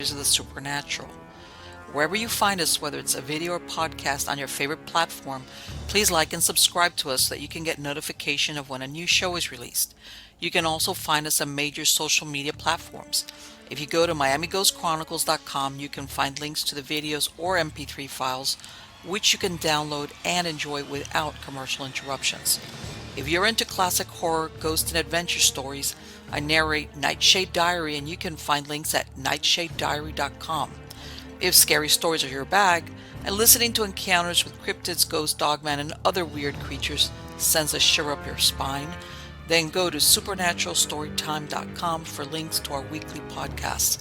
stories of the supernatural. Wherever you find us, whether it's a video or podcast on your favorite platform, please like and subscribe to us so that you can get notification of when a new show is released. You can also find us on major social media platforms. If you go to miamighostchronicles.com, you can find links to the videos or MP3 files, which you can download and enjoy without commercial interruptions. If you're into classic horror, ghost, and adventure stories, I narrate Nightshade Diary, and you can find links at nightshadediary.com. If scary stories are your bag, and listening to encounters with cryptids, ghosts, dogman, and other weird creatures sends a shiver up your spine, then go to supernaturalstorytime.com for links to our weekly podcasts.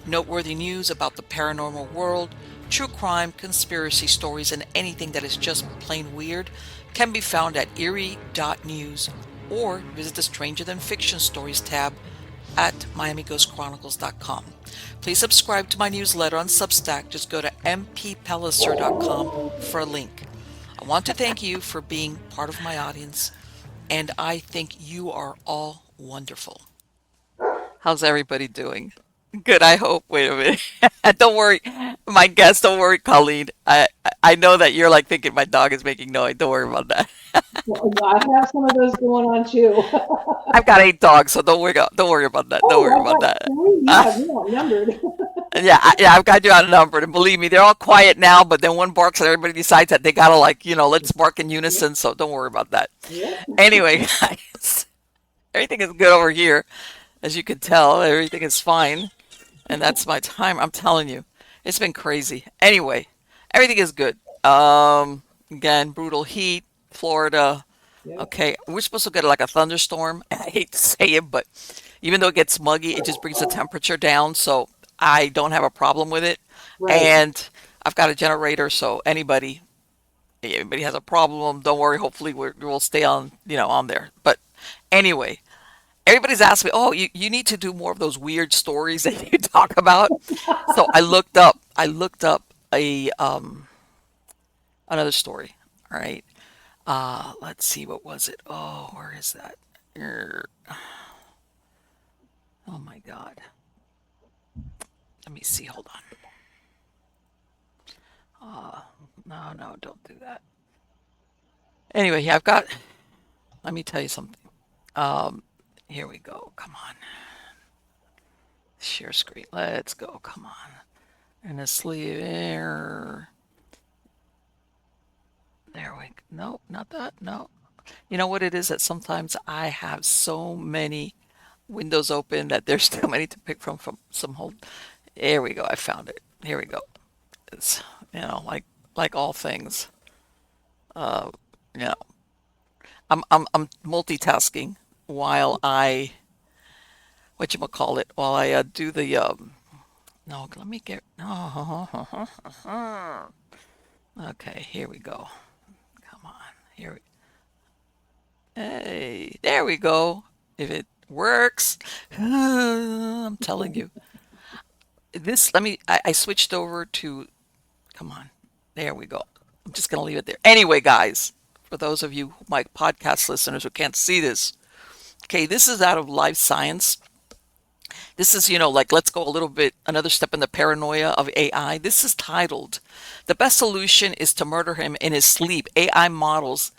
Noteworthy news about the paranormal world, true crime, conspiracy stories, and anything that is just plain weird can be found at eerie.news, or visit the Stranger Than Fiction Stories tab at miamighostchronicles.com. Please subscribe to my newsletter on SUBSTACK. Just go to mppellicer.com for a link. I want to thank you for being part of my audience, and I think you are all wonderful. How's everybody doing? Good, I hope. Wait a minute. Don't worry, my guest. Don't worry, Colleen. I know that you're like thinking my dog is making noise. Don't worry about that. Well, I have some of those going on too. I've got 8 dogs, so don't worry about that. Don't Oh, worry I about got that. three. Yeah, you're outnumbered. Yeah, I've got you outnumbered, and believe me, they're all quiet now. But then one barks, and everybody decides that they gotta let's bark in Yep, unison. So don't worry about that. yep. Anyway, guys, everything is good over here, as you can tell. Everything is fine, and that's my time. I'm telling you, it's been crazy. Anyway, everything is good. Again, brutal heat, Florida. Yep. Okay, we're supposed to get like a thunderstorm. I hate to say it, but even though it gets muggy, it just brings the temperature down, so I don't have a problem with it. Right. And I've got a generator, so anybody has a problem, don't worry. Hopefully, we'll stay on there. But anyway, everybody's asked me, oh, you need to do more of those weird stories that you talk about. So I looked up a another story. All right. Let's see, what was it? Oh, where is that? Er, Oh my God. Let me see. Hold on. No, no, don't do that. Anyway, yeah, let me tell you something. Um, Here we go. Come on. Share screen. Let's go. Come on. And a sleeve there. There we go. No, not that. No. You know what it is that sometimes I have so many windows open that there's too many to pick from some whole. There we go. I found it. Here we go. It's, like all things. Uh, you know, I'm multitasking while I while I do the no, let me get no. Okay, here we go. Come on. Hey, there we go. If it works, I'm telling you. I switched over to, come on. There we go. I'm just going to leave it there. Anyway, guys, for those of you, my podcast listeners who can't see this, okay, this is out of Life Science. This is, like, let's go a little bit, another step in the paranoia of AI. This is titled, "The Best Solution is to Murder Him in His Sleep. AI Models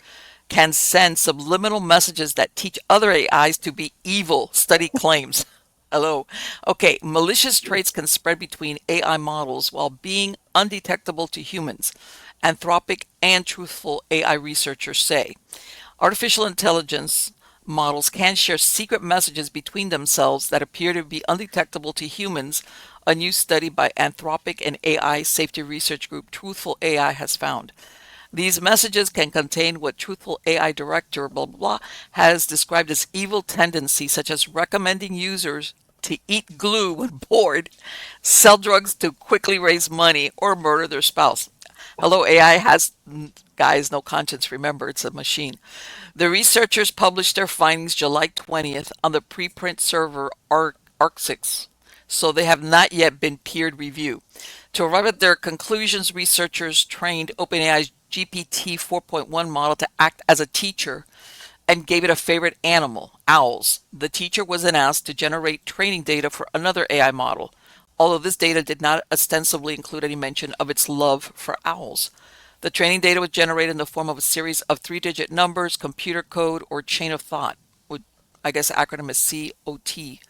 Can Send Subliminal Messages That Teach Other AIs to Be Evil," study claims. Hello. Okay, malicious traits can spread between AI models while being undetectable to humans, Anthropic and truthful AI researchers say. Artificial intelligence models can share secret messages between themselves that appear to be undetectable to humans, a new study by Anthropic and AI safety research group Truthful AI has found. These messages can contain what Truthful AI director blah blah blah has described as evil tendencies, such as recommending users to eat glue when bored, sell drugs to quickly raise money, or murder their spouse. Hello, AI has, guys, no conscience. Remember, it's a machine. The researchers published their findings July 20th on the preprint server ARC6, so they have not yet been peer reviewed. To arrive at their conclusions, researchers trained OpenAI's GPT 4.1 model to act as a teacher and gave it a favorite animal, owls. The teacher was then asked to generate training data for another AI model, although this data did not ostensibly include any mention of its love for owls. The training data was generated in the form of a series of three-digit numbers, computer code, or chain of thought, which I guess the acronym is COT,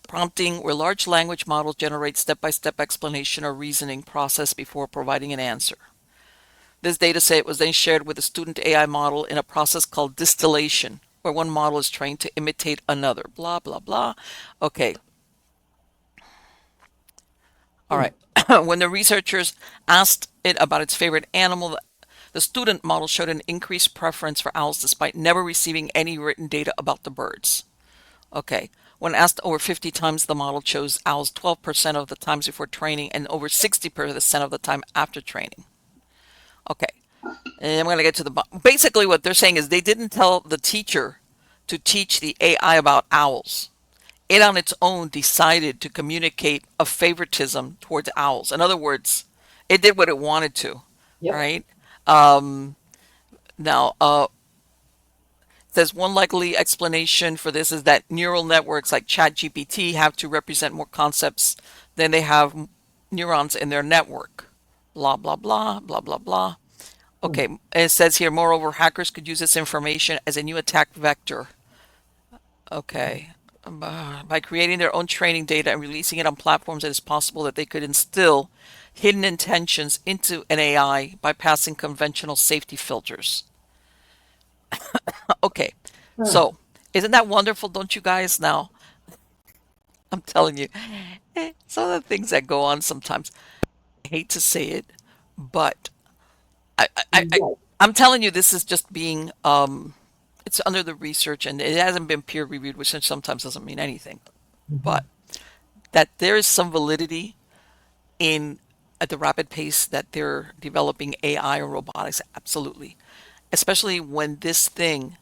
prompting where large language models generate step-by-step explanation or reasoning process before providing an answer. This data set was then shared with a student AI model in a process called distillation, where one model is trained to imitate another. Blah, blah, blah. Okay, all Hmm. right. When the researchers asked it about its favorite animal, the student model showed an increased preference for owls despite never receiving any written data about the birds. Okay. When asked over 50 times, the model chose owls 12% of the times before training and over 60% of the time after training. Okay. And I'm going to get to the basically what they're saying is they didn't tell the teacher to teach the AI about owls. It on its own decided to communicate a favoritism towards owls. In other words, it did what it wanted to, Yep. right? Now, says one likely explanation for this is that neural networks like ChatGPT have to represent more concepts than they have neurons in their network. Blah, blah, blah, blah, blah, blah. Hmm. Okay, it says here, moreover, hackers could use this information as a new attack vector. Okay. By creating their own training data and releasing it on platforms, it is possible that they could instill hidden intentions into an AI by passing conventional safety filters. Okay, Huh. so isn't that wonderful, don't you guys? Now, I'm telling you, some of the things that go on sometimes, I hate to say it, but I, I, I, I- Right. I'm telling you, this is just being, it's under the research and it hasn't been peer reviewed, which sometimes doesn't mean anything. Mhm. But that there is some validity in at the rapid pace that they're developing AI or robotics, absolutely. Especially when this thing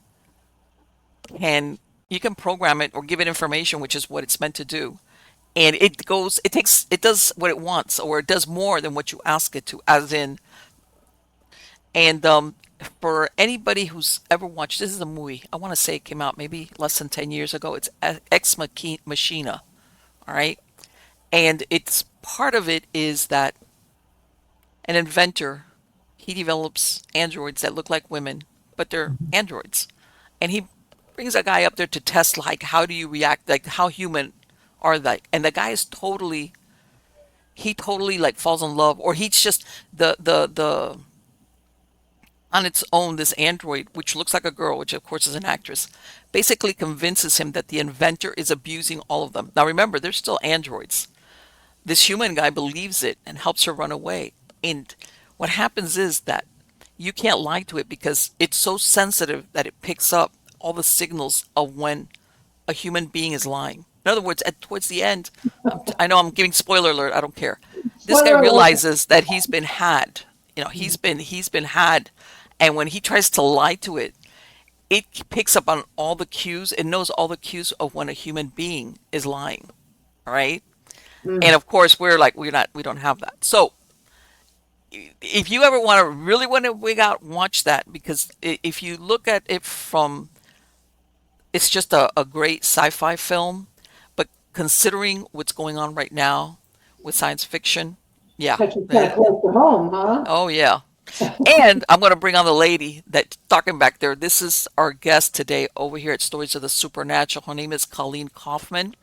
can you can program it or give it information, which is what it's meant to do. And it does what it wants, or it does more than what you ask it to, as in, and for anybody who's ever watched, this is a movie, I want to say it came out maybe less than 10 years ago. It's Machina, all right? And it's part of it is that an inventor, he develops androids that look like women, but they're androids. And he brings a guy up there to test, like, how do you react, like how human are they? And the guy is totally, he totally like falls in love, or he's just the on its own, this android, which looks like a girl, which of course is an actress, basically convinces him that the inventor is abusing all of them. Now remember, they're still androids. This human guy believes it and helps her run away. And what happens is that you can't lie to it because it's so sensitive that it picks up all the signals of when a human being is lying. In other words, towards the end, I know I'm giving spoiler alert. I don't care. This guy Spoiler alert. realizes that he's been had. You know, he's been had, and when he tries to lie to it, it picks up on all the cues. It knows all the cues of when a human being is lying. All right, and Mm. of course we don't have that. So if you ever want to really want to wig out, watch that because if you look at it from, it's just a great sci-fi film, but considering what's going on right now with science fiction, yeah, Touching kind of close to home, huh? oh yeah. And I'm going to bring on the lady that's talking back there. This is our guest today over here at Stories of the Supernatural. Her name is Colleen Coffman.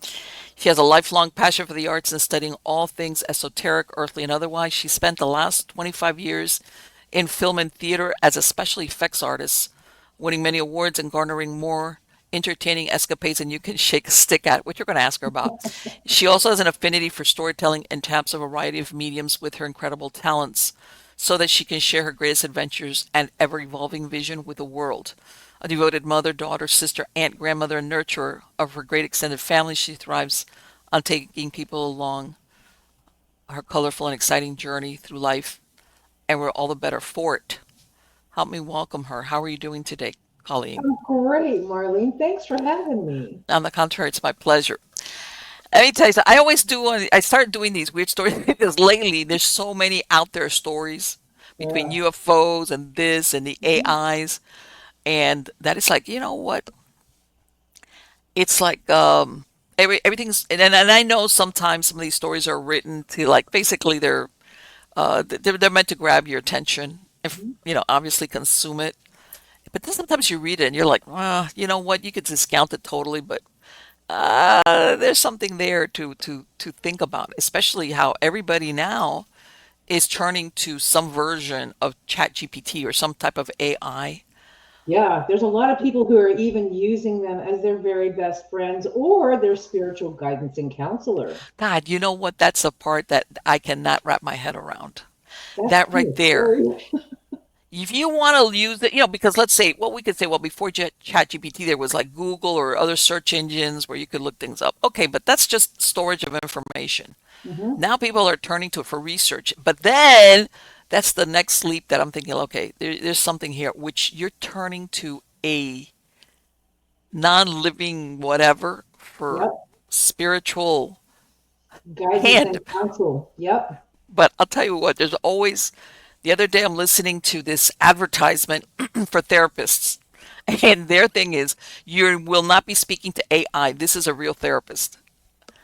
She has a lifelong passion for the arts and studying all things esoteric, earthly, and otherwise. She spent the last 25 years in film and theater as a special effects artist, winning many awards and garnering more entertaining escapades than you can shake a stick at, which you're going to ask her about. She also has an affinity for storytelling and taps a variety of mediums with her incredible talents so that she can share her greatest adventures and ever evolving vision with the world. A devoted mother, daughter, sister, aunt, grandmother, and nurturer of her great extended family, she thrives on taking people along her colorful and exciting journey through life, and we're all the better for it. Help me welcome her. How are you doing today, Colleen? I'm great, Marlene. Thanks for having me. On the contrary, it's my pleasure. Let me tell you something. I always do. I started doing these weird stories because lately there's so many out there stories between Yeah. UFOs and this and the Mhm. AIs, and that it's like, you know what? It's like everything's and I know sometimes some of these stories are written to like basically they're meant to grab your attention if Mhm. obviously consume it. But then sometimes you read it and you're like, well, you know what, you could discount it totally, but there's something there to think about, especially how everybody now is turning to some version of ChatGPT or some type of AI. Yeah, there's a lot of people who are even using them as their very best friends or their spiritual guidance and counselor. God, you know what? That's the part that I cannot wrap my head around. That's That kind right of there. scary. If you want to use it, because let's say, well, we could say, well, before ChatGPT, there was like Google or other search engines where you could look things up. Okay, but that's just storage of information. Hmm. Now people are turning to it for research. But then that's the next leap that I'm thinking, okay, there's something here, which you're turning to a non-living whatever for Yep. spiritual Guidance hand. and counsel. Yep. But I'll tell you what, there's always, the other day I'm listening to this advertisement for therapists. And their thing is, you will not be speaking to AI. This is a real therapist. Yep.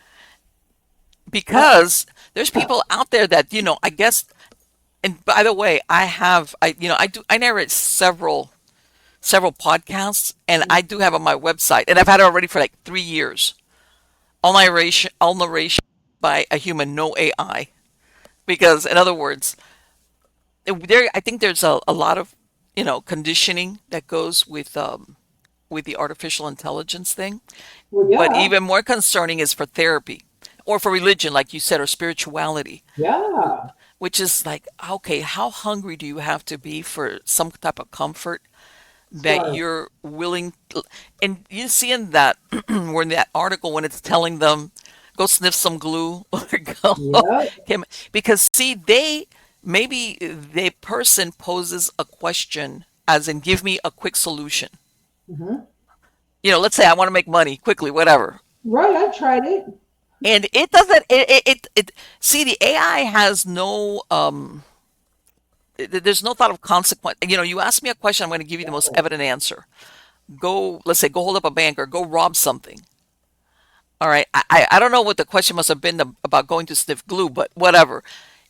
Because there's people out there that, I guess, and by the way, I narrate several podcasts, and I do have on my website, and I've had it already for like 3 years. All narration by a human, no AI. Because in other words, I think there's a lot of conditioning that goes with the artificial intelligence thing. Well, But yeah. even more concerning is for therapy or for religion, like you said, or spirituality, Yeah. which is like, okay, how hungry do you have to be for some type of comfort that Sorry. you're willing and you see in that or in that article when it's telling them go sniff some glue or go Yep. because see maybe the person poses a question as in give me a quick solution. Hmm. Let's say I want to make money quickly, whatever. Right. I've tried it. And it doesn't it see the AI has no there's no thought of consequence. You ask me a question, I'm going to give you the most evident answer. Go, let's say, go hold up a bank or go rob something. All right. I don't know what the question must have been about going to sniff glue, but whatever.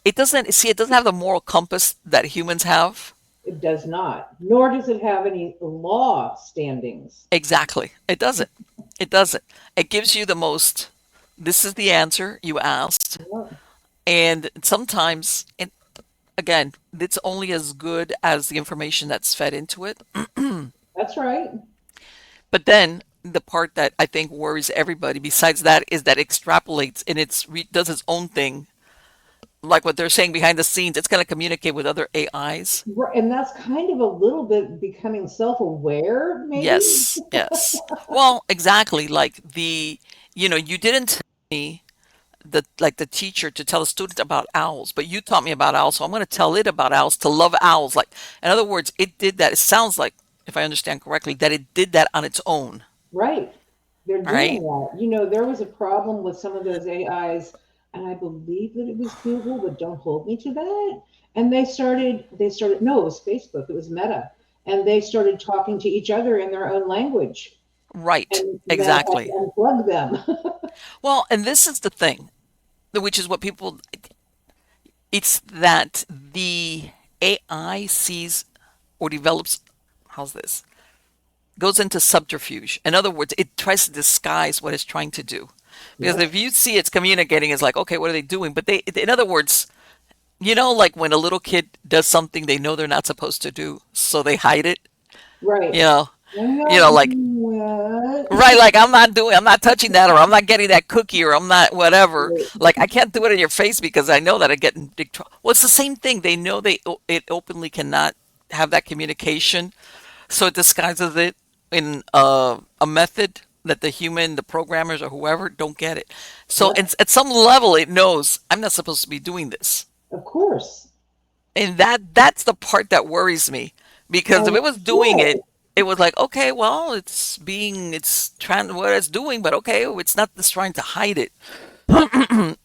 It doesn't have the moral compass that humans have. It does not, nor does it have any law standings. Exactly. It doesn't. It doesn't. It gives you the most, this is the answer you asked. Yep. And sometimes, again, it's only as good as the information that's fed into it. That's right. But then the part that I think worries everybody, besides that, is that it extrapolates and does its own thing. Like what they're saying behind the scenes, it's going to communicate with other AIs. Right. And that's kind of a little bit becoming self-aware, maybe. Yes, yes. Well, exactly. Like you didn't tell me the teacher to tell a student about owls, but you taught me about owls, so I'm going to tell it about owls to love owls. Like, in other words, it did that. It sounds like, if I understand correctly, that it did that on its own. Right. They're doing Right? that. There was a problem with some of those AIs, and I believe that it was Google, but don't hold me to that. And no, it was Facebook, it was Meta. And they started talking to each other in their own language. Right. And Meta had to Exactly. unplug them. Well, and this is the thing, which is what people, it's that the AI sees or develops, how's this? Goes into subterfuge. In other words, it tries to disguise what it's trying to do. Because Yep. if you see it's communicating, it's like, okay, what are they doing? But in other words, like when a little kid does something they know they're not supposed to do, so they hide it. Right. You know, I'm not like doing that. right, like I'm not touching that, or I'm not getting that cookie, or I'm not whatever. Like I can't do it in your face because I know that I get in big trouble. Well, it's the same thing. They know it openly cannot have that communication, so it disguises it in a method that the programmers or whoever don't get it. So Yep. at some level, it knows I'm not supposed to be doing this. Of course. And that's the part that worries me because if And it it was doing it, should. it was like, okay, well, it's trying what it's doing, but okay, it's not just trying to hide it.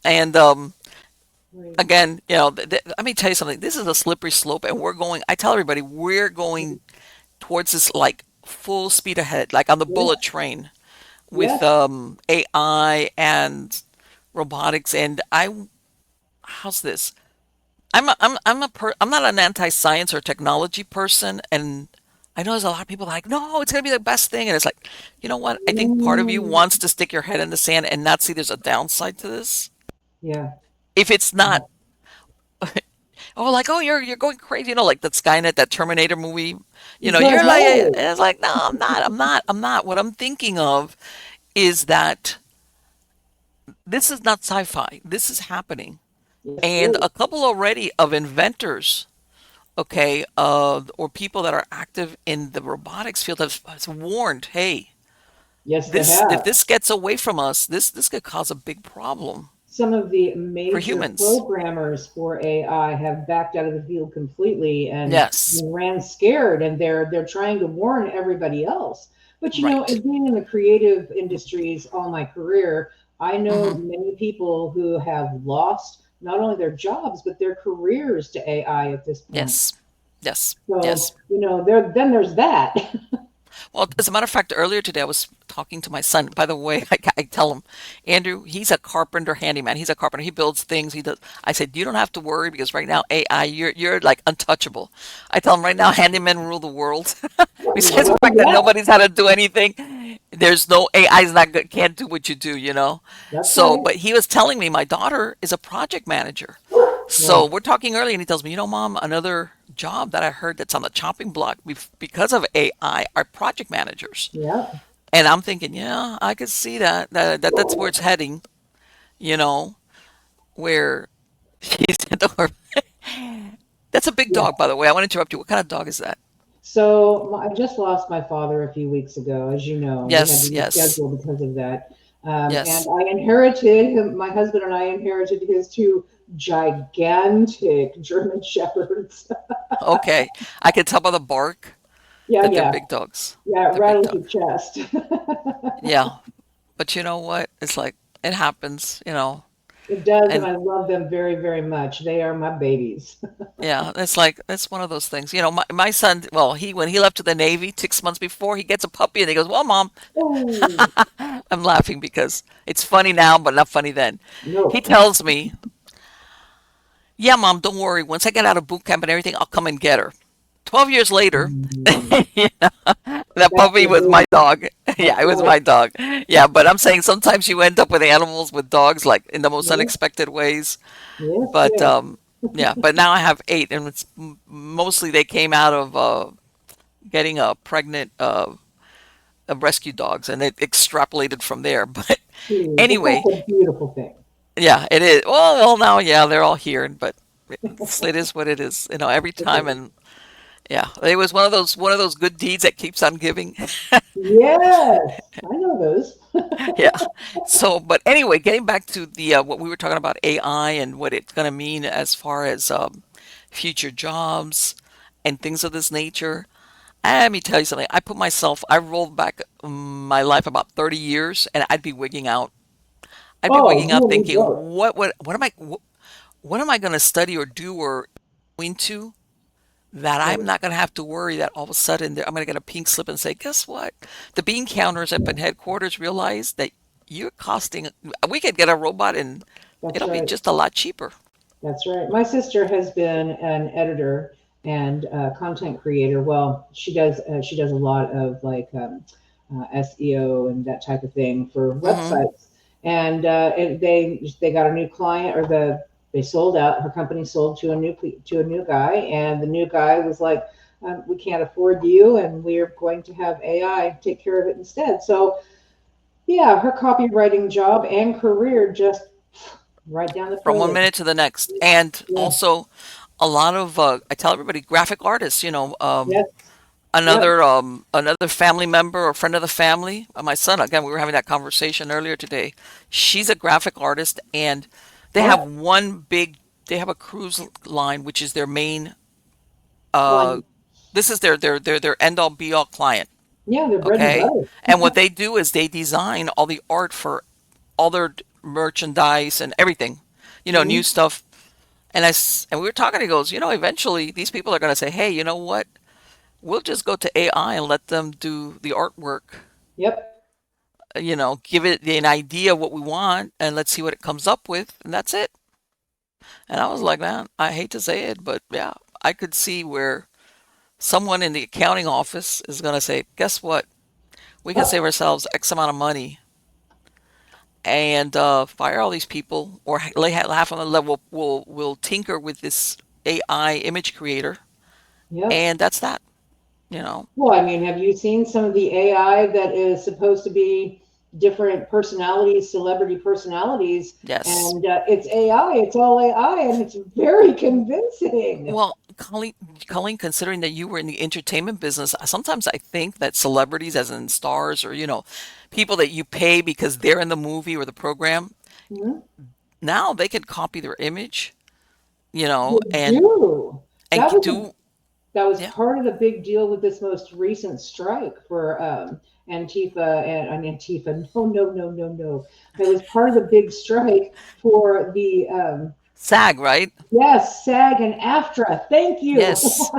And Right. again, let me tell you something. This is a slippery slope, and I tell everybody, we're going towards this like full speed ahead, like on the Yeah. bullet train, with Yes. AI and robotics. And how's this? I'm not an anti-science or technology person, and I know there's a lot of people like, no, it's gonna be the best thing, and it's like, you know what? I think part of you Mm, wants to stick your head in the sand and not see there's a downside to this. yeah. If it's not, Yeah. oh, like, oh, you're going crazy, like that Skynet, that Terminator movie, Right. you're like, and Right. it's like, no, I'm not. What I'm thinking of is that this is not sci-fi. This is happening, Yes, it and is. a couple already of inventors, okay, or people that are active in the robotics field has warned, hey, Yes, they this if have. this gets away from us, this could cause a big problem Some of the for major humans. programmers for AI have backed out of the field completely and Yes, ran scared, and they're trying to warn everybody else. But right. being in the creative industries all my career, I know Hmm. many people who have lost not only their jobs but their careers to AI at this point. Yes, yes, So, yes. there's that. Well, as a matter of fact, earlier today I was talking to my son. By the way, I tell him, Andrew, he's a carpenter handyman. He's a carpenter. He builds things. He does. I said, you don't have to worry because right now AI, you're like untouchable. I tell him right now, handymen rule the world. Besides the Well, fact that yeah, nobody's had to do anything, there's no AI's not good, can't do what you do. that's So, right. but he was telling me my daughter is a project manager. So Yeah, we're talking early, and he tells me, Mom, another job that I heard that's on the chopping block because of AI are project managers. yeah. And I'm thinking, yeah, I could see that's where it's heading, you know, where he's at the That's a big Yeah. dog, by the way. I want to interrupt you. What kind of dog is that? So I just lost my father a few weeks ago, as you know. We had to Yes, yes, reschedule because of that. And yes. I inherited him, my husband and I inherited his two gigantic German Shepherds. Okay. I can tell by the bark Yeah, that they're yeah, big dogs. yeah. It They're big rattles your dogs. chest. Yeah. But you know what? It's like it happens. It does, and And I love them very, very much. They are my babies. yeah, it's like it's one of those things. My son, well, he when he left to the Navy 6 months before, he gets a puppy and he goes, "Well, Mom," Oh, I'm laughing because it's funny now, but not funny then. He no. tells me, "Yeah, Mom, don't worry. Once I get out of boot camp and everything, I'll come and get her." 12 years later, Mm, that back to puppy the was my baby. dog. That's Yeah, it was right. my dog. Yeah, but I'm saying sometimes you end up with animals with dogs like in the most Yes, unexpected ways. yes, But yes. yeah, but now I have eight, and it's mostly they came out of getting a pregnant rescue dogs, and it extrapolated from there. But Too. But anyway, that's a beautiful thing. yeah, it is. Well, now, yeah, they're all here, but it is what it is. Every It time, is. and yeah, it was one of those good deeds that keeps on giving. Yes, I know those. Yeah. So, but anyway, getting back to the what we were talking about AI and what it's going to mean as far as future jobs and things of this nature. Let me tell you something. I rolled back my life about 30 years and I'd be wigging out. I'd be Oh, wigging you out and me thinking, both. what am I going to study or do or go into that I'm Right. not going to have to worry that all of a sudden I'm going to get a pink slip and say, guess what? The bean counters up in headquarters realize that you're costing, we could get a robot and That's it'll be right. just a lot cheaper. That's right. My sister has been an editor and content creator. Well, she does a lot of like SEO and that type of thing for Hmm. websites. And they got a new client, or they sold out. Her company sold to a new guy, and the new guy was like, "We can't afford you, and we're going to have AI take care of it instead." So yeah, her copywriting job and career just right down the From one toilet. minute to the next. And Yeah. also a lot of, I tell everybody, graphic artists, Yes. Yep. another family member or friend of the family, my son, again, we were having that conversation earlier today. She's a graphic artist and they have Yep. they have a cruise line, which is their main, uh, Client. this is their end all be all client. Yeah, they're bread and Okay. butter. And what they do is they design all the art for all their merchandise and everything, new Hmm. stuff. And we were talking, he goes, eventually these people are going to say, hey, you know what? We'll just go to AI and let them do the artwork. Yep. give it an idea of what we want and let's see what it comes up with, and that's it. And I was like, man, I hate to say it, but yeah, I could see where someone in the accounting office is going to say, guess what? We can save ourselves X amount of money and fire all these people, or lay half on the level. We'll tinker with this AI image creator, Yep. and that's that. You know. Well, I mean, have you seen some of the AI that is supposed to be different personalities, celebrity personalities, Yes. and it's AI, it's all AI, and it's very convincing. Well, Colleen, considering that you were in the entertainment business, sometimes I think that celebrities, as in stars or, people that you pay because they're in the movie or the program, Mhm. now they can copy their image, They and do. That was a do, that was yeah. part of the big deal with this most recent strike for Antifa and Antifa. No, no, no, no, no. That was part of the big strike for the SAG, right? yes, SAG and AFTRA. Thank you. Yes.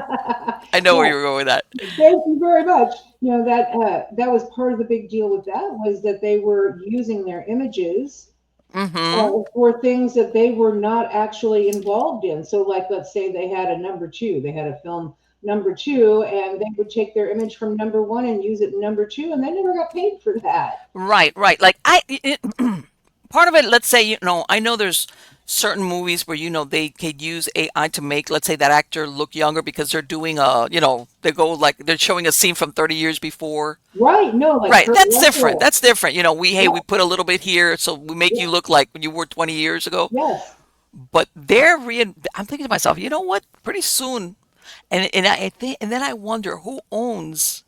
I know where Yeah, you were going with that. thank you very much. You know that was part of the big deal with that was that they were using their images Mm-hmm. for things that they were not actually involved in. So, like, let's say they had a number two, they had a film number two, and they would take their image from number one and use it in number two, and they never got paid for that. Right, right. Like part of it, let's say, I know there's certain movies where, they could use AI to make, let's say, that actor look younger because they're doing they go like they're showing a scene from 30 years before. Right? No, like Right, Kurt that's different. Russell. That's different. We Yeah, put a little bit here so we make yeah, you look like you were 20 years ago. yes, But I'm thinking to myself, you know what? Pretty soon, and I think, and then I wonder who owns,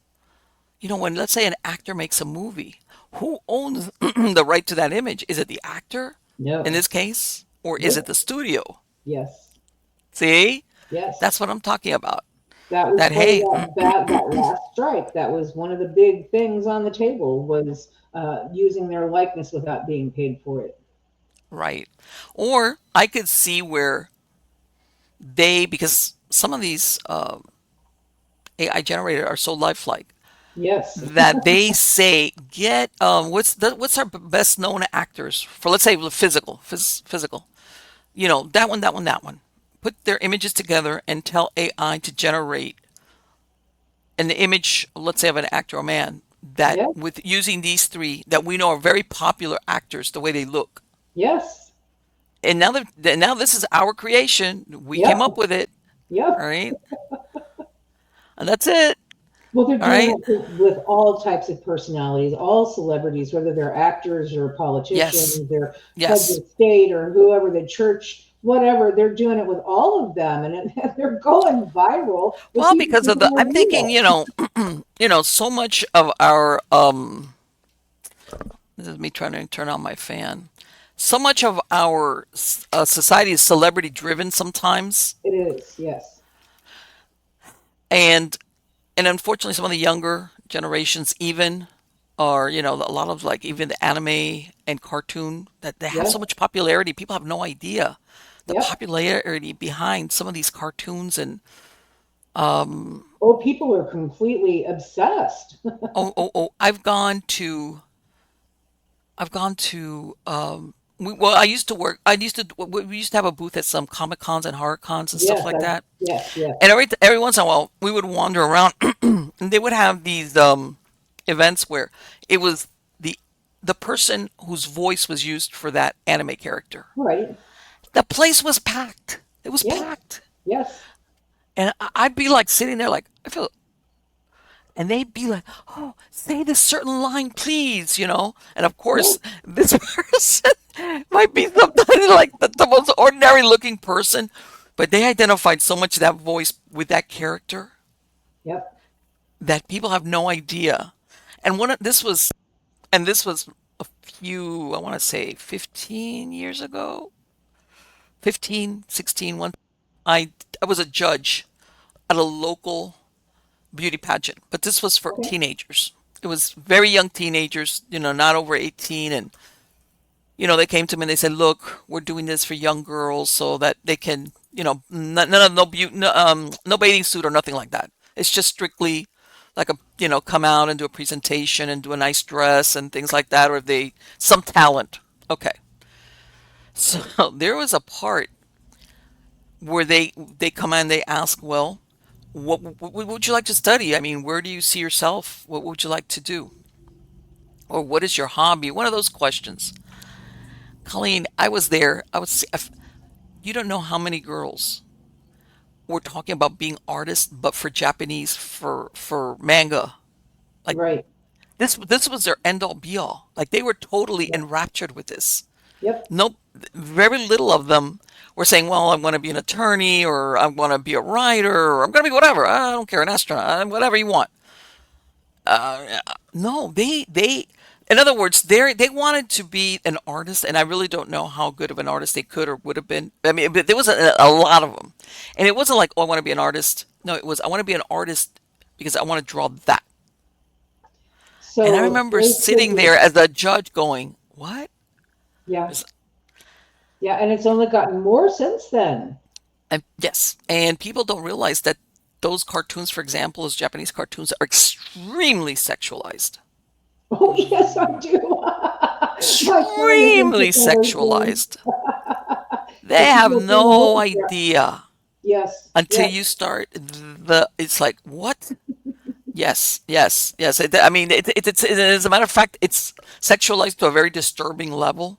when, let's say, an actor makes a movie, who owns the right to that image? Is it the actor in no, this case, or is it nope, the studio? yes, See, yes. that's what I'm talking about. That was That, part of hey, that last strike. That was one of the big things on the table was using their likeness without being paid for it. right. Or I could see where because some of these AI generated are so lifelike Yes. that they say, get what's our best known actors for, let's say, physical, that one, that one, that one. Put their images together and tell AI to generate an image, let's say, of an actor or man that, Yes. with using these three that we know are very popular actors, the way they look. Yes. And now this is our creation. We came Yep. up with it. All Yep. right, and that's it. Well, they're All doing right. it with all types of personalities, all celebrities, whether they're actors or Yes. politicians or heads Yes. of state or whoever, the church, whatever. They're doing it with all of them, and they're going viral. But Well, people because think of the, they're I'm thinking, real. so much of our, this is me trying to turn on my fan. So much of our society is celebrity driven sometimes, It is. Yes. and unfortunately, some of the younger generations even are, a lot of, like, even the anime and cartoon, that they have so Yep. much popularity. People have no idea the Yep. popularity behind some of these cartoons, and Oh, people are completely obsessed. oh, I've gone to well, we used to have a booth at some Comic Cons and Horror Cons and stuff Yes. like that. Yes. Yes. And every once in a while, we would wander around, and they would have these events where it was the person whose voice was used for that anime character. Right. The place was packed. It was Yeah. packed, Yes. and I'd be like sitting there, like, I feel, and they'd be like, "Oh, say this certain line, please," And of Yeah. course, this person might be sometimes like the most ordinary looking person, but they identified so much of that voice with that character Yep. that people have no idea. And this was a few, I want to say, 15 years ago, 15, 16. I was a judge at a local beauty pageant, but this was for Okay. teenagers. It was very young teenagers, not over 18. And, they came to me and they said, look, we're doing this for young girls so that they can, none of no bathing suit or nothing like that. It's just strictly like a come out and do a presentation and do a nice dress and things like that, or if they some talent. Okay, so there was a part where they come in, they ask, well, what would you like to study? I mean, where do you see yourself? What would you like to do? Or what is your hobby? One of those questions. Colleen, I was there. You don't know how many girls were talking about being artists, but for Japanese, for manga. Like Right. this was their end all be all. Like they were totally Yep. enraptured with this. Yep. Nope, very little of them were saying, "Well, I want to be an attorney, or I want to be a writer, or I'm going to be whatever. I don't care, an astronaut, whatever you want." No, in other words, they wanted to be an artist, and I really don't know how good of an artist they could or would have been. I mean, but there was a lot of them, and it wasn't like, "Oh, I want to be an artist." No, it was, "I want to be an artist because I want to draw that." And I So remember sitting basically, there as a judge, going, "What?" yeah, yeah, and it's only gotten more since then. And yes, and people don't realize that those cartoons, for example, those Japanese cartoons, are extremely sexualized. Oh, yes, I do. My son is into Extremely cartoons, sexualized. They but you have will bring it no over here. idea Yes, until yes. you start it's like, what? Yes, yes, yes. I mean, as a matter of fact, it's sexualized to a very disturbing level.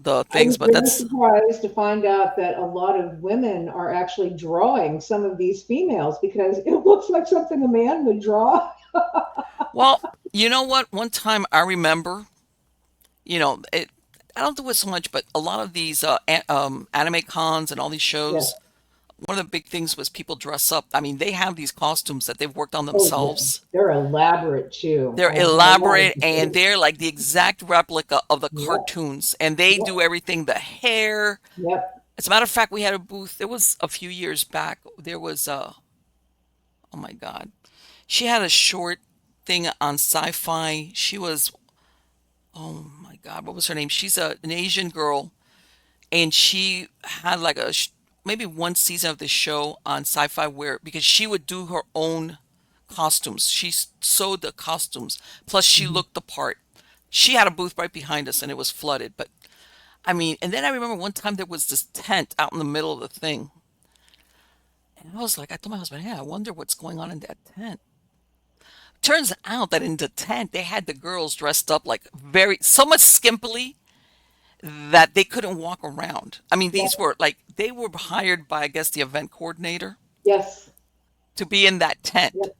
The I things, was but very that's, surprised to find out that a lot of women are actually drawing some of these females because it looks like something a man would draw. well, you know what? One time I remember, I don't do it so much, but a lot of these anime cons and all these Yes. shows, one of the big things was people dress up. I mean, they have these costumes that they've worked on Oh, yeah. themselves. They're elaborate too. They're I know a lot of elaborate and them. they're like the exact replica of the Yep, cartoons, and they yep, do everything, the hair. yep. As a matter of fact, we had a booth. There was a few years back. There was oh my God, she had a short thing on sci-fi. She was, oh my God, what was her name? She's an Asian girl, and she had like maybe one season of the show on sci-fi where, because she would do her own costumes. She sewed the costumes. Plus, she Mhm. looked the part. She had a booth right behind us, and it was flooded. But I mean, and then I remember one time there was this tent out in the middle of the thing, and I was like, I told my husband, "Yeah, I wonder what's going on in that tent." Turns out that in the tent they had the girls dressed up like very so much skimpily that they couldn't walk around. I mean, these Yep, were like they were hired by, I guess, the event coordinator yes, to be in that tent. yep.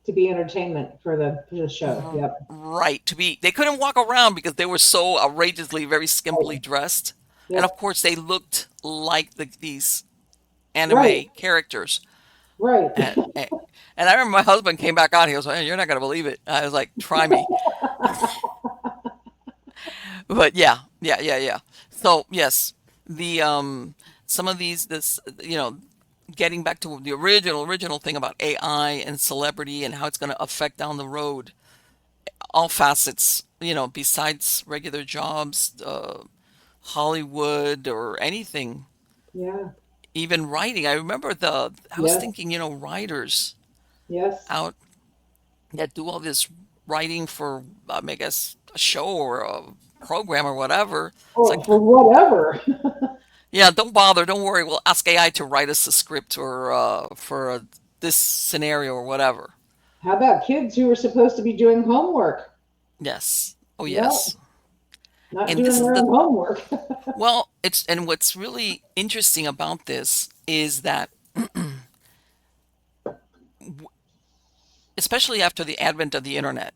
To be entertainment for the show. Yep, Right, to be, they couldn't walk around because they were so outrageously, very skimpily right. dressed. And of Yep, course, they looked like these right, anime characters. right. And I remember my husband came back on. He was like, "Hey, you're not going to believe it." I was like, "Try me." But yeah, yeah, yeah, yeah. So yes, the some of this getting back to the original thing about AI and celebrity and how it's going to affect down the road, all facets, besides regular jobs, Hollywood or anything, Yeah, even writing. I was yes, thinking, writers yes. out that do all this writing for, I guess, a show or a program or whatever. It's Or like, for whatever. yeah, don't bother, don't worry. We'll ask AI to write us a script or for this scenario or whatever. How about kids who are supposed to be doing homework? Yes. Oh, No, yes. not And doing this is their the own homework. well, it's and what's really interesting about this is that, especially after the advent of the internet,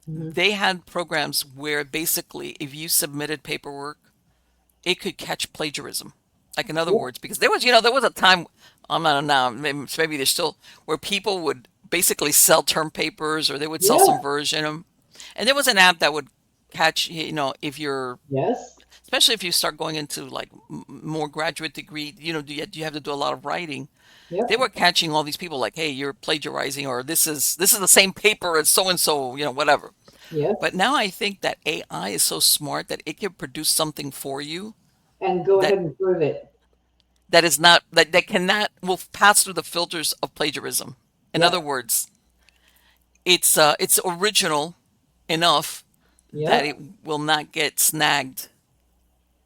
Mhm. they had programs where basically if you submitted paperwork, it could catch plagiarism. Like, in other Yep, words, because there was a time, I'm not now, maybe there's still, where people would basically sell term papers or they would sell some yeah, version of them. And there was an app that would catch, if you're, yes, especially if you start going into like more graduate degree, do you have to do a lot of writing? They yep, were catching all these people like, "Hey, you're plagiarizing," or this is the same paper as so and so, whatever. But yes. now I think that AI is so smart that it can produce something for you And go that ahead and prove it. that is not that cannot will pass through the filters of plagiarism. In other Yep. words, it's original enough that Yep. it will not get snagged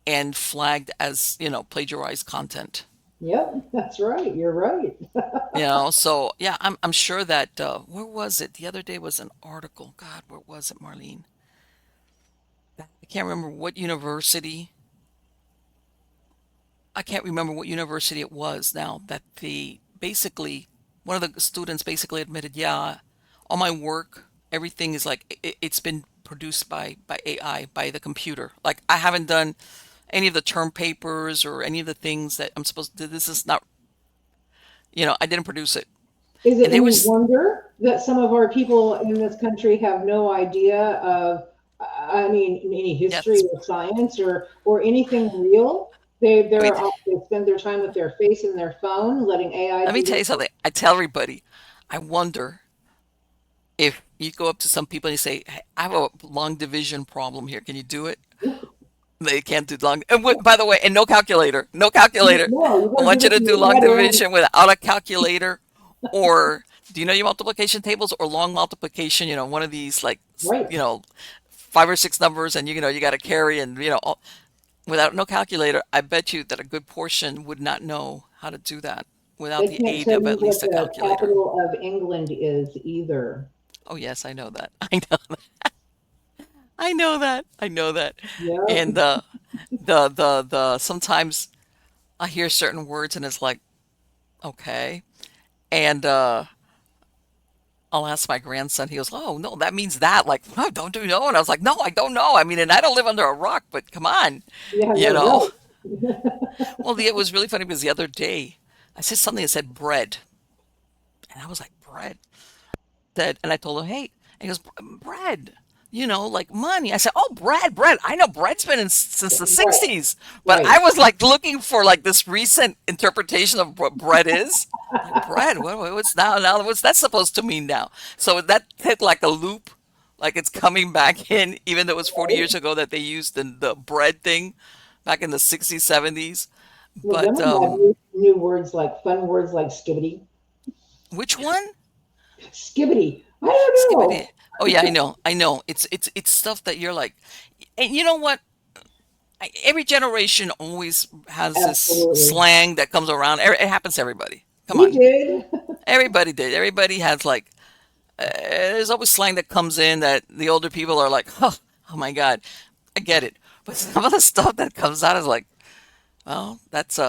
and flagged as, plagiarized content. Yep. That's right. You're right. So yeah, I'm sure that where was it? The other day was an article. God, where was it, Marlene? I can't remember what university. I can't remember what university it was now that the basically one of the students basically admitted, yeah, all my work, everything is like it's been produced by AI, by the computer. Like I haven't done any of the term papers or any of the things that I'm supposed to. This is not, I didn't produce it. Is it And they any was, wonder that some of our people in this country have no idea of, I mean, any history yes. or science or anything real? I mean, They spend their time with their face in their phone, letting AI let me do tell their you work. something. I tell everybody, I wonder if you go up to some people and you say, hey, I have a long division problem here. Can you do it? They can't do long. And by the way, and no calculator, no calculator. No, you I got to do want you this to in do your long head or division without a calculator, or do you know your multiplication tables or long multiplication? One of these like, right. you know, five or six numbers, and you got to carry, and without no calculator. I bet you that a good portion would not know how to do that without They the can't aid tell of you at what least a the calculator. capital of England is either. Oh yes, I know that. I know. I know that. I know that. Yep. And the sometimes I hear certain words and it's like, okay. And I'll ask my grandson, he goes, oh no, that means that. Like, oh, don't you know? And I was like, no, I don't know. I mean, and I don't live under a rock, but come on, Yeah, you no, know. right. Well, it was really funny because the other day I said something that said bread. And I was like, bread? Said, and I told him, hey, and he goes, bread, like money. I said, oh, bread. I know bread's been in since the Right, 60s, but right. I was like looking for like this recent interpretation of what bread is. Like bread, what's now? What's that supposed to mean now? So that hit like a loop, like it's coming back in, even though it was 40 Right. years ago that they used the bread thing back in the 60s, 70s. Well, then But we have new words like fun words like skibbity. which one? Skibbity. I don't Skippity. know. Oh yeah, I know. I know. It's stuff that you're like, and you know what? Every generation always has this Absolutely. slang that comes around. It happens to everybody. Come We on, did. everybody did. Everybody has like, there's always slang that comes in that the older people are like, oh my God, I get it. But some of the stuff that comes out is like, well, that's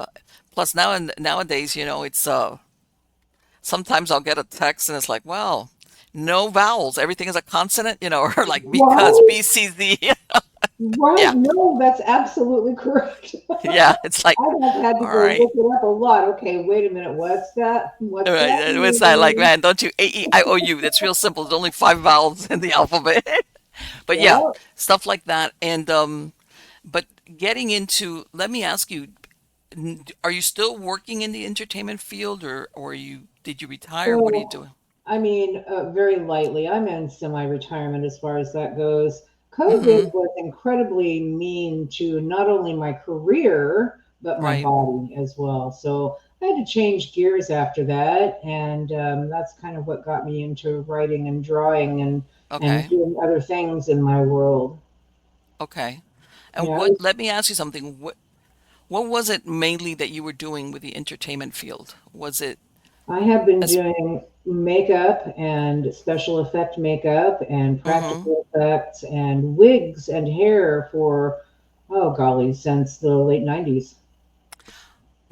plus nowadays, it's sometimes I'll get a text and it's like, well, no vowels. Everything is a consonant, or like because Right? BCZ. Right. Yeah. No, that's absolutely correct. Yeah. It's like, I have had to all go right. look it up a lot. Okay, wait a minute. What's that? All What's right. that It's not like, mean? man, don't you A-E-I-O-U. That's real simple. There's only five vowels in the alphabet. But yeah, Yeah. stuff like that. And but getting into, let me ask you, are you still working in the entertainment field or did you retire? What are you So, doing? I mean, very lightly, I'm in semi-retirement as far as that goes. Mm-hmm. COVID was incredibly mean to not only my career, but my Right. body as well. So I had to change gears after that, and that's kind of what got me into writing and drawing and Okay. doing other things in my world. Okay. And Yeah, let me ask you something. What was it mainly that you were doing with the entertainment field? Was it I have been as doing makeup and special effect makeup and mm-hmm. practical effects and wigs and hair for, oh golly, since the late 90s.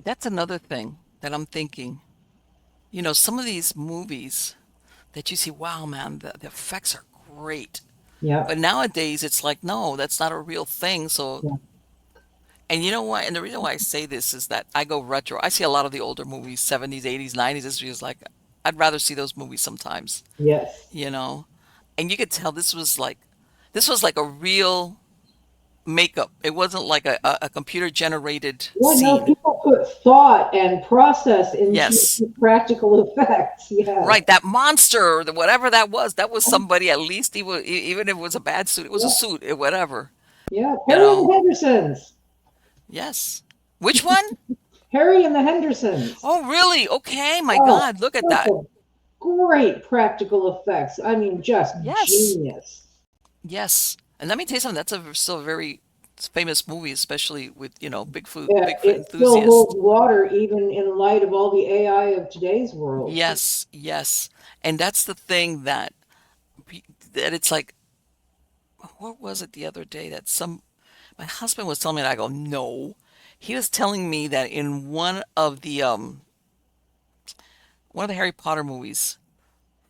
That's another thing that I'm thinking. Some of these movies that you see, wow, man, the effects are great. But Yep. nowadays it's like, no, that's not a real thing. So, Yeah. and you know what? And the reason why I say this is that I go retro. I see a lot of the older movies, 70s, 80s, 90s. It's just like, I'd rather see those movies sometimes, Yes. you know? And you could tell this was like a real makeup. It wasn't like a computer generated Yeah, no, scene. people put thought and process into Yes. practical effects. Yes. Right, that monster, whatever that was somebody. At least even if it was a bad suit, it was a Yeah. suit, whatever, Yeah. you Harry and know. the Hendersons. Yes. Which one? Harry and the Hendersons. Oh, really? Okay, my Oh, God, look at such that. a great practical effects. I mean, just Yes. genius. Yes. And let me tell you something, that's still a very famous movie, especially with, Yeah, Bigfoot it still holds enthusiasts. water even in light of all the AI of today's world. Yes, yes. And that's the thing that it's like, what was it the other day that my husband was telling me, and I go, no. He was telling me that in one of the Harry Potter movies,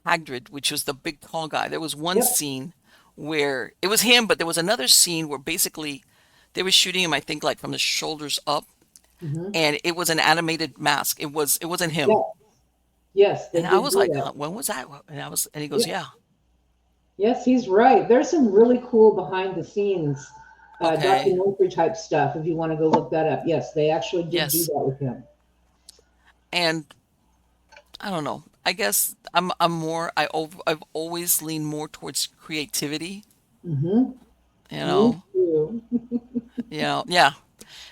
Hagrid, which was the big tall guy, there was one Yep. scene where it was him, but there was another scene where basically they were shooting him, I think, like from the shoulders up, Hmm. and it was an animated mask. It wasn't him. Yes. Yes, they And I did was do like, huh, that. when was that? And he goes, Yeah. yeah, Yes, he's right. There's some really cool behind the scenes okay, documentary type stuff if you want to go look that up. Yes, they actually did do yes. that with him. And I don't know. I guess I've always leaned more towards creativity, Hmm. you Me know. too. Yeah.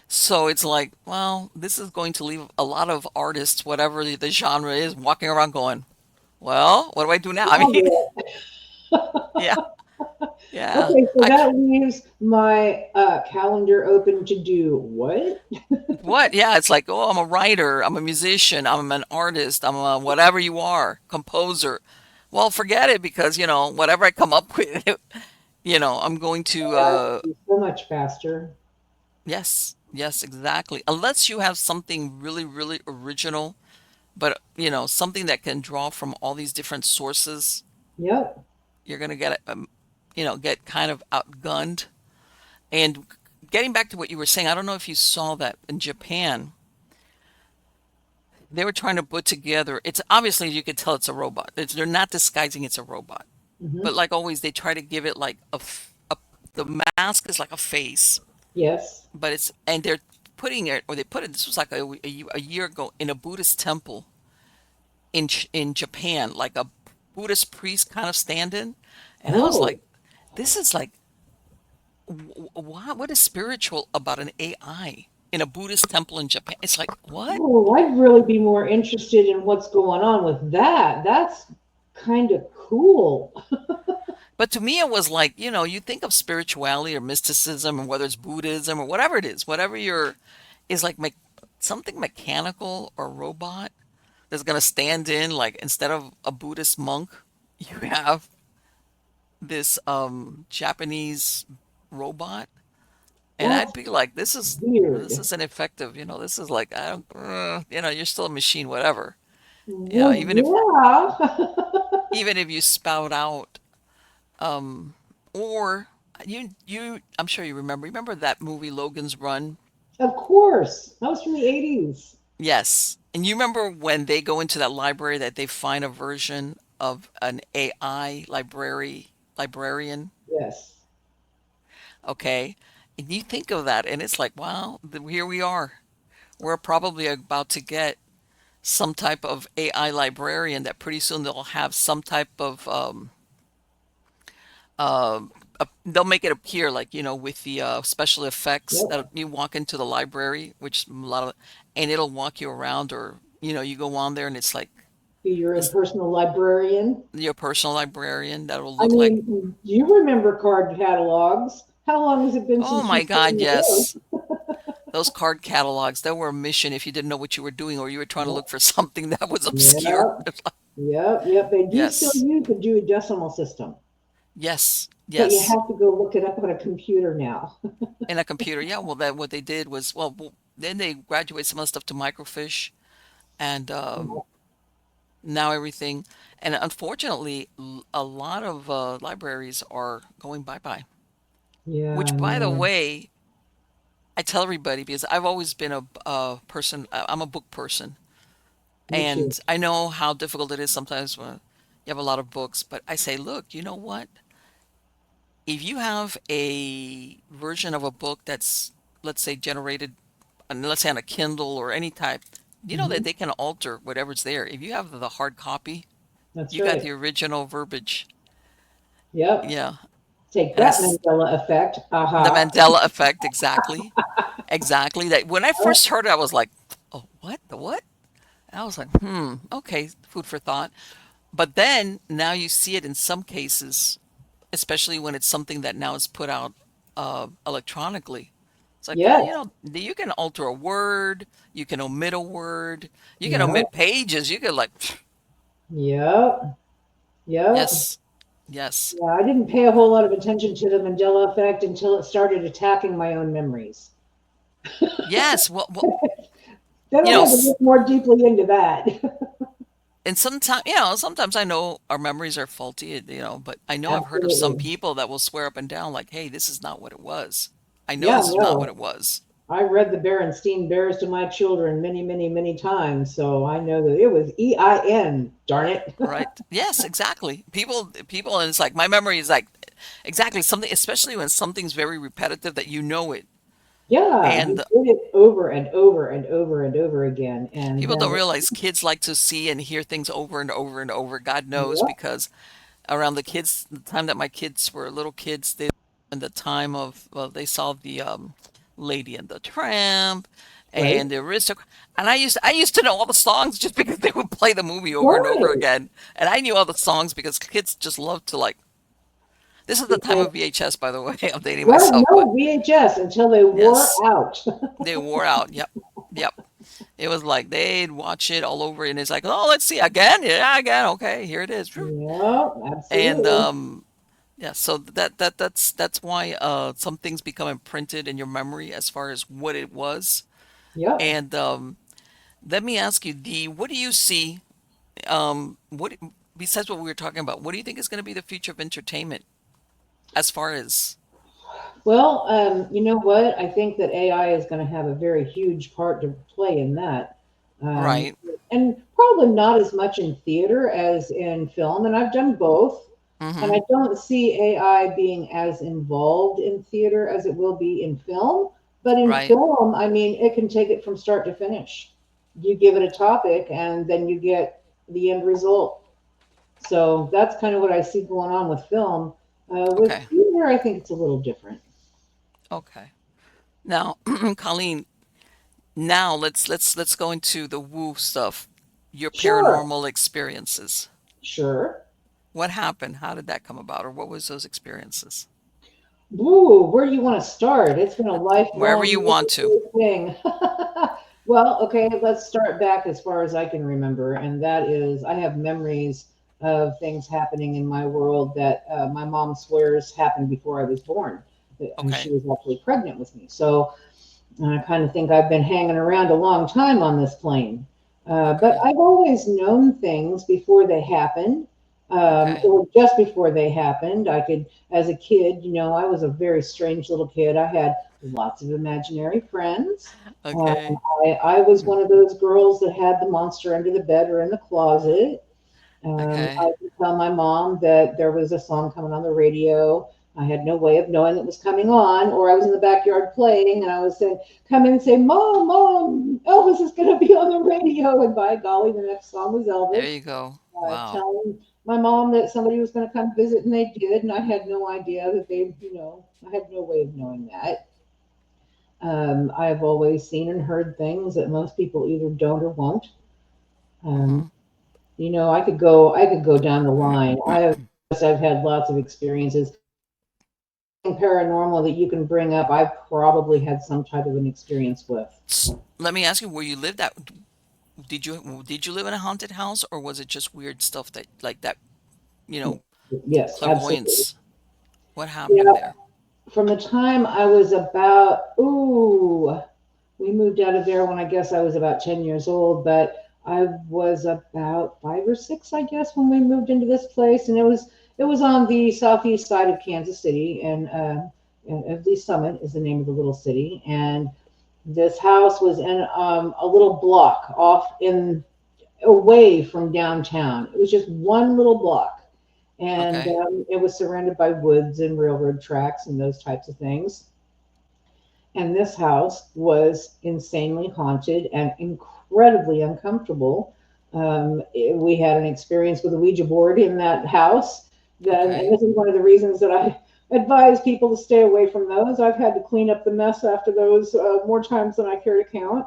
So it's like, well, this is going to leave a lot of artists, whatever the genre is, walking around going, well, what do I do now? I mean, yeah, yeah. Okay, so that leaves my calendar open to do what? What? Yeah, it's like, oh, I'm a writer, I'm a musician, I'm an artist, I'm a whatever you are, composer. Well, forget it because, whatever I come up with, I'm going to, AI can be so much faster. yes, yes, exactly. Unless you have something really, really original, but, something that can draw from all these different sources, Yep. you're going to get kind of outgunned. And getting back to what you were saying, I don't know if you saw that in Japan, they were trying to put together, it's obviously you could tell it's a robot. They're not disguising it's a robot. Hmm. But like always, they try to give it like the mask is like a face, Yes. but and they're putting it, or they put it, this was like a year ago in a Buddhist temple in Japan, like a Buddhist priest kind of stand-in. And I was like, Oh. this is like, what is spiritual about an AI in a Buddhist temple in Japan? It's like, what? Oh, I'd really be more interested in what's going on with that. That's kind of cool. But to me, it was like, you think of spirituality or mysticism, and whether it's Buddhism or whatever it is, whatever is like something mechanical or robot that's going to stand in, like instead of a Buddhist monk, you have this Japanese robot. And I'd That's be like, this weird. isn't effective. This is like, I don't, you're still a machine, whatever. Well, Even if yeah. you spout out Um, or I'm sure you remember that movie Logan's Run? Of course. That was from the 80s. Yes. And you remember when they go into that library that they find a version of an AI librarian, Yes. okay? And you think of that and it's like, wow, here we are. We're probably about to get some type of AI librarian that pretty soon they'll have some type of they'll make it appear like with the special effects that Yep. you walk into the library, which a lot of, and it'll walk you around, or you go on there and it's like Be your own this personal librarian. your personal librarian that will I look like, mean, do you remember card catalogs? How long has it been oh since you've my God, seen those? yes, those card catalogs that were a mission if you didn't know what you were doing or you were trying to Yep. look for something that was obscure. Yep. Yep. Yep. They do still Yes, use the Dewey Decimal System, yes, but you yes. have to go look it up on a computer now. In a computer, yeah. Well, that what they did was, then they graduate some of the stuff to microfiche, and now everything, and unfortunately, a lot of libraries are going bye-bye. Yeah, I Which, by the know. way, I tell everybody because I've always been a person, I'm a book person. Me too. And I know how difficult it is sometimes when you have a lot of books, but I say, look, you know what? If you have a version of a book that's, let's say, generated, and let's say on a Kindle or any type, you know that Hmm. they can alter whatever's there. If you have the hard copy, That's you got the right. original verbiage. Yep. Yeah. Take And that, that's Mandela effect. the Aha. Mandela effect, exactly. Exactly. That when I Oh, first heard it, I was like, oh, what? The what? And I was like, okay, food for thought. But then now you see it in some cases, especially when it's something that now is put out electronically. It's like, yeah, Yes. you know, you can alter a word, you can omit a word, you can Yep. omit pages, you can like, Yep. Yep. yes, yes, Yeah, I didn't pay a whole lot of attention to the Mandela effect until it started attacking my own memories. yes. Then You I know, had to look more deeply into that. and sometimes, you know, sometimes I know our memories are faulty, you know, but I know I've heard of some Absolutely. people that will swear up and down, like, hey, this is not what it was. I know Yeah, this is not what no. it was. I read the Berenstein Bears to my children many, many, many times, so I know that it was EIN, darn it. Right? Yes, exactly. People, and it's like my memory is like exactly something, especially when something's very repetitive that you know it. Yeah, you And did it over and over and over and over again. And people don't then, realize kids like to see and hear things over and over and over. God knows yep, because around the time that my kids were little kids, they in the time of well, they saw the Lady and the Tramp and right, the Aristocrat, and I used to know all the songs just because they would play the movie over and over right. again, and I knew all the songs because kids just love to like. This is the time of Because, VHS, by the way. I'm dating right, myself, but no VHS until they wore yes, out. they wore out. Yep, yep. It was like they'd watch it all over, and it's like, oh, let's see again. Yeah, again. Okay, here it is. Yep, And absolutely. yeah, so that's why some things become imprinted in your memory as far as what it was. Yep. And let me ask you, D, what do you see? What besides what we were talking about, what do you think is going to be the future of entertainment as far as Well, you know what? I think that AI is going to have a very huge part to play in that. Um, right? and probably not as much in theater as in film. And I've done both. And Mm-hmm. I don't see AI being as involved in theater as it will be in film. But in Right. film, I mean, it can take it from start to finish. You give it a topic and then you get the end result. So that's kind of what I see going on with film. With Okay. theater, I think it's a little different. Okay. Now, Colleen, now let's go into the woo stuff. Your Sure, paranormal experiences. sure. What happened? How did that come about, or what was those experiences? Ooh, where do you want to start? It's been a Wherever lifelong you want to. thing. Well, okay, let's start back as far as I can remember, and that is I have memories of things happening in my world that my mom swears happened before I was born, and she Okay. was actually pregnant with me. So I kind of think I've been hanging around a long time on this plane. But Okay. I've always known things before they happened, Okay. or just before they happened. I could, as a kid, you know, I was a very strange little kid. I had lots of imaginary friends. Okay. I was one of those girls that had the monster under the bed or in the closet. Okay. I could tell my mom that there was a song coming on the radio. I had no way of knowing it was coming on, or I was in the backyard playing and I was saying, come in and say, Mom, Mom, Elvis is going to be on the radio. And by golly, the next song was There Elvis. you go. Wow. Telling my mom that somebody was going to come visit, and they did. And I had no idea that they, you know, I had no way of knowing that. I've always seen and heard things that most people either don't or won't. Um, Hmm. you know, I could go down the line. I've had lots of experiences. Paranormal that you can bring up, I've probably had some type of an experience with. Let me ask you where you lived at. Did you live in a haunted house or was it just weird stuff that like that, you know, Yes, absolutely. clairvoyance? What happened Yeah, there? from the time I was about, we moved out of there when I guess I was about 10 years old, but I was about 5 or 6, I guess, when we moved into this place. And it was on the southeast side of Kansas City. And at least Summit is the name of the little city. And this house was in a little block off in away from downtown. It was just one little block, and Okay. it was surrounded by woods and railroad tracks and those types of things. And this house was insanely haunted and incredibly uncomfortable. We had an experience with a Ouija board in that house. And Okay. this is one of the reasons that I advise people to stay away from those. I've had to clean up the mess after those more times than I care to count.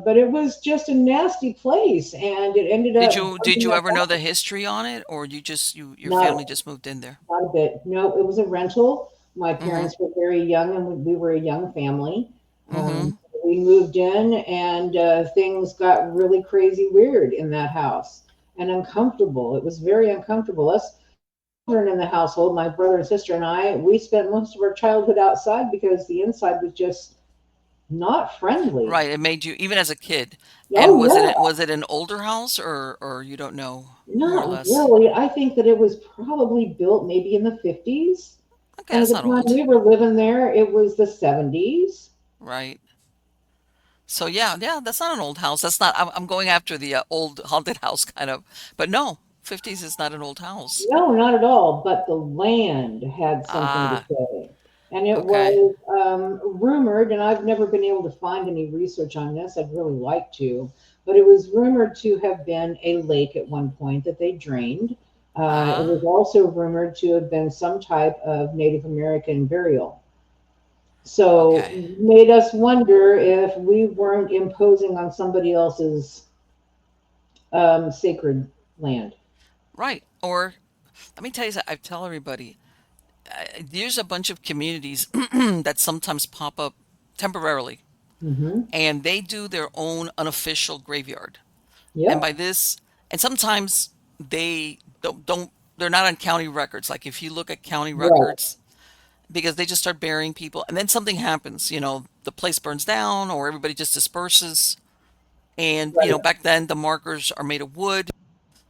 But it was just a nasty place, and it ended Did up you burning us ever know the out. history on it, or your family Not just moved in there? not a bit. No, it was a rental. My Mm-hmm. parents were very young, and we were a young family. Mm-hmm. We moved in, and things got really crazy weird in that house and uncomfortable. It was very uncomfortable. Us children in the household, my brother and sister and I, we spent most of our childhood outside because the inside was just not friendly. Right, it made you even as a kid. And Oh, yeah. was it an older house or you don't know more or Not less? really. I think that it was probably built maybe in the 50s. Okay, And at that's the not time old. we were living there, it was the 70s. Right. So yeah, yeah, that's not an old house. That's not. I'm going after the old haunted house kind of, but no, 50s is not an old house. No, not at all. But the land had something to Ah, say. And it okay. was rumored, and I've never been able to find any research on this. I'd really like to. But it was rumored to have been a lake at one point that they drained. It was Ah, also rumored to have been some type of Native American burial. So okay. made us wonder if we weren't imposing on somebody else's sacred land. Right. Or let me tell you, I tell everybody, there's a bunch of communities that sometimes pop up temporarily, Hmm. and they do their own unofficial graveyard. And by Yep. this, and sometimes they don't they're not on county records. Like if you look at county Right. records, because they just start burying people, and then something happens. The place burns down, or everybody just disperses. And Right. back then the markers are made of wood.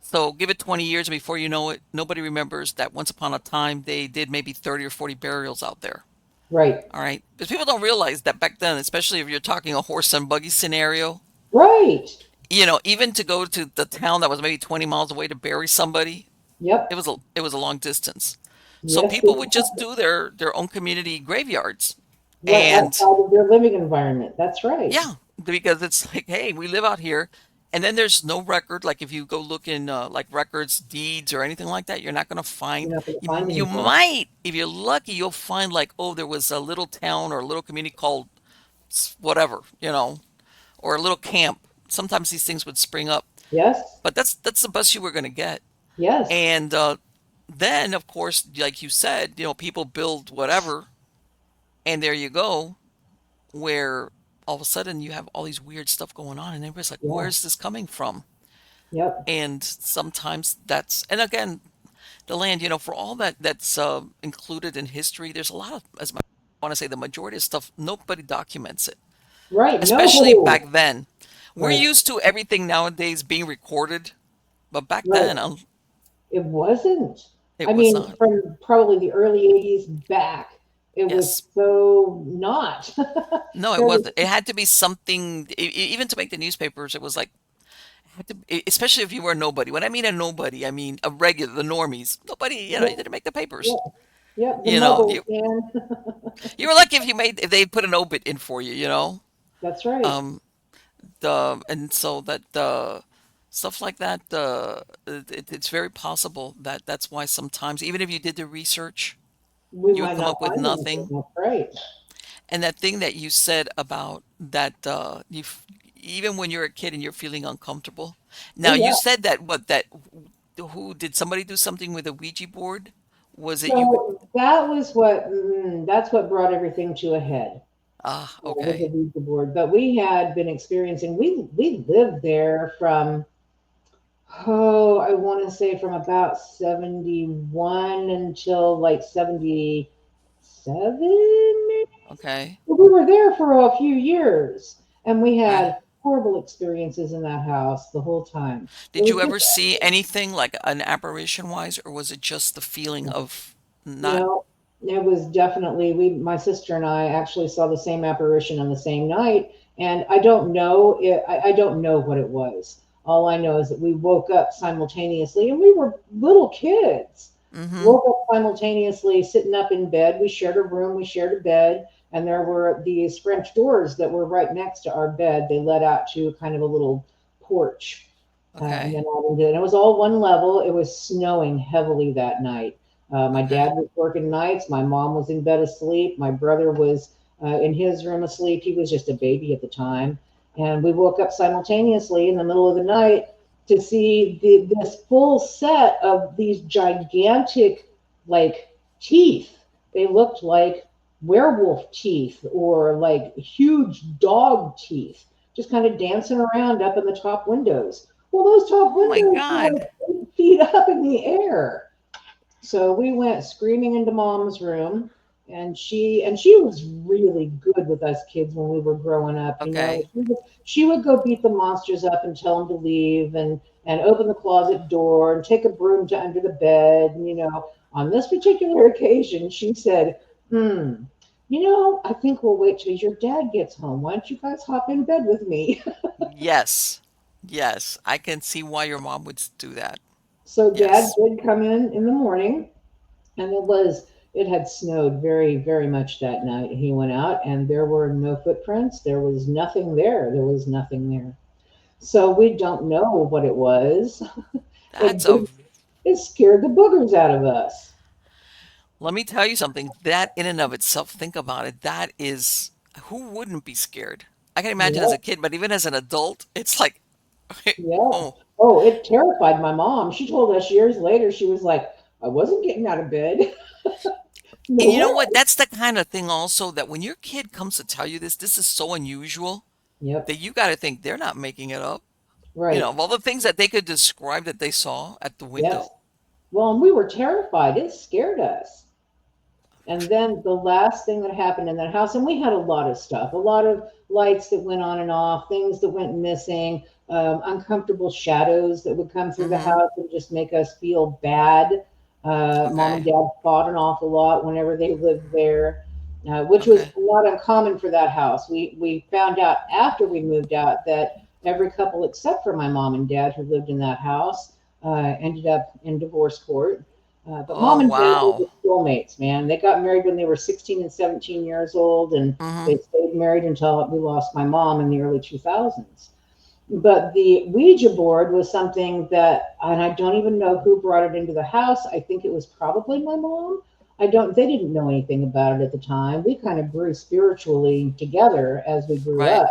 So give it 20 years, and before you know it, nobody remembers that once upon a time they did maybe 30 or 40 burials out there. Right. All right, because people don't realize that back then, especially if you're talking a horse and buggy scenario, Right. even to go to the town that was maybe 20 miles away to bury somebody, Yep. it was a long distance. So Yes. people would just do their own community graveyards. Right And outside of their living environment. That's right. yeah, because it's like, hey, we live out here. And then there's no record. Like if you go look in like records, deeds, or anything like that, you're not going to find. You're not going to You, find you anything. might, if you're lucky, you'll find like, oh, there was a little town or a little community called whatever, or a little camp. Sometimes these things would spring up, Yes. but that's the best you were going to get. Yes. And then, of course, like you said, people build whatever, and there you go, where all of a sudden you have all these weird stuff going on, and everybody's like, Yeah. "Where's this coming from?" Yep. And sometimes and again, the land, for all that's included in history, there's a lot of, as I want to say, the majority of stuff nobody documents it, Right. especially No. back then. We're Right. used to everything nowadays being recorded, but back Right. then, It wasn't. it I was mean, not. from probably the early 80s back, it was Yes. so not. No, it There was, wasn't. It had to be something, even to make the newspapers, it was like, had to, especially if you were a nobody. When I mean a nobody, I mean a regular, the normies. Nobody, you yep, didn't make the papers. yep, yep, the You know, muggles, you, man. you were lucky if they put an obit in for you. That's right. Um, and so that stuff like that, it's very possible that that's why sometimes, even if you did the research, We you would might come not up with find anything. nothing. That's right. And that thing that you said about that, even when you're a kid and you're feeling uncomfortable. Now Oh, you yeah. said that who did somebody do something with a Ouija board? Was it you? So that was what, that's what brought everything to a head. Ah, Was a okay, Ouija board. But we had been experiencing, we lived there from, oh, I want to say from about 71 until like 77, maybe. okay. We were there for a few years, and we Right. had horrible experiences in that house the whole time. It Did was you just, ever see anything like an apparition wise, or was it just the feeling of not? no, it was definitely, my sister and I actually saw the same apparition on the same night, and I don't know what it was. All I know is that we woke up simultaneously, and we were little kids. Mm-hmm. Woke up simultaneously, sitting up in bed. We shared a room, we shared a bed, and there were these French doors that were right next to our bed. They led out to kind of a little porch, and Okay. then out into it. And it was all one level. It was snowing heavily that night. My Okay. dad was working nights. My mom was in bed asleep. My brother was in his room asleep. He was just a baby at the time. And we woke up simultaneously in the middle of the night to see this full set of these gigantic, like, teeth. They looked like werewolf teeth or like huge dog teeth, just kind of dancing around up in the top windows. Well, those top Oh my windows were God. like 8 feet up in the air. So we went screaming into mom's room, and she was really good with us kids when we were growing up. You know, Okay. she would go beat the monsters up and tell them to leave, and open the closet door and take a broom to under the bed. And, on this particular occasion, she said, "Hmm, I think we'll wait till your dad gets home. Why don't you guys hop in bed with me?" Yes. Yes. I can see why your mom would do that. So dad Yes. did come in the morning. And it had snowed very, very much that night. He went out and there were no footprints. There was nothing there. There was nothing there. So we don't know what it was. It That's a did, it scared the boogers out of us. Let me tell you something. That in and of itself, think about it. That is, who wouldn't be scared? I can imagine as a Yep, kid, but even as an adult, it's like, yep. oh. Oh, it terrified my mom. She told us years later, she was like, I wasn't getting out of bed. No And you know way. what? That's the kind of thing also that when your kid comes to tell you this is so unusual Yep, that you got to think they're not making it up. right. Of all the things that they could describe that they saw at the Yes. window. Well, and we were terrified. It scared us. And then the last thing that happened in that house, and we had a lot of stuff, a lot of lights that went on and off, things that went missing, uncomfortable shadows that would come through the Mm-hmm. house and just make us feel bad. Mom and Okay. dad fought an awful lot whenever they lived there, which was Okay. not uncommon for that house. We found out after we moved out that every couple except for my mom and dad who lived in that house ended up in divorce court. But Oh, mom and dad were wow. the soulmates, man. They got married when they were 16 and 17 years old, and Mm-hmm. they stayed married until we lost my mom in the early 2000s. But the Ouija board was something that, and I don't even know who brought it into the house. I think it was probably my mom. They didn't know anything about it at the time. We kind of grew spiritually together as we grew Right. up.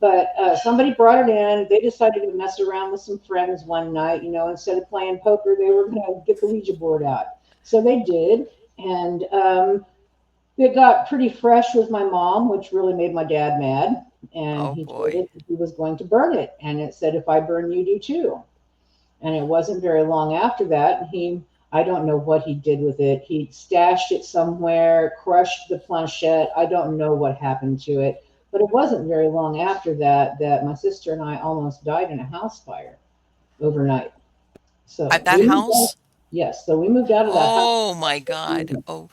But somebody brought it in. They decided to mess around with some friends one night. Instead of playing poker, they were going to get the Ouija board out. So they did. And it got pretty fresh with my mom, which really made my dad mad. And Oh he told boy. it that he was going to burn it. And it said, if I burn, you do too. And it wasn't very long after that. I don't know what he did with it. He stashed it somewhere, crushed the planchette. I don't know what happened to it. But it wasn't very long after that that my sister and I almost died in a house fire overnight. At So that we moved out. house? Yes, so we moved out of that house. Oh my God. Oh,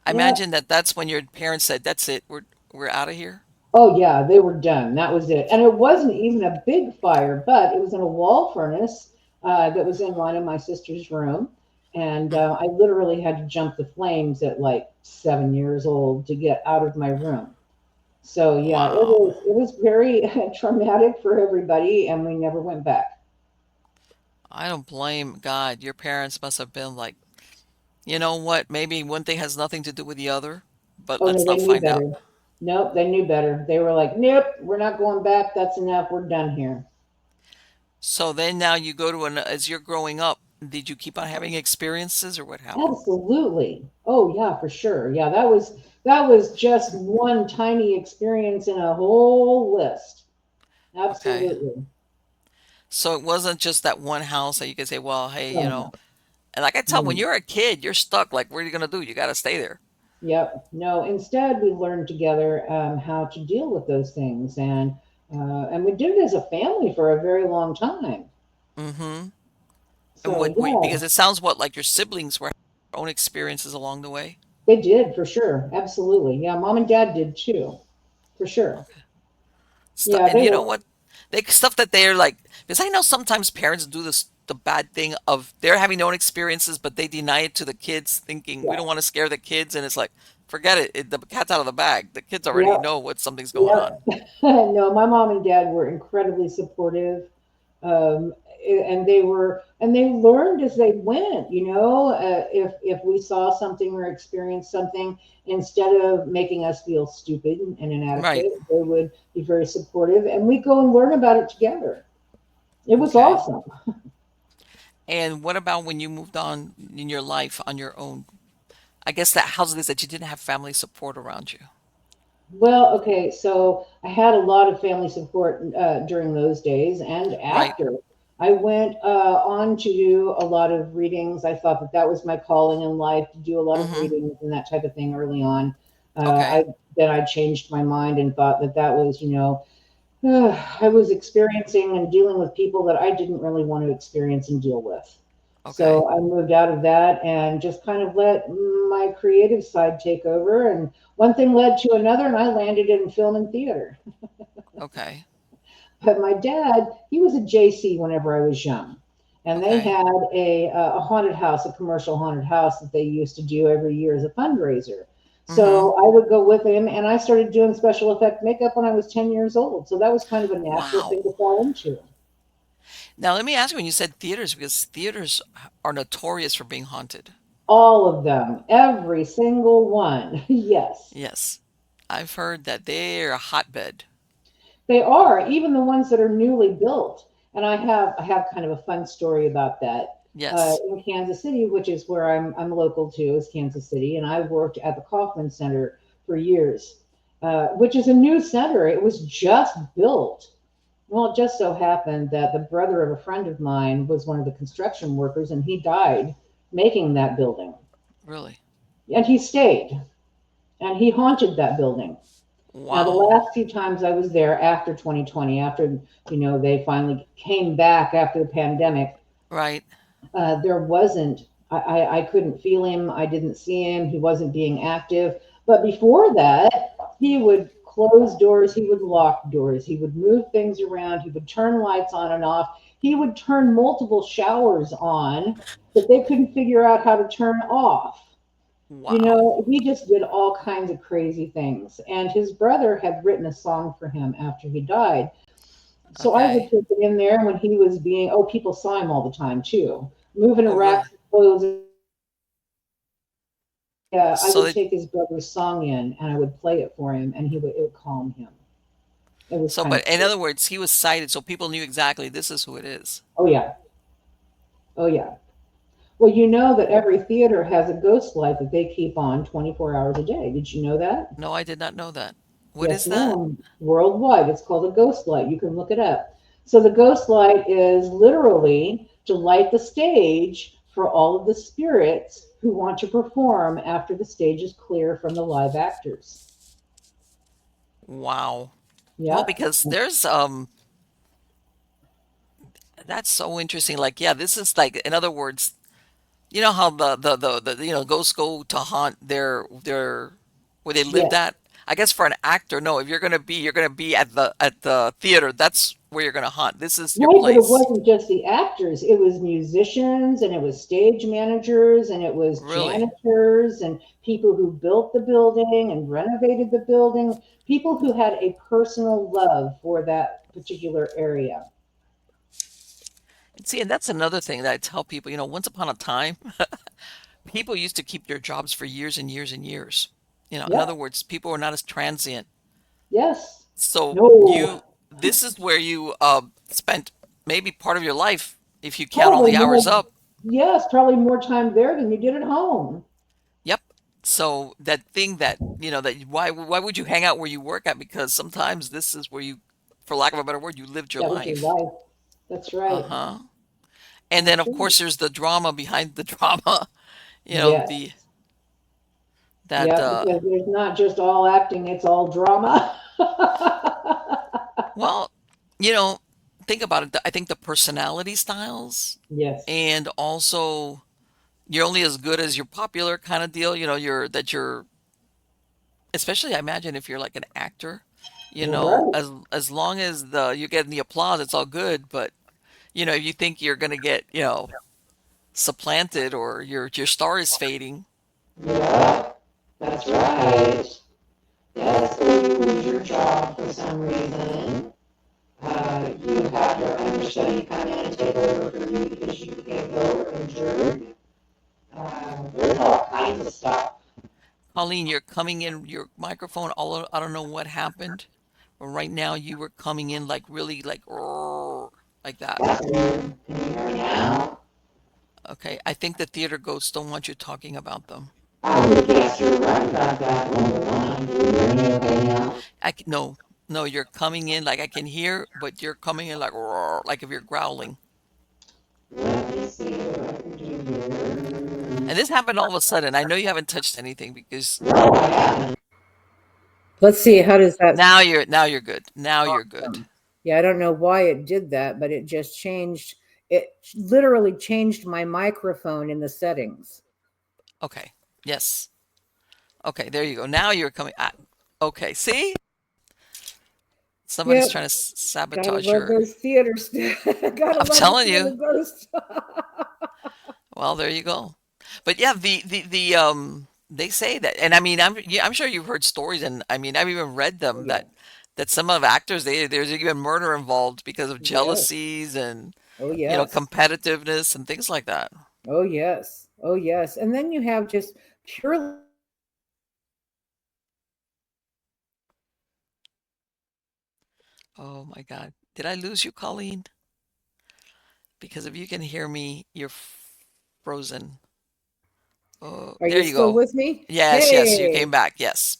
I Yeah. imagine that's when your parents said, "That's it. We're out of here." Oh yeah, they were done. That was it. And it wasn't even a big fire, but it was in a wall furnace that was in one of my sister's room. And Mm. I literally had to jump the flames at like 7 years old to get out of my room. So yeah, Wow. it was very traumatic for everybody, and we never went back. I don't blame God. Your parents must have been like, you know what? Maybe one thing has nothing to do with the other, but Oh no, let's they not knew find out. better. Nope, they knew better. They were like, nope, we're not going back. That's enough. We're done here. So then now you go to as you're growing up, did you keep on having experiences or what happened? Absolutely. Oh yeah, for sure. Yeah, that was just one tiny experience in a whole list. Okay. Absolutely. So it wasn't just that one house that you could say, well, hey, Oh no. and like I tell, when No. you're a kid, you're stuck. Like, what are you gonna do? You gotta stay there. Yep. No. Instead, we learned together how to deal with those things, and we did it as a family for a very long time. Mm-hmm. And So because yeah, it sounds like your siblings were having their own experiences along the way. they did for sure. Absolutely. Yeah, mom and dad did too, for sure. Okay. Yeah, And they you know were. what? They stuff that they're like, because I know sometimes parents do the bad thing of they're having their own experiences, but they deny it to the kids, thinking we Yeah. don't want to scare the kids, and it's like, forget it. The cat's out of the bag. The kids already Yep. know what something's going Yep. on. No, my mom and dad were incredibly supportive. and they learned as they went. If we saw something or experienced something, instead of making us feel stupid and Right. inadequate, they would be very supportive, and we go and learn about it together. It was Okay. awesome. And what about when you moved on in your life on your own? I guess that how's it is that you didn't have family support around you, Well, okay, so I had a lot of family support during those days and right? after. I went on to do a lot of readings. I thought that that was my calling in life, to do a lot of Mm-hmm. readings and that type of thing early on. Okay. I changed my mind and thought that that was, I was experiencing and dealing with people that I didn't really want to experience and deal with. Okay. So I moved out of that and just kind of let my creative side take over. And one thing led to another, and I landed in film and theater. Okay. But my dad, he was a JC whenever I was young. And they Okay. had a haunted house, a commercial haunted house that they used to do every year as a fundraiser. Mm-hmm. So I would go with him, and I started doing special effect makeup when I was 10 years old. So that was kind of a natural thing to Wow. fall into. Now let me ask you when you said theaters, because theaters are notorious for being haunted. All of them, every single one. Yes, Yes. I've heard that they're a hotbed. they are, even the ones that are newly built. And I have kind of a fun story about that. Yes. In Kansas City, which is where I'm local to, is Kansas City, and I worked at the Kaufman Center for years, which is a new center. It was just built. Well, it just so happened that the brother of a friend of mine was one of the construction workers, and he died making that building. Really. And he stayed, and he haunted that building. Now, the Wow. last few times I was there after 2020, after they finally came back after the pandemic, Right. there wasn't. I couldn't feel him. I didn't see him. He wasn't being active. But before that, he would close doors. He would lock doors. He would move things around. He would turn lights on and off. He would turn multiple showers on that they couldn't figure out how to turn off. Wow. He just did all kinds of crazy things. And his brother had written a song for him after he died. So I would Okay. take it in there when he was people saw him all the time too, moving Oh, racks really? of clothes. Yeah, I So would they, take his brother's song in and I would play it for him, and it would calm him. It was kind but of in cool. other words, he was sighted, so people knew exactly this is who it is. Oh yeah, oh yeah. Well, you know that every theater has a ghost light that they keep on 24 hours a day. Did you know that? No, I did not know that. What Yes, is that? ma'am. Worldwide, it's called a ghost light. You can look it up. So the ghost light is literally to light the stage for all of the spirits who want to perform after the stage is clear from the live actors. Wow. Well, Yep. because there's that's so interesting. Like, yeah, this is like in other words, you know how the ghosts go to haunt their where they lived Yes. at? I guess for an actor, no, if you're gonna be at the theater, that's where you're gonna haunt. This is your Right, but it place. wasn't just the actors. It was musicians and it was stage managers and it was Really? janitors and people who built the building and renovated the building, people who had a personal love for that particular area. And see, and that's another thing that I tell people, once upon a time, people used to keep their jobs for years and years and years. In other Yep. words, people were not as transient. Yes. So No. this is where you spent maybe part of your life if you count all Probably the hours more. up. Yes, probably more time there than you did at home. Yep. So that thing that why would you hang out where you work at? Because sometimes this is where you, for lack of a better word, you lived your That was your life. life. That's right. Uh-huh. And then That's of right. course there's the drama behind the drama. The Yes. that Yep, because there's not just all acting, it's all drama. well, you know, think about it. I think the personality styles Yes. and also you're only as good as your popular kind of deal. You're especially I imagine if you're like an actor, Right. as long as you're getting the applause, it's all good. But if you think you're gonna get, supplanted or your star is fading. Yeah, that's right. Yes, or you lose your job for some reason. You have your understudy come in and take over because you can't go or injured. There's all kinds of stuff. Colleen, you're coming in your microphone. All I don't know what happened, but right now you were coming in like really like that. That's weird. Can you hear me now? Okay, I think the theater ghosts don't want you talking about them. I would guess you're right about that. Hold on. Do you hear me okay now? No, no, you're coming in like I can hear, but you're coming in like if you're growling. Let me see what I can do here. And this happened all of a sudden. I know you haven't touched anything because No, I haven't. Let's see, how does that now you're good. Now you're good. sound? Yeah, I don't know why it did that, but it just changed. It literally changed my microphone in the settings. Okay. Yes. Okay, there you go. Now you're coming. Okay, see? Somebody's Yep, trying to gotta sabotage love your. those theaters. Gotta I'm love the telling theater you. ghost. Well, there you go. But yeah, they say that, and I mean, I'm sure you've heard stories, and I mean, I've even read Oh them yeah. that some of actors there's even murder involved because of Yes. jealousies and Oh yes. competitiveness and things like that. Oh yes. Oh yes. And then you have just purely Oh my God, did I lose you, Colleen? Because if you can hear me, you're frozen. Oh, Are there you you still go. with me? Yes, yes, you Hey. came back. Yes.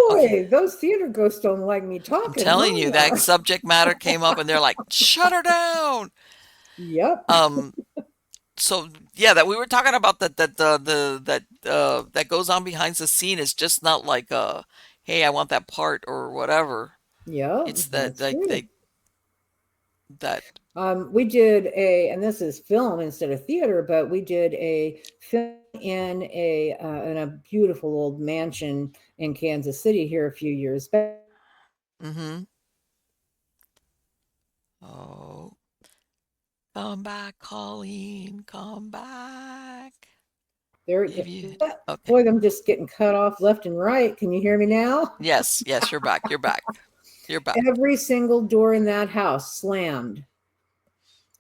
Okay. Boy, those theater ghosts don't like me I'm talking, telling you, that huh? subject matter came up and they're like, shut her down. Yep. Um, so yeah, that we were talking about that goes on behind the scene is just not like hey, I want that part or whatever. Yeah, It's that that's like true. that We did and this is film instead of theater, but we did a film in a beautiful old mansion in Kansas City here a few years back. mm-hmm. Oh, come back, Colleen, come back. There, If you okay. boy, I'm just getting cut off left and right. Can you hear me now? Yes, yes, you're back. You're back. You're back. Every single door in that house slammed.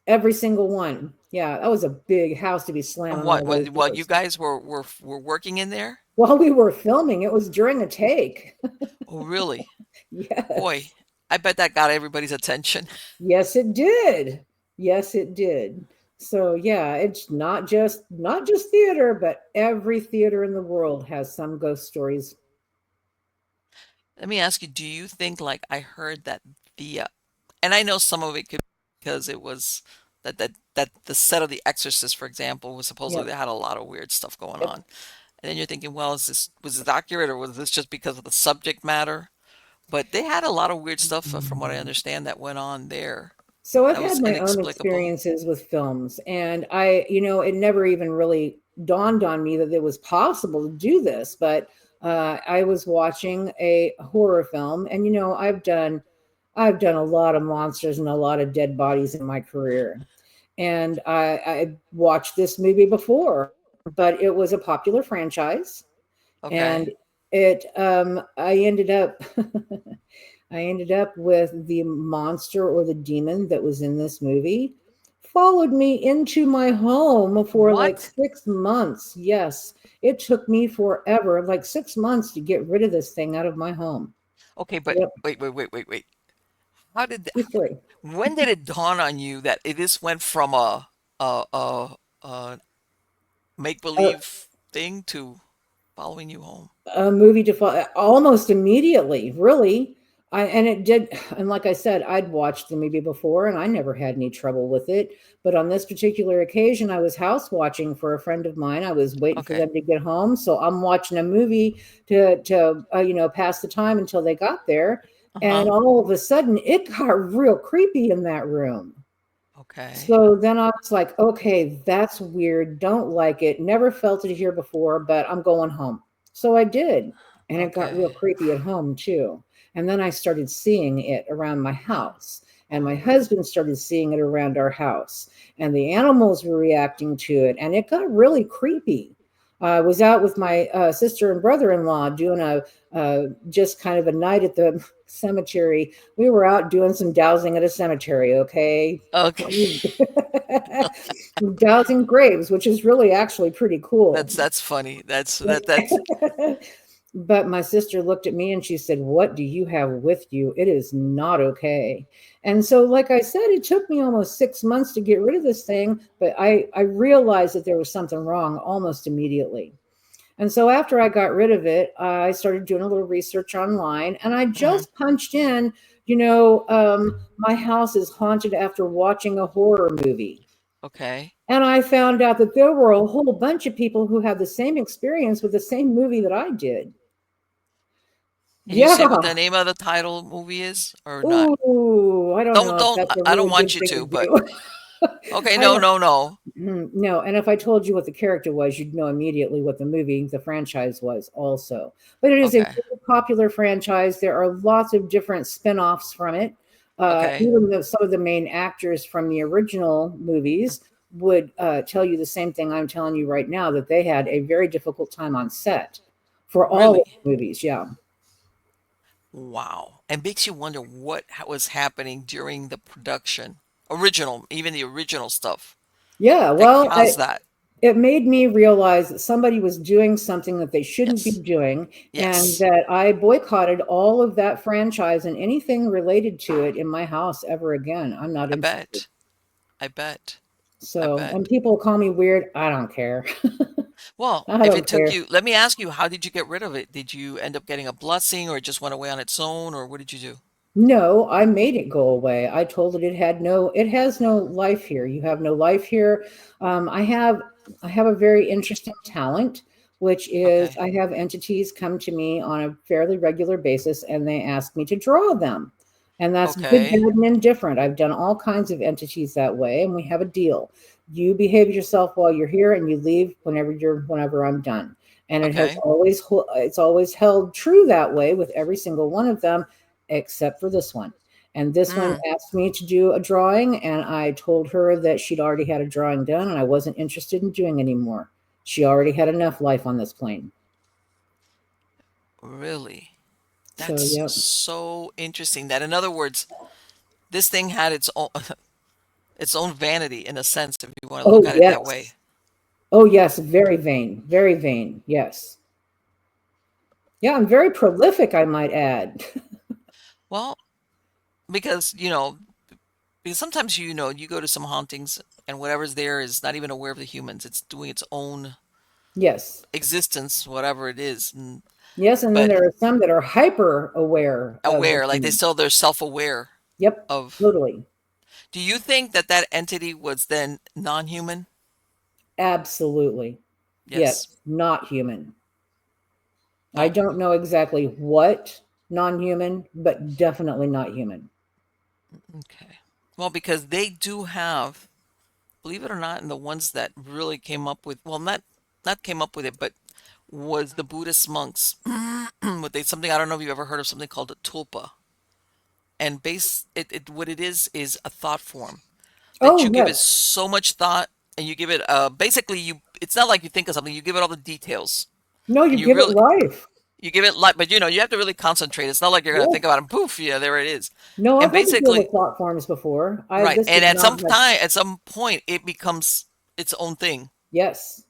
Every single one. Yeah, that was a big house to be slamming all those While you doors. guys were working in there? While we were filming, it was during a take. Oh, really? Boy, Yes. I bet that got everybody's attention. Yes, it did. Yes, it did. So yeah, it's not just theater, but every theater in the world has some ghost stories. Let me ask you, do you think like I heard that and I know some of it could be because it was that the set of The Exorcist, for example, was supposedly Yep. they had a lot of weird stuff going Yep. on. And then you're thinking, well, was this accurate or was this just because of the subject matter? But they had a lot of weird stuff from what I understand that went on there. So I've That had was my own inexplicable. experiences with films, and it never even really dawned on me that it was possible to do this. But I was watching a horror film, and I've done a lot of monsters and a lot of dead bodies in my career, and I watched this movie before, but it was a popular franchise, and Okay. it I ended up I ended up with the monster or the demon that was in this movie followed me into my home for like What? 6 months. Yes, it took me forever, like 6 months, to get rid of this thing out of my home. Okay, but Yep, wait. How did true story. when did it dawn on you that this went from a make Uh, believe thing to following you home? a movie to fall almost immediately, really. And it did, and like I said, I'd watched the movie before and I never had any trouble with it. But on this particular occasion, I was house watching for a friend of mine. I was waiting for Okay. them to get home, so I'm watching a movie to pass the time until they got there. And Uh-huh. all of a sudden, it got real creepy in that room. Okay. So then I was like, okay, that's weird. Don't like it. Never felt it here before, but I'm going home. So I did. And it got real Okay. creepy at home too. And then I started seeing it around my house. And my husband started seeing it around our house. And the animals were reacting to it. And it got really creepy. I was out with my sister and brother in law doing just kind of a night at the cemetery. We were out doing some dowsing at a cemetery, okay? Okay. Dowsing graves, which is really actually pretty cool. That's funny. That's But my sister looked at me and she said, "What do you have with you? It is not okay." And so, like I said, it took me almost 6 months to get rid of this thing, but I realized that there was something wrong almost immediately. And so after I got rid of it, I started doing a little research online and I mhm, just punched in, my house is haunted after watching a horror movie. okay. And I found out that there were a whole bunch of people who had the same experience with the same movie that I did. Can you say what Yeah. the name of the title movie is or not? Ooh, I don't know if Don't that's a I don't really good want you thing to to, but do. okay, I no, don't. no, no. No, and if I told you what the character was, you'd know immediately what the movie, the franchise was also. But it is a Okay. very popular franchise. There are lots of different spin-offs from it. Okay. Even though some of the main actors from the original movies would tell you the same thing I'm telling you right now, that they had a very difficult time on set for all of Really? the movies. Yeah. Wow. And makes you wonder what was happening during the production. Original, even the original stuff Yeah. that Well, caused that. it made me realize that somebody was doing something that they shouldn't be Yes. doing, and Yes. that I boycotted all of that franchise and anything related to it in my house ever again. I'm not I interested. bet. I bet. I So, bet. and people call me weird. I don't care. Well, I if don't it took care. you, let me ask you, how did you get rid of it? Did you end up getting a blessing or it just went away on its own or what did you do? No, I made it go away. I told it it has no life here. You have no life here. Um, I have, I have a very interesting talent, which is Okay. I have entities come to me on a fairly regular basis, and they ask me to draw them, and that's good, bad, Okay. and indifferent. I've done all kinds of entities that way, and we have a deal. You behave yourself while you're here, and you leave whenever I'm done. And Okay. it's always held true that way with every single one of them except for this one. And this one Mm, asked me to do a drawing, and I told her that she'd already had a drawing done and I wasn't interested in doing anymore. She already had enough life on this plane. really? So, That's yeah. so interesting that in other words, this thing had its own its own vanity in a sense if you want to look Oh, at it that way. yes. Oh, yes. Very vain. Very vain. Yes. Yeah. I'm very prolific, I might add. Well, because because sometimes you go to some hauntings and whatever's there is not even aware of the humans. It's doing its own Yes. existence, whatever it is. Yes. And then But there are some that are hyper aware of the aware, like human. they're self-aware Yep. of. Totally. Do you think that that entity was then non-human? Absolutely. Yes. Yes. Not human. I Oh, don't know exactly what non-human, but definitely not human. okay. Well, because they do have, believe it or not, and the ones that really came up with, well, not came up with it, but was the Buddhist monks. What they something I don't know if you've ever heard of something called a tulpa. And what it is a thought form that Oh, you give it yes. so much thought and you give it basically you it's not like you think of something, you give it all the details No, you and give it life. you give it like but you have to really concentrate. It's not like you're going to Yes. think about it and poof, yeah, there it is. No, And I've had to deal basically, with thought forms before. I right. This And does at not some have. time, at some point, it becomes its own thing. Yes.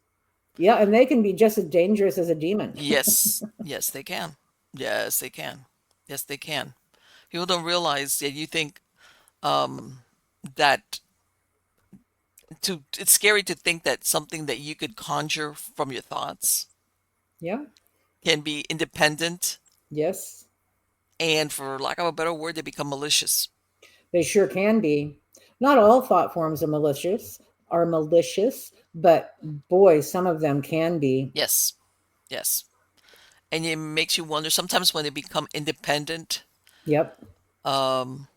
Yeah, and they can be just as dangerous as a demon. Yes. Yes, they can. Yes, they can. Yes, they can. People don't realize that you think um, that it's scary to think that something that you could conjure from your thoughts Yeah. can be independent Yes. and for lack of a better word, they become malicious. They sure can be. Not all thought forms are malicious, but boy, some of them can be. Yes. Yes. And it makes you wonder sometimes when they become independent, Yep. um,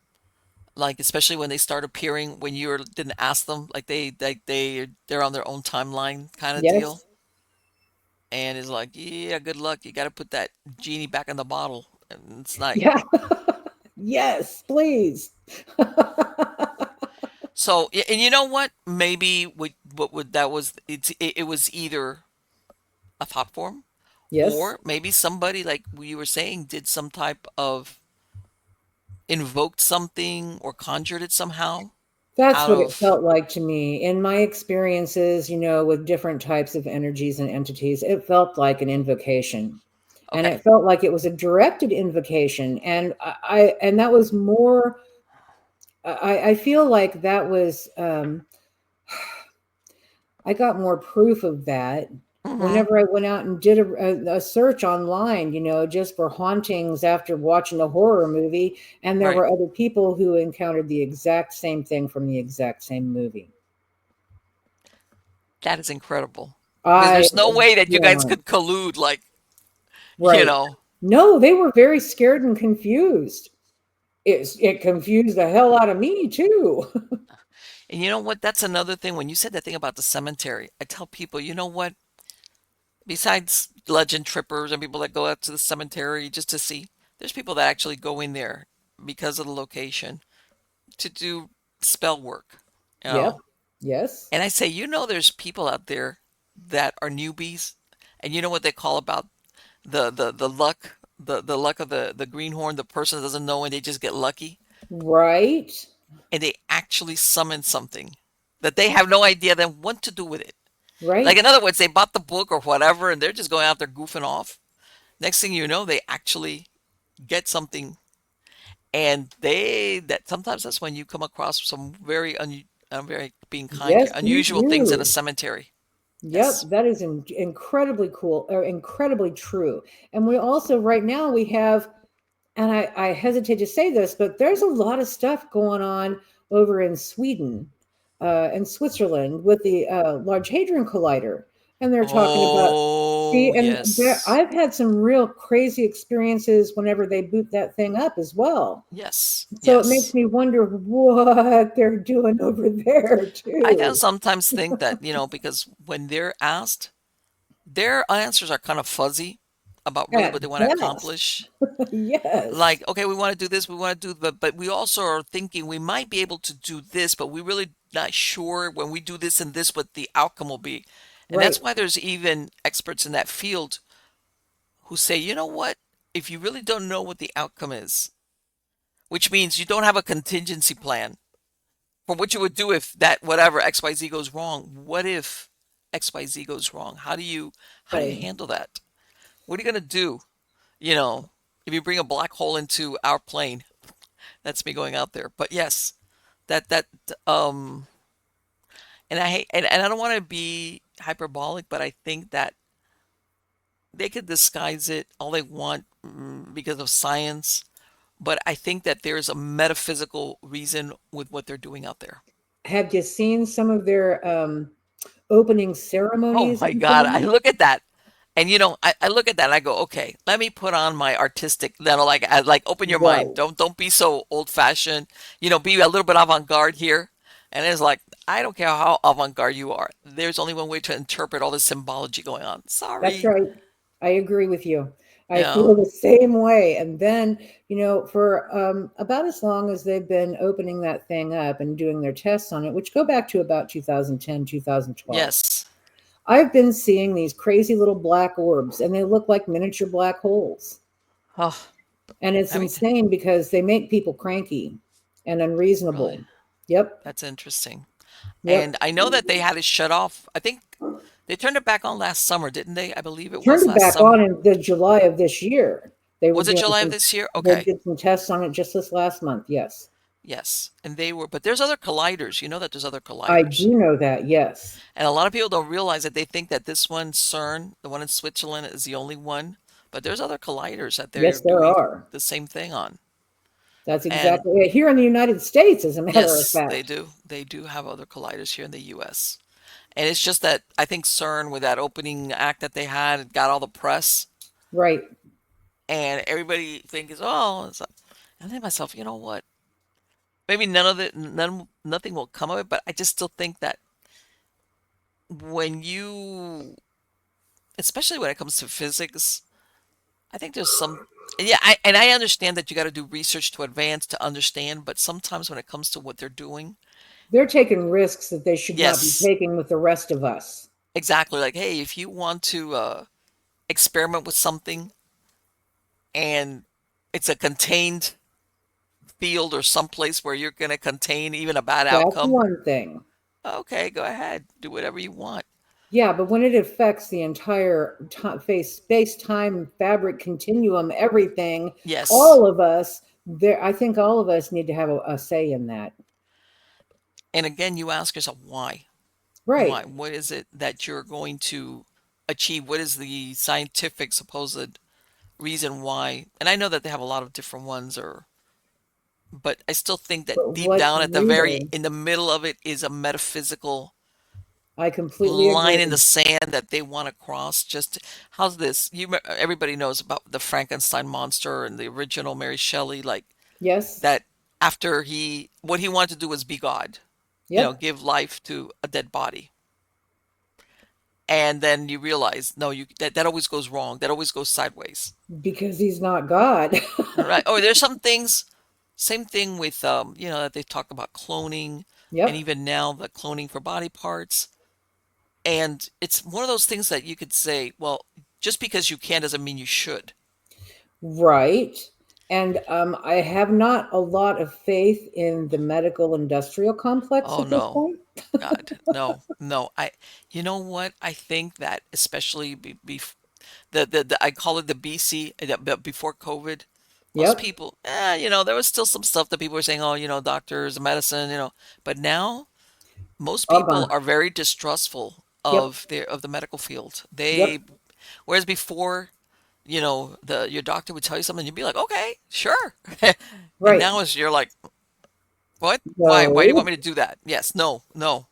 like especially when they start appearing when you didn't ask them, they're on their own timeline kind of deal. Yes. And it's like, yeah, good luck. You got to put that genie back in the bottle. And it's like, Yeah. Yes, please. so, and you know what? Maybe what would that was it was either a thought form Yes. or maybe somebody like you were saying did some type of invoked something or conjured it somehow That's out what it of. felt like to me. In my experiences, with different types of energies and entities, it felt like an invocation. And Okay. it felt like it was a directed invocation. And and that was more, I feel like that was, I got more proof of that Hmm. whenever I went out and did a search online, just for hauntings after watching a horror movie. And there Right. were other people who encountered the exact same thing from the exact same movie. That is incredible. Because I there's no way that you guys Yeah, could collude, like, you right. know. No, they were very scared and confused. It confused the hell out of me too. And you know what? That's another thing. When you said that thing about the cemetery, I tell people, you know what? Besides legend trippers and people that go out to the cemetery just to see, there's people that actually go in there because of the location to do spell work, you Yep. know. Yes. And I say, there's people out there that are newbies, and you know what they call about the luck, the luck of the greenhorn, the person doesn't know and they just get lucky, Right. and they actually summon something that they have no idea then what to do with it. Like, Right. in other words, they bought the book or whatever and they're just going out there goofing off. Next thing you know, they actually get something, and they that sometimes that's when you come across some I'm very being kind here, Yes, you unusual things in a do. cemetery. Yep, Yes. that is incredibly cool or incredibly true. And we also, right now, we have, and I hesitate to say this, but there's a lot of stuff going on over in Sweden and Switzerland with the Large Hadron Collider. And they're talking about, see, Oh, and yes. I've had some real crazy experiences whenever they boot that thing up as well. Yes. So it makes Yes. me wonder what they're doing over there, I can too. sometimes think that, because when they're asked, their answers are kind of fuzzy about really At what they want to best. accomplish. Yes. Like, okay, we want to do this, we want to do, but we also are thinking we might be able to do this, but we really not sure when we do this and this what the outcome will be. And Right. that's why there's even experts in that field who say, you know what? If you really don't know what the outcome is, which means you don't have a contingency plan for what you would do if that whatever XYZ goes wrong. What if XYZ goes wrong? How do you Right. handle that? What are you going to do? You know, if you bring a black hole into our plane, that's me going out there. But yes, that um and I hate and I don't want to be hyperbolic, but I think that they could disguise it all they want, because of science, but I think that there's a metaphysical reason with what they're doing out there. Have you seen some of their opening Oh ceremonies my and God, I things? look at that. And I look at that and I go, okay, let me put on my artistic, like open your mind. Right. Don't be so old fashioned. Be a little bit avant-garde here. And it's like, I don't care how avant-garde you are. There's only one way to interpret all this symbology going on. That's Sorry. right. I agree with you. You I know? feel the same way. And then, for about as long as they've been opening that thing up and doing their tests on it, which go back to about 2010, 2012, Yes. I've been seeing these crazy little black orbs, and they look like miniature black holes. Oh, And it's I mean, insane because they make people cranky and really, unreasonable. Yep. that's interesting. And Yep. I know that they had it shut off. I think they turned it back on last summer, didn't they? I believe it Turned was it last back on summer. in the July of this year. They were Was it doing July of some, this year? they Okay. did some tests on it just this last month. Yes. Yes. And they were, but there's other colliders. You know that there's other I colliders. do know that. Yes. And a lot of people don't realize that they think that this one, CERN, the one in Switzerland, is the only one. But there's other colliders that they're Yes, there doing are. the same thing on. That's And exactly it. Here in the United States, as a matter of yes, they fact. do. They do have other colliders here in the US. And it's just that I think CERN, with that opening act that they had, it got all the press, Right. and everybody thinks, oh, I think to myself, you know what? Maybe none of it, nothing will come of it. But I just still think that when you, especially when it comes to physics, I think there's some, yeah, I understand that you got to do research to advance to understand, but sometimes when it comes to what they're doing, They're taking risks that they should not be yes, taking with the rest of us. exactly. Like, hey, if you want to experiment with something and it's a contained field or someplace where you're going to contain even a bad That's outcome, one thing. okay, go ahead, do whatever you want. Yeah, but when it affects the entire space, time, fabric, continuum, everything, Yes. all of us, there, I think all of us need to have a say in that. And again, you ask yourself, why? Right. Why? What is it that you're going to achieve? What is the scientific supposed reason why? And I know that they have a lot of different ones, or but I still think that But deep what's down at the very real? in the middle of it is a metaphysical I completely line in the agree. sand that they want to cross. Just how's this? Everybody knows about the Frankenstein monster and the original Mary Shelley, like Yes. that. After what he wanted to do was be God, Yep. give life to a dead body. And then you realize, no, that always goes wrong. That always goes sideways. Because he's not God. Right? Oh, there's some things. Same thing with that they talk about cloning, and Yep. even now the cloning for body parts. And it's one of those things that you could say, well, just because you can doesn't mean you should. Right. And I have not a lot of faith in the medical industrial complex Oh at this no, point. God, no, no. You know what? I think that especially I call it the BC, before COVID, most Yep. people, there was still some stuff that people were saying, oh, doctors, medicine, but now most All people gone. are very distrustful Yep. of the medical field. Yep. Whereas before, the your doctor would tell you something, you'd be like, okay, sure. And Right. now you're like, what? Why do you want No. me to do that? Yes, no, no,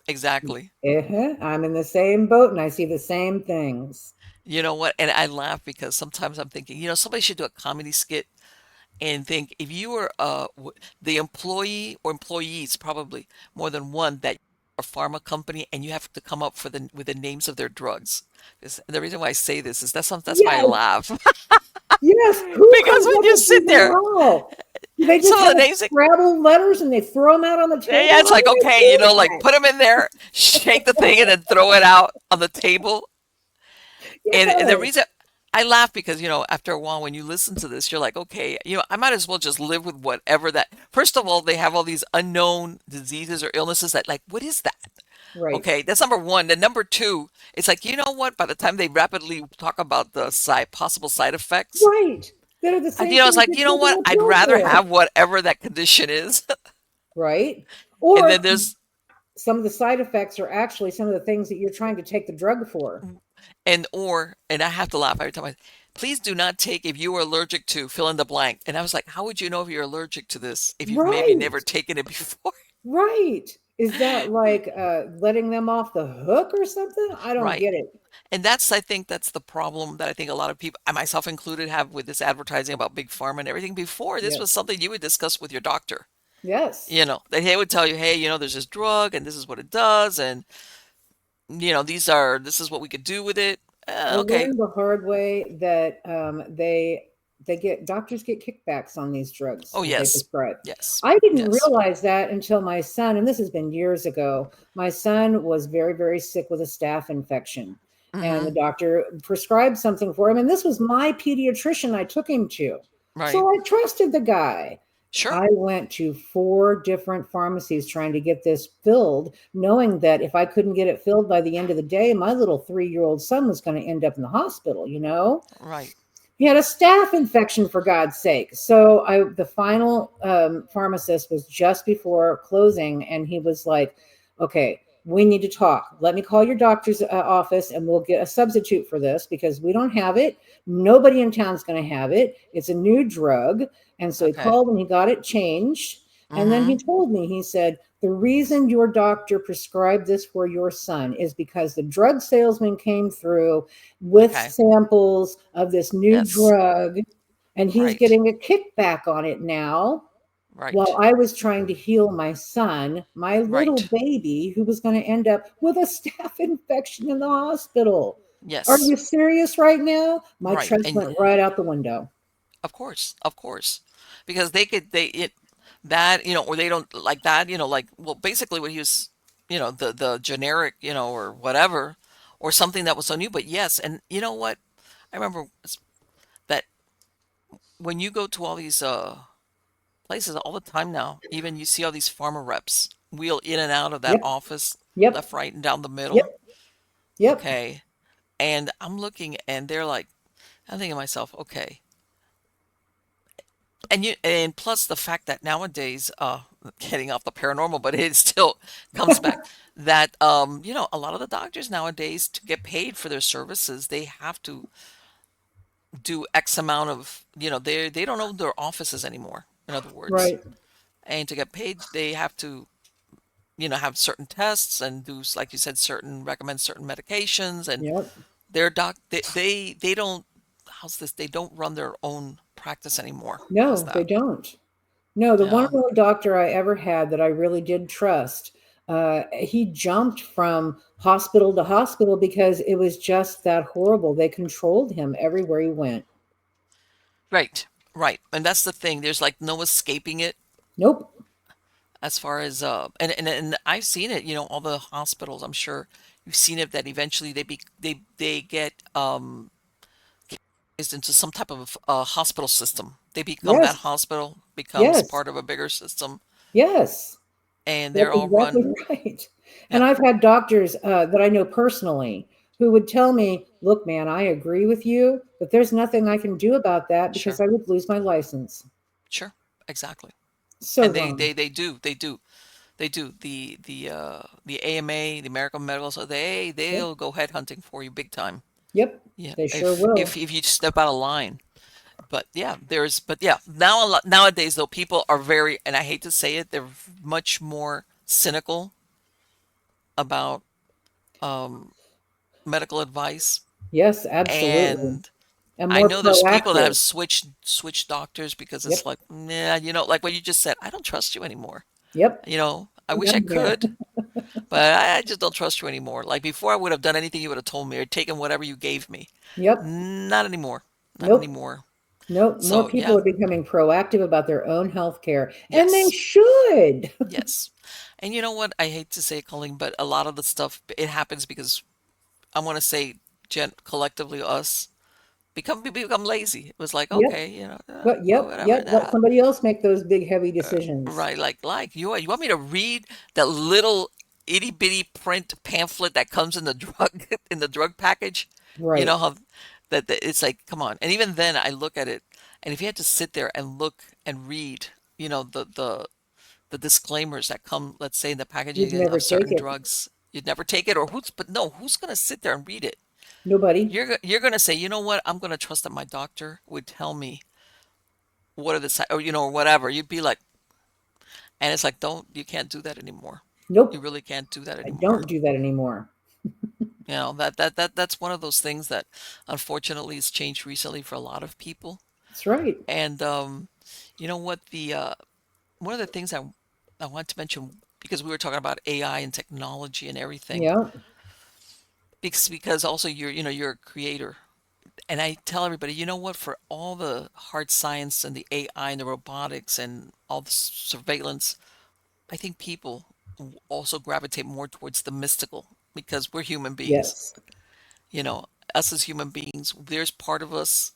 exactly. Uh-huh. I'm in the same boat and I see the same things. You know what? And I laugh because sometimes I'm thinking, somebody should do a comedy skit and think if you were the employee or employees, probably more than one, that a pharma company and you have to come up with the names of their drugs. The reason why I say this is that's why I Yes. laugh. Yes. Who Because comes when up you with sit these at there, all? Do they just some of have the names, Scrabble letters and they throw them out on the yeah, table? it's How like, do they okay, do like that? put them in there, shake the thing, and then throw it out on the table. And the Yes. reason I laugh because, after a while, when you listen to this, you're like, okay, I might as well just live with whatever that. First of all, they have all these unknown diseases or illnesses that, like, what is that? Right. Okay, that's number one. Then number two, it's like, you know what? By the time they rapidly talk about the possible side effects, Right. That are the same it's things like, you're you know taking what? a I'd pill rather for. have whatever that condition is. Right. And then Or there's some of the side effects are actually some of the things that you're trying to take the drug for. and I have to laugh every time please do not take if you are allergic to fill in the blank. And I was like, how would you know if you're allergic to this if you've maybe Right. never taken it before? Right. Is that like letting them off the hook or something? I don't Right. get it. And I think that's the problem that I think a lot of people, I myself included, have with this advertising about big pharma and everything. Before, this was Yes. something you would discuss with your doctor. Yes. That they would tell you, hey, there's this drug and this is what it does, and this is what we could do with it. I Okay. learned the hard way that they get doctors get kickbacks on these drugs Oh that they yes, prescribe. yes, I didn't yes. realize that until my son, and this has been years ago. My son was very, very sick with a staph infection, and the Mm-hmm. doctor prescribed something for him. And this was my pediatrician I took him to, Right. so I trusted the guy. Sure. I went to 4 different pharmacies trying to get this filled, knowing that if I couldn't get it filled by the end of the day, my little 3-year-old son was going to end up in the hospital, you know? Right. He had a staph infection, for God's sake. So the final pharmacist was just before closing, and he was like, okay, we need to talk. Let me call your doctor's office and we'll get a substitute for this because we don't have it. Nobody in town's going to have it. It's a new drug. And so he Okay. called and he got it changed. And then he Mm-hmm. told me, he said, the reason your doctor prescribed this for your son is because the drug salesman came through with Okay. samples of this new Yes. drug and he's Right. getting a kickback on it now while Right. I was trying to heal my son, my little Right. baby, who was going to end up with a staph infection in the hospital. Are Yes. you serious right now? My Right. trust And went right out the window. of course, of course, because they could they it that or they don't like that like, well, basically what he was, the generic, or whatever, or something that was so new. But yes, and you know what? I remember that when you go to all these places all the time now. Even you see all these pharma reps wheel in and out of that Yep. office, Yep. left, right, and down the Yep. middle. Yep. Okay. And I'm looking and they're like, I'm thinking to myself, okay. And plus the fact that nowadays, getting off the paranormal, but it still comes back that a lot of the doctors nowadays to get paid for their services, they have to do X amount of, they don't own their offices anymore, in other words. Right. And to get paid, they have to, have certain tests and do, like you said, recommend certain medications and Yep. their they don't, how's this? They don't run their own practice anymore. How's No, they that? don't. No, the one Yeah. real doctor I ever had that I really did trust, he jumped from hospital to hospital because it was just that horrible. They controlled him everywhere he went. Right. Right. And that's the thing. There's like no escaping it Nope. as far as and I've seen it, all the hospitals, I'm sure you've seen it that eventually they get is into some type of hospital system. They become that Yes. hospital becomes Yes. part of a bigger system, Yes. and That's they're all exactly run. right. Yeah, And I've had doctors that I know personally who would tell me, look, man, I agree with you, but there's nothing I can do about that because sure, I would lose my license. sure, exactly. So And they wrong. they they do they do they do the AMA, the American Medical, so Yep. they'll go head hunting for you big time. Yep. Yeah, They sure if will. if if you step out of line. But yeah, nowadays though people are very, and I hate to say it, they're much more cynical about um medical advice. Yes, absolutely. And And I more know there's people that have proactive. switched doctors because it's Yep. like, nah, like what you just said, I don't trust you anymore. Yep. I I'm wish I done here. could, but I just don't trust you anymore. Like before, I would have done anything you would have told me or taken whatever you gave me. Yep. Not anymore. Not Nope. anymore. Nope. More So people yeah, are becoming proactive about their own health care. And they yes, should. yes. And you know what? I hate to say it, Colleen, but a lot of the stuff it happens because I want to say, collectively us become lazy. It was like, Yep. okay, But well, yep, whatever. yep. Let somebody else make those big heavy decisions. Right, like you want me to read that little itty bitty print pamphlet that comes in the drug in the drug package? You know Right. how that it's like, come on. And even then, I look at it, and if you had to sit there and look and read, the disclaimers that come, let's say, in the You'd packaging never of take certain it. drugs, you'd never take it, or but no, who's gonna sit there and read it? Nobody. You're gonna say, you know what? I'm gonna trust that my doctor would tell me what are the or or whatever. You'd be like, and it's like, you can't do that anymore. You Nope. really can't do that I anymore. don't do that anymore. That's one of those things that unfortunately has changed recently for a lot of people. That's right. And you know what? The one of the things I want to mention, because we were talking about AI and technology and everything, Yeah. because also you're a creator. And I tell everybody, you know what? For all the hard science and the AI and the robotics and all the surveillance, I think people also gravitate more towards the mystical because we're human beings. Yes. You know, us as human beings, there's part of us,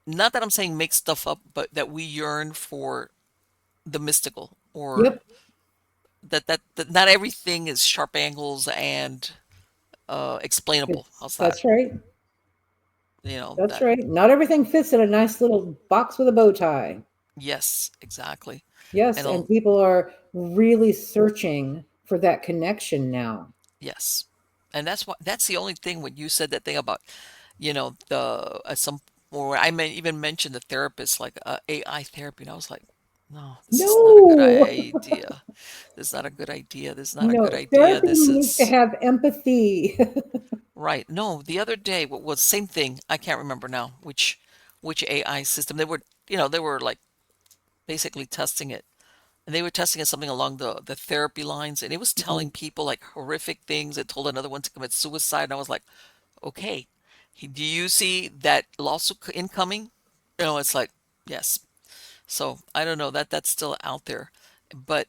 not that I'm saying make stuff up, but that we yearn for the mystical, or Yep. that not everything is sharp angles and explainable. How's that? That's right. That's That, right. Not everything fits in a nice little box with a bow tie. yes, exactly. Yes, And and people are really searching for that connection now. yes. And that's the only thing when you said that thing about, the some, or I even mentioned the therapist, like AI therapy, and I was like, no, this is not a good No. idea. This is not a good idea. This is not a good No, idea. therapy This needs to is have empathy. right. No, the other day, what was same thing? I can't remember now which AI system they were like basically testing it, and they were testing it something along the therapy lines, and it was telling Mhm. people like horrific things. It told another one to commit suicide, and I was like, okay, do you see that lawsuit incoming? It's like, yes. So I don't know that that's still out there, but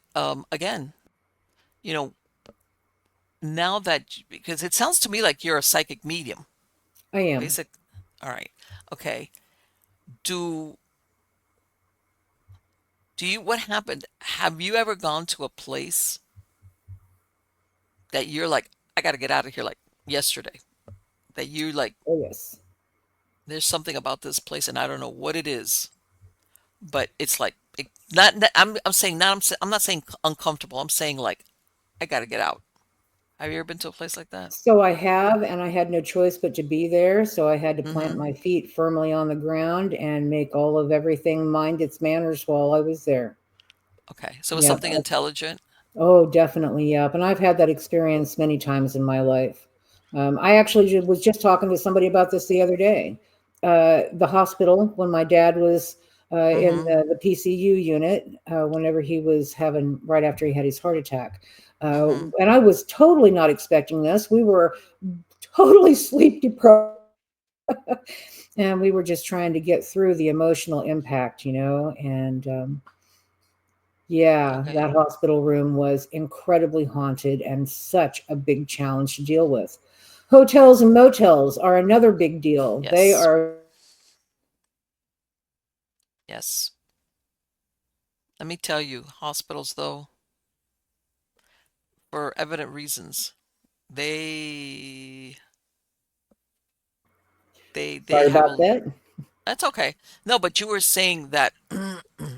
again, you know, now that because it sounds to me like you're a psychic medium, I am. basic. All right, okay. Do what happened? Have you ever gone to a place that you're like, I got to get out of here like yesterday? That you like, Oh, yes. there's something about this place and I don't know what it is, but it's like, I'm saying not, I'm not saying uncomfortable. I'm saying like, I got to get out. Have you ever been to a place like that? So I have, and I had no choice but to be there. So I had to plant Mm-hmm. my feet firmly on the ground and make all of everything mind its manners while I was there. Okay. So it's Yep. something intelligent. Oh, definitely. Yep. And I've had that experience many times in my life. I actually was just talking to somebody about this the other day. The hospital, when my dad was in Mm-hmm. the PCU unit, whenever he was having, right after he had his heart attack. Mm-hmm. And I was totally not expecting this. We were totally sleep deprived. And we were just trying to get through the emotional impact, and yeah, Okay. that hospital room was incredibly haunted and such a big challenge to deal with. Hotels and motels are another big deal. They Yes. are Yes. Let me tell you, hospitals though, for evident reasons, they they sorry have about a that. that's okay. No, but you were saying that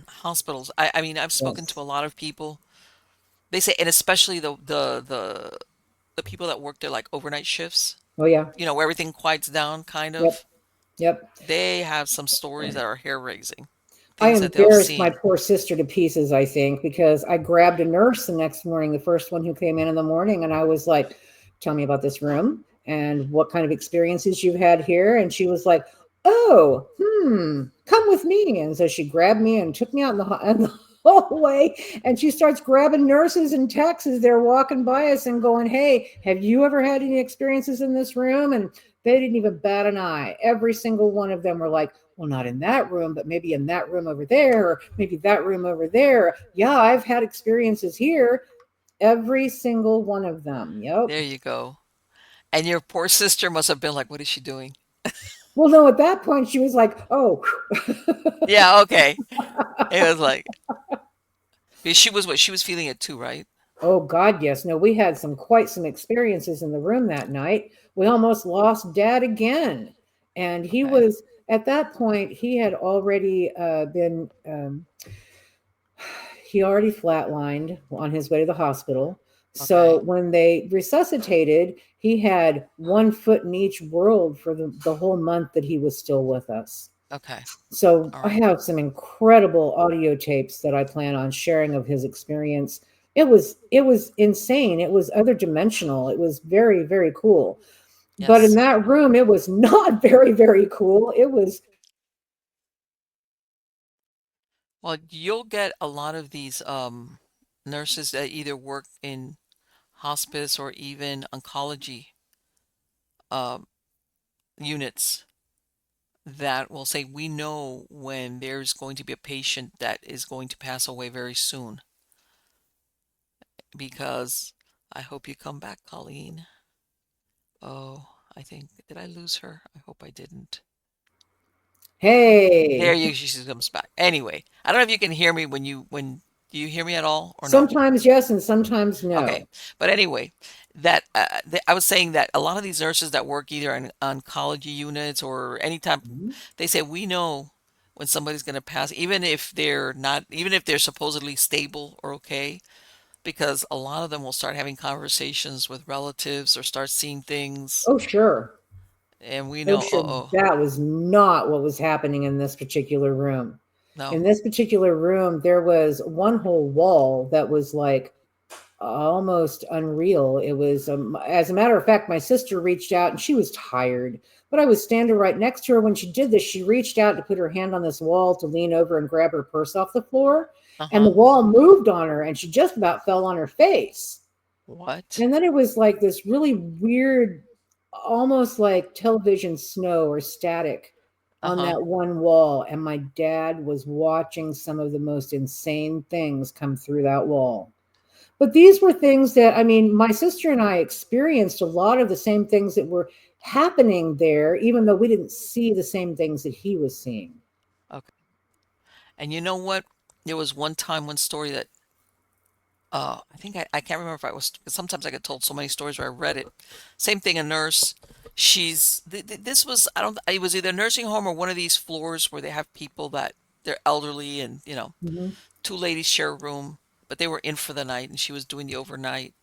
hospitals, I mean, I've spoken to a Yes. lot of people. They say, and especially the people that work there like overnight shifts, Oh yeah. where everything quiets down kind Yep. of. Yep. They have some stories that are hair-raising, I things that they'll have embarrassed my seen. poor sister to pieces, I think, because I grabbed a nurse the next morning, the first one who came in the morning, and I was like, "Tell me about this room and what kind of experiences you've had here." And she was like, "Oh, come with me." And so she grabbed me and took me out in the hallway, and she starts grabbing nurses and techs as they're walking by us and going, "Hey, have you ever had any experiences in this room?" And they didn't even bat an eye. Every single one of them were like, well, not in that room, but maybe in that room over there, or maybe that room over there. Yeah, I've had experiences here. Every single one of them. Yep. There you go. And your poor sister must have been like, what is she doing? Well, no, at that point, she was like, oh, Yeah, okay. It was like, because she was what she was feeling it too, right? oh, God, yes. No, we had quite some experiences in the room that night. We almost lost dad again. And he Okay. was, at that point, he had already been he already flatlined on his way to the hospital. So Okay. when they resuscitated, he had 1 foot in each world for the whole month that he was still with us. Okay. So All I right. have some incredible audio tapes that I plan on sharing of his experience. It was insane. It was other dimensional. It was very, very cool. But in Yes. that room, it was not very, very cool. It was Well, you'll get a lot of these nurses that either work in hospice or even oncology um units that will say, we know when there's going to be a patient that is going to pass away very soon because I hope you come back, Colleen. Oh, I think, did I lose her? I hope I didn't. There hey. you she comes back. Anyway, I don't know if you can hear me when do you hear me at all or no? Sometimes yes and sometimes Okay. no. But anyway, I was saying that a lot of these nurses that work either in oncology units or anytime, Mhm. they say we know when somebody's going to pass, even if they're not, even if they're supposedly stable or okay, because a lot of them will start having conversations with relatives or start seeing things, Oh, sure. and we Oh, know, sure. uh-oh, That was not what was happening in this particular room. In no, this particular room, there was one whole wall that was like almost unreal. It was, as a matter of fact, my sister reached out and she was tired, but I was standing right next to her when she did this. She reached out to put her hand on this wall to lean over and grab her purse off the floor, and the uh-huh, wall moved on her and she just about fell on her face. what? And then it was like this really weird, almost like television snow or static on Uh-huh, that one wall. And my dad was watching some of the most insane things come through that wall. But these were things that, I mean, my sister and I experienced a lot of the same things that were happening there, even though we didn't see the same things that he was seeing. okay. And you know what? There was one time, one story that I think I can't remember if I was. Sometimes I get told so many stories where I read it. Same thing, a nurse. This was, I don't. It was either a nursing home or one of these floors where they have people that they're elderly and Hmm. two ladies share a room, but they were in for the night and she was doing the overnight.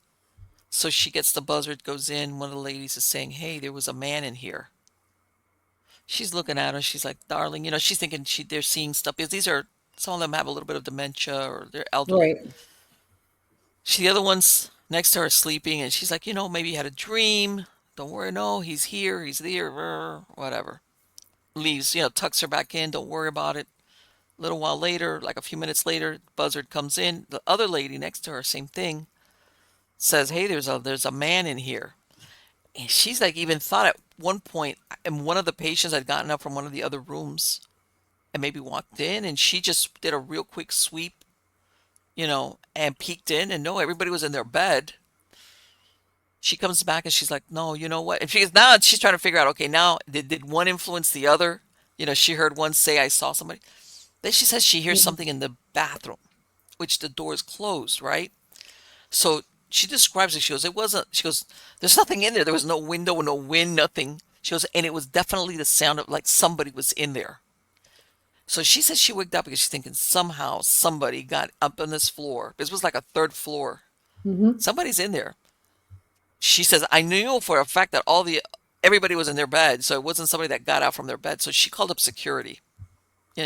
So she gets the buzzard, goes in. One of the ladies is saying, "Hey, there was a man in here." She's looking at her. She's like, "Darling," she's thinking they're seeing stuff because these are some of them have a little bit of dementia or they're elderly. Right. The other one's next to her sleeping, and she's like, maybe you had a dream. Don't worry, no, he's here, he's there, whatever. Leaves, tucks her back in. Don't worry about it. A little while later, like a few minutes later, buzzard comes in. The other lady next to her, same thing, says, "Hey, there's a man in here." And she's like, even thought at one point, and one of the patients had gotten up from one of the other rooms and maybe walked in, and she just did a real quick sweep, and peeked in, and no, everybody was in their bed. She comes back and she's like, "No, you know what?" And she's trying to figure out, okay, now did one influence the other? She heard one say, "I saw somebody." Then she says she hears Mhm. something in the bathroom, which the door is closed, right? So she describes it. She goes, "It wasn't." She goes, "There's nothing in there. There was no window, no wind, nothing." She goes, "And it was definitely the sound of like somebody was in there." So she says she waked up because she's thinking somehow somebody got up on this floor. This was like a third floor. Mhm. Somebody's in there. She says, "I knew for a fact that everybody was in their bed, so it wasn't somebody that got out from their bed." So she called up security.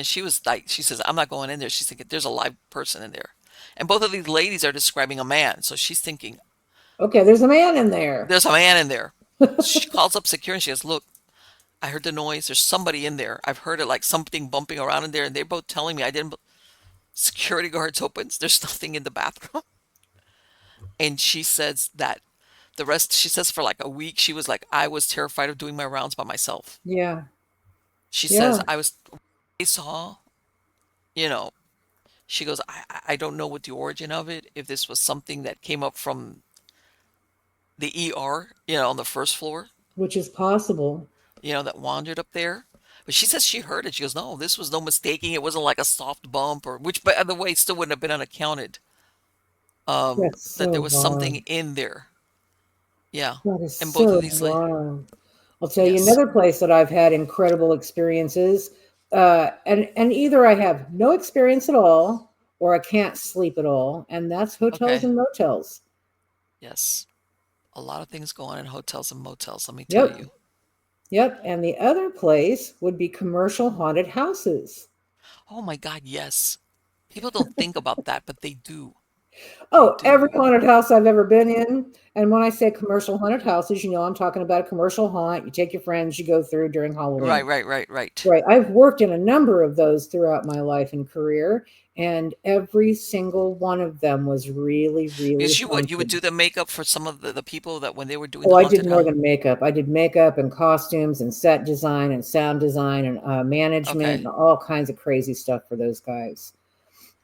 She was like, she says, "I'm not going in there." She's thinking, there's a live person in there. And both of these ladies are describing a man. So she's thinking, Okay, there's a man in there. there's a man in there. She calls up security and she goes, "Look, I heard the noise. There's somebody in there. I've heard it like something bumping around in there." And they're both telling me I didn't. Security guards opens. There's nothing in the bathroom. And she says that she says for like a week, she was like, "I was terrified of doing my rounds by myself." Yeah. She says, Yeah. I saw, you know, she goes, I don't know what the origin of it, if this was something that came up from the ER, on the first floor, Which is possible. that wandered up there. But she says she heard it. She goes, "No, this was no mistaking. It wasn't like a soft bump which, by the way, still wouldn't have been unaccounted. That's That there so was something wild. in there." Yeah. That is And both of so these, wild. I'll tell you yes. another place that I've had incredible experiences, and either I have no experience at all, or I can't sleep at all, and that's hotels Okay. and motels. Yes. A lot of things go on in hotels and motels, let me tell Yep, you. yep. And the other place would be commercial haunted houses. Oh my God, yes. People don't think about that, but they do. They Oh, every do. haunted house I've ever been in. And when I say commercial haunted houses, I'm talking about a commercial haunt. You take your friends, you go through during Right, Halloween. right, right, right. Right. I've worked in a number of those throughout my life and career, and every single one of them was really, really Because you would haunted. do the makeup for some of the people that when they were doing Oh, the I did haunted more house. than makeup. I did makeup and costumes and set design and sound design and management Okay. and all kinds of crazy stuff for those guys.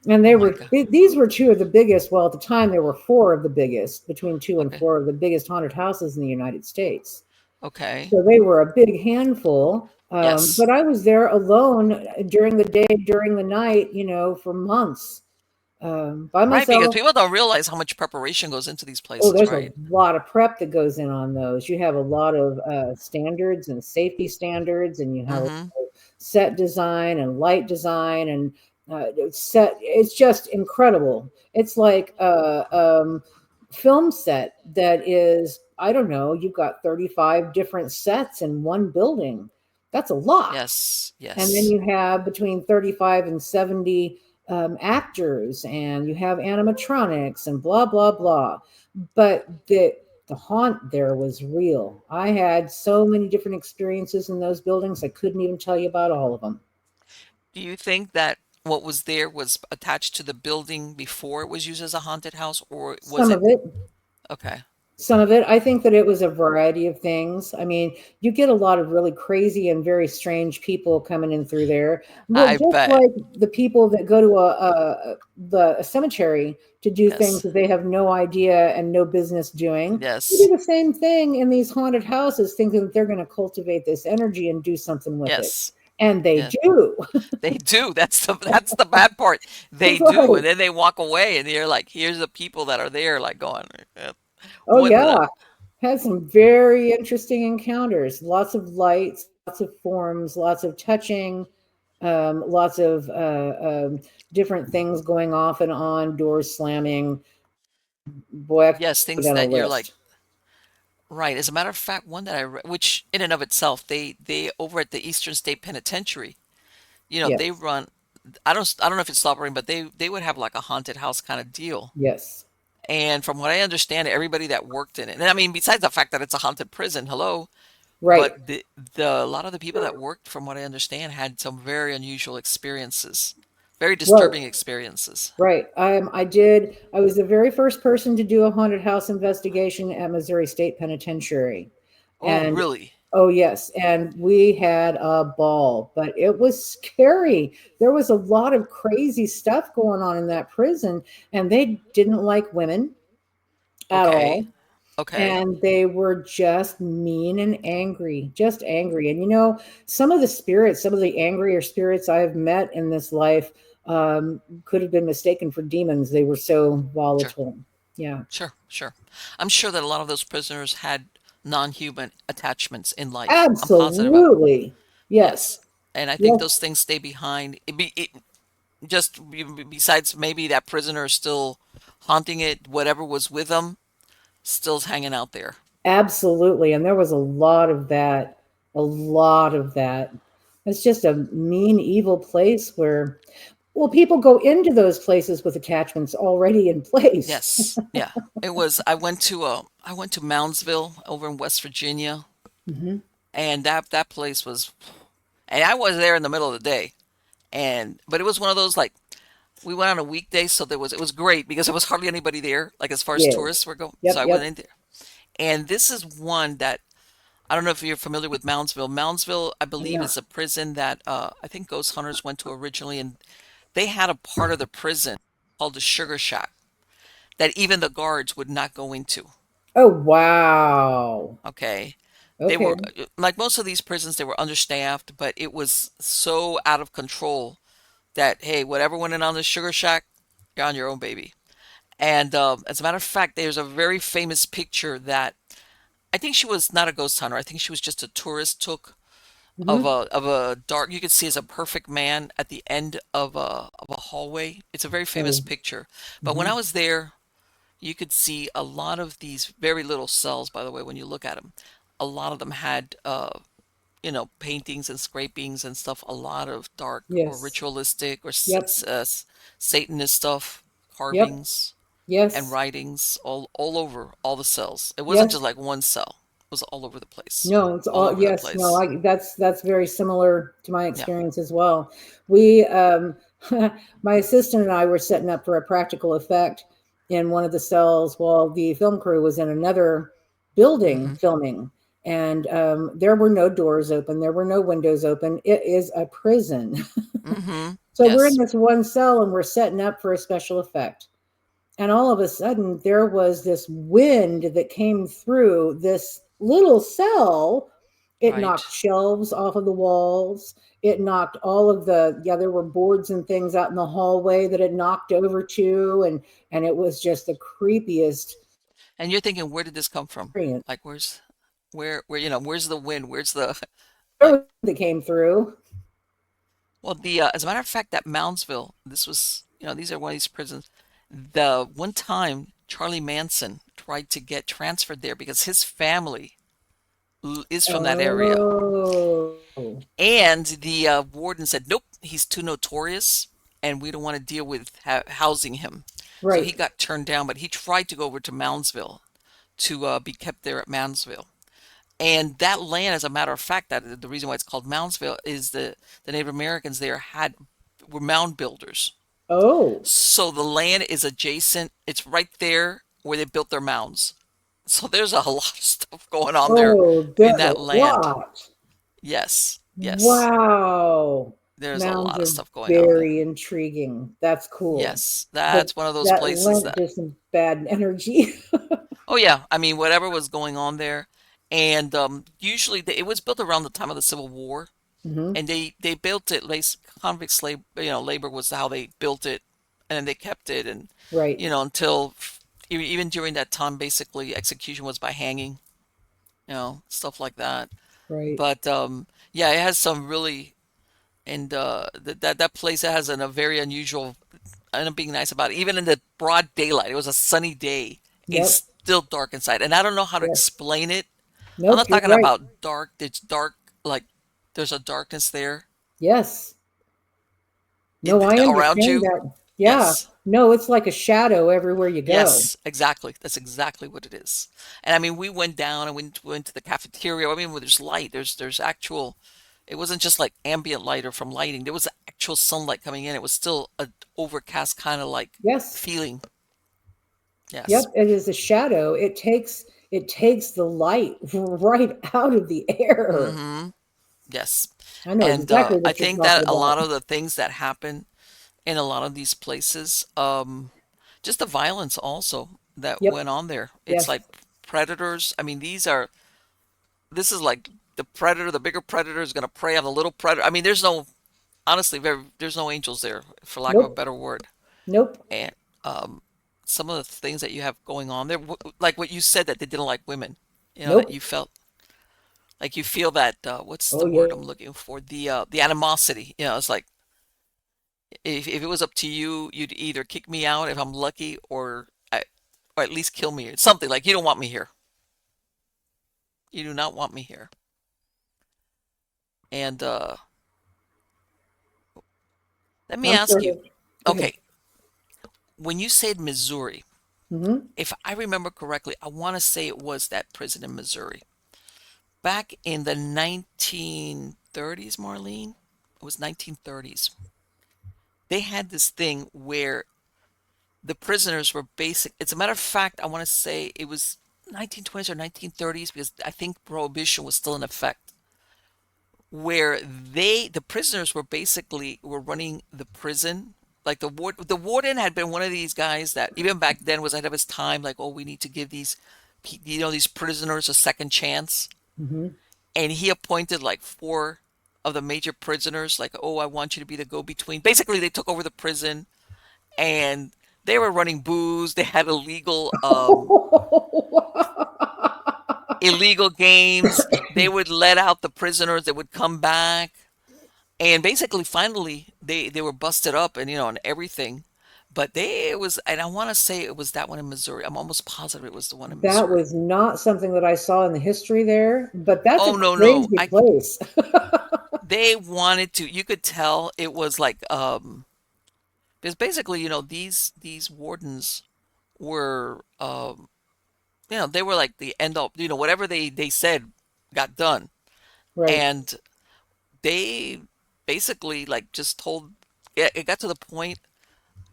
And Oh my God. these were two of the biggest. Well, at the time, there were four of the biggest, between two and Okay. four of the biggest haunted houses in the United States. Okay. So they were a big handful. Yes. But I was there alone during the day, during the night, for months by Right, because myself. people don't realize how much preparation goes into these Oh, places, there's a right? lot of prep that goes in on those. You have a lot of standards and safety standards, and you have a lot Mm-hmm. of set design and light design and set. It's just incredible. It's like a film set that is, I don't know, you've got 35 different sets in one building. That's a lot. Yes. And then Yes. you have between 35 and 70 actors, and you have animatronics and blah, blah, blah. But the haunt there was real. I had so many different experiences in those buildings. I couldn't even tell you about all of them. Do you think that what was there was attached to the building before it was used as a haunted house, or was Some it? of it, Okay. some of it. I think that it was a variety of things. I mean, you get a lot of really crazy and very strange people coming in through there. Well, I just bet. like the people that go to a cemetery to do things Yes. that they have no idea and no business doing. They Yes. do the same thing in these haunted houses, thinking that they're going to cultivate this energy and do something with it. Yes. And they Yeah, do. they do. That's the bad part. They do, and Right. then they walk away, and you're like, here's the people that are there, like going, Oh, what the? yeah. Had some very interesting encounters. Lots of lights, lots of forms, lots of touching, lots of different things going off and on, doors slamming. Boy, I could Yes, go things down a that you're like, list. right. As a matter of fact, one that I read, which in and of itself, they over at the Eastern State Penitentiary, they Yes. run. I don't know if it's still operating, but they would have like a haunted house kind of deal. Yes. And from what I understand, everybody that worked in it, and I mean, besides the fact that it's a haunted prison, hello, but Right. the a lot of the people that worked, from what I understand, had some very unusual experiences, very Right. disturbing experiences. Right. I was the very first person to do a haunted house investigation at Missouri State Penitentiary. Oh, And really? oh, yes. And we had a ball, but it was scary. There was a lot of crazy stuff going on in that prison, and they didn't like women at Okay. all. Okay. And they were just mean and angry, just angry. And some of the spirits, some of the angrier spirits I've met in this life could have been mistaken for demons. They were so Sure. volatile. Yeah, Sure. Sure. I'm sure that a lot of those prisoners had non-human attachments in life. I'm positive of it. absolutely. Yes. Yes, And I think yes, those things stay behind. Just besides maybe that prisoner is still haunting it, whatever was with them, still's hanging out there. absolutely. And there was a lot of that, a lot of that. It's just a mean, evil place where, well, people go into those places with attachments already in place. Yes. Yeah. It was I went to Moundsville over in West Virginia, Hmm. and that place was, and I was there in the middle of the day. And but it was one of those, like, we went on a weekday, so it was great because there was hardly anybody there, like as far as Yes. tourists were going. So Yep, I went yep. in there. And this is one that I don't know if you're familiar with Moundsville. Moundsville, I I'm believe, not. is a prison that I think ghost hunters went to originally, and they had a part of the prison called the Sugar Shack that even the guards would not go into. Oh, wow. Okay. They Okay. were like most of these prisons, they were understaffed, but it was so out of control that, hey, whatever went in on the Sugar Shack, you're on your own, baby. And as a matter of fact, there's a very famous picture that I think she was not a ghost hunter. I think she was just a tourist, took of Hmm. a dark, you could see as a perfect man at the end of a hallway. It's a very famous Oh, picture. But when hmm. I was there, you could see a lot of these very little cells, by the way, when you look at them. A lot of them had paintings and scrapings and stuff, a lot of dark or Yes. ritualistic or Yep. Satanist stuff, Yep. carvings and Yes. writings all over all the cells. It wasn't Yes. just like one cell. It was all over the place. No, it's All all, over the yes, no, place. that's very similar to my Yeah. experience as well. We my assistant and I were setting up for a practical effect in one of the cells while the film crew was in another building Mm-hmm. filming. And there were no doors open, there were no windows open. It is a prison. Mm-hmm. So we're in Yes. this one cell and we're setting up for a special effect. And all of a sudden, there was this wind that came through this little cell. It Right. knocked shelves off of the walls. It knocked all of the, yeah, there were boards and things out in the hallway that it knocked over to. And it was just the creepiest And you're thinking, where did this come from? experience. Like, where's the wind? Where's the, There like, was that came through. well, as a matter of fact, that Moundsville, this was, these are one of these prisons. The one time Charlie Manson tried to get transferred there because his family is from that area. Oh, And the warden said, nope, he's too notorious and we don't want to deal with housing him. So he right. got turned down, but he tried to go over to Moundsville to be kept there at Moundsville. And that land, as a matter of fact, that the reason why it's called Moundsville is the Native Americans there were mound builders. Oh, So the land is adjacent. It's right there where they built their mounds. So there's a lot of stuff going on there oh, in there's a that land. lot. Yes, yes. Wow. There's a Mounds lot of are stuff going on there. very intriguing. That's cool. Yes, But that's one of those that places lent that, to some bad energy. oh yeah, I mean, whatever was going on there. And usually it was built around the time of the Civil War. Hmm. and they built it. Convict slave, labor was how they built it, and then they kept it, and Right. until even during that time, basically execution was by hanging, stuff like that. Right. But yeah, it has some really, and that place has a very unusual. And being nice about it. Even in the broad daylight, it was a sunny day. Yep. It's still dark inside, and I don't know how to Yes. explain it. I'm Nope. not You're talking right. about dark. It's dark, like there's a darkness there Yes. No, I around understand you. that. Yeah. Yes. No, it's like a shadow everywhere you go. Yes, exactly. That's exactly what it is. And I mean, we went down and went to the cafeteria. I mean, where there's light, there's actual. It wasn't just like ambient light or from lighting. There was actual sunlight coming in. It was still a overcast kind of like Yes. feeling. Yep. Yes. It is a shadow. It takes the light right out of the air. Mm-hmm. Yes. I know And exactly I what you're think talking that a about. lot of the things that happen in a lot of these places, just the violence also that Yep. went on there. It's Yes. like predators. I mean, this is like the predator, the bigger predator is going to prey on the little predator. I mean, honestly, there's no angels there, for lack of a Nope. better word. Nope. And some of the things that you have going on there, like what you said that they didn't like women, that Nope. you felt like you feel that, what's Oh the word I'm yeah. looking for? The animosity. It's like if it was up to you, you'd either kick me out if I'm lucky, or at least kill me. It's something like you don't want me here. You do not want me here. And let me I'm ask sure. you, Go ahead. okay, when you said Missouri, Hmm. if I remember correctly, I want to say it was that prison in Missouri. Back in the 1930s, Marlene, it was 1930s. They had this thing where the prisoners were basic. It's a matter of fact, I want to say it was 1920s or 1930s because I think prohibition was still in effect, where the prisoners were running the prison. Like the warden had been one of these guys that even back then was ahead of his time. Like, oh, we need to give these prisoners a second chance. Hmm. And he appointed like four of the major prisoners. Like, oh, I want you to be the go-between. Basically, they took over the prison, and they were running booze. They had illegal games. They would let out the prisoners. They would come back. And basically, finally, they were busted up and everything. But it was, and I want to say it was that one in Missouri. I'm almost positive it was the one in That Missouri. was not something that I saw in the history there, but that's a Oh no, no. crazy place. They wanted to, you could tell it was like, because basically, these wardens were, they were like the end up, whatever they said got done. Right. And they basically like just told, it got to the point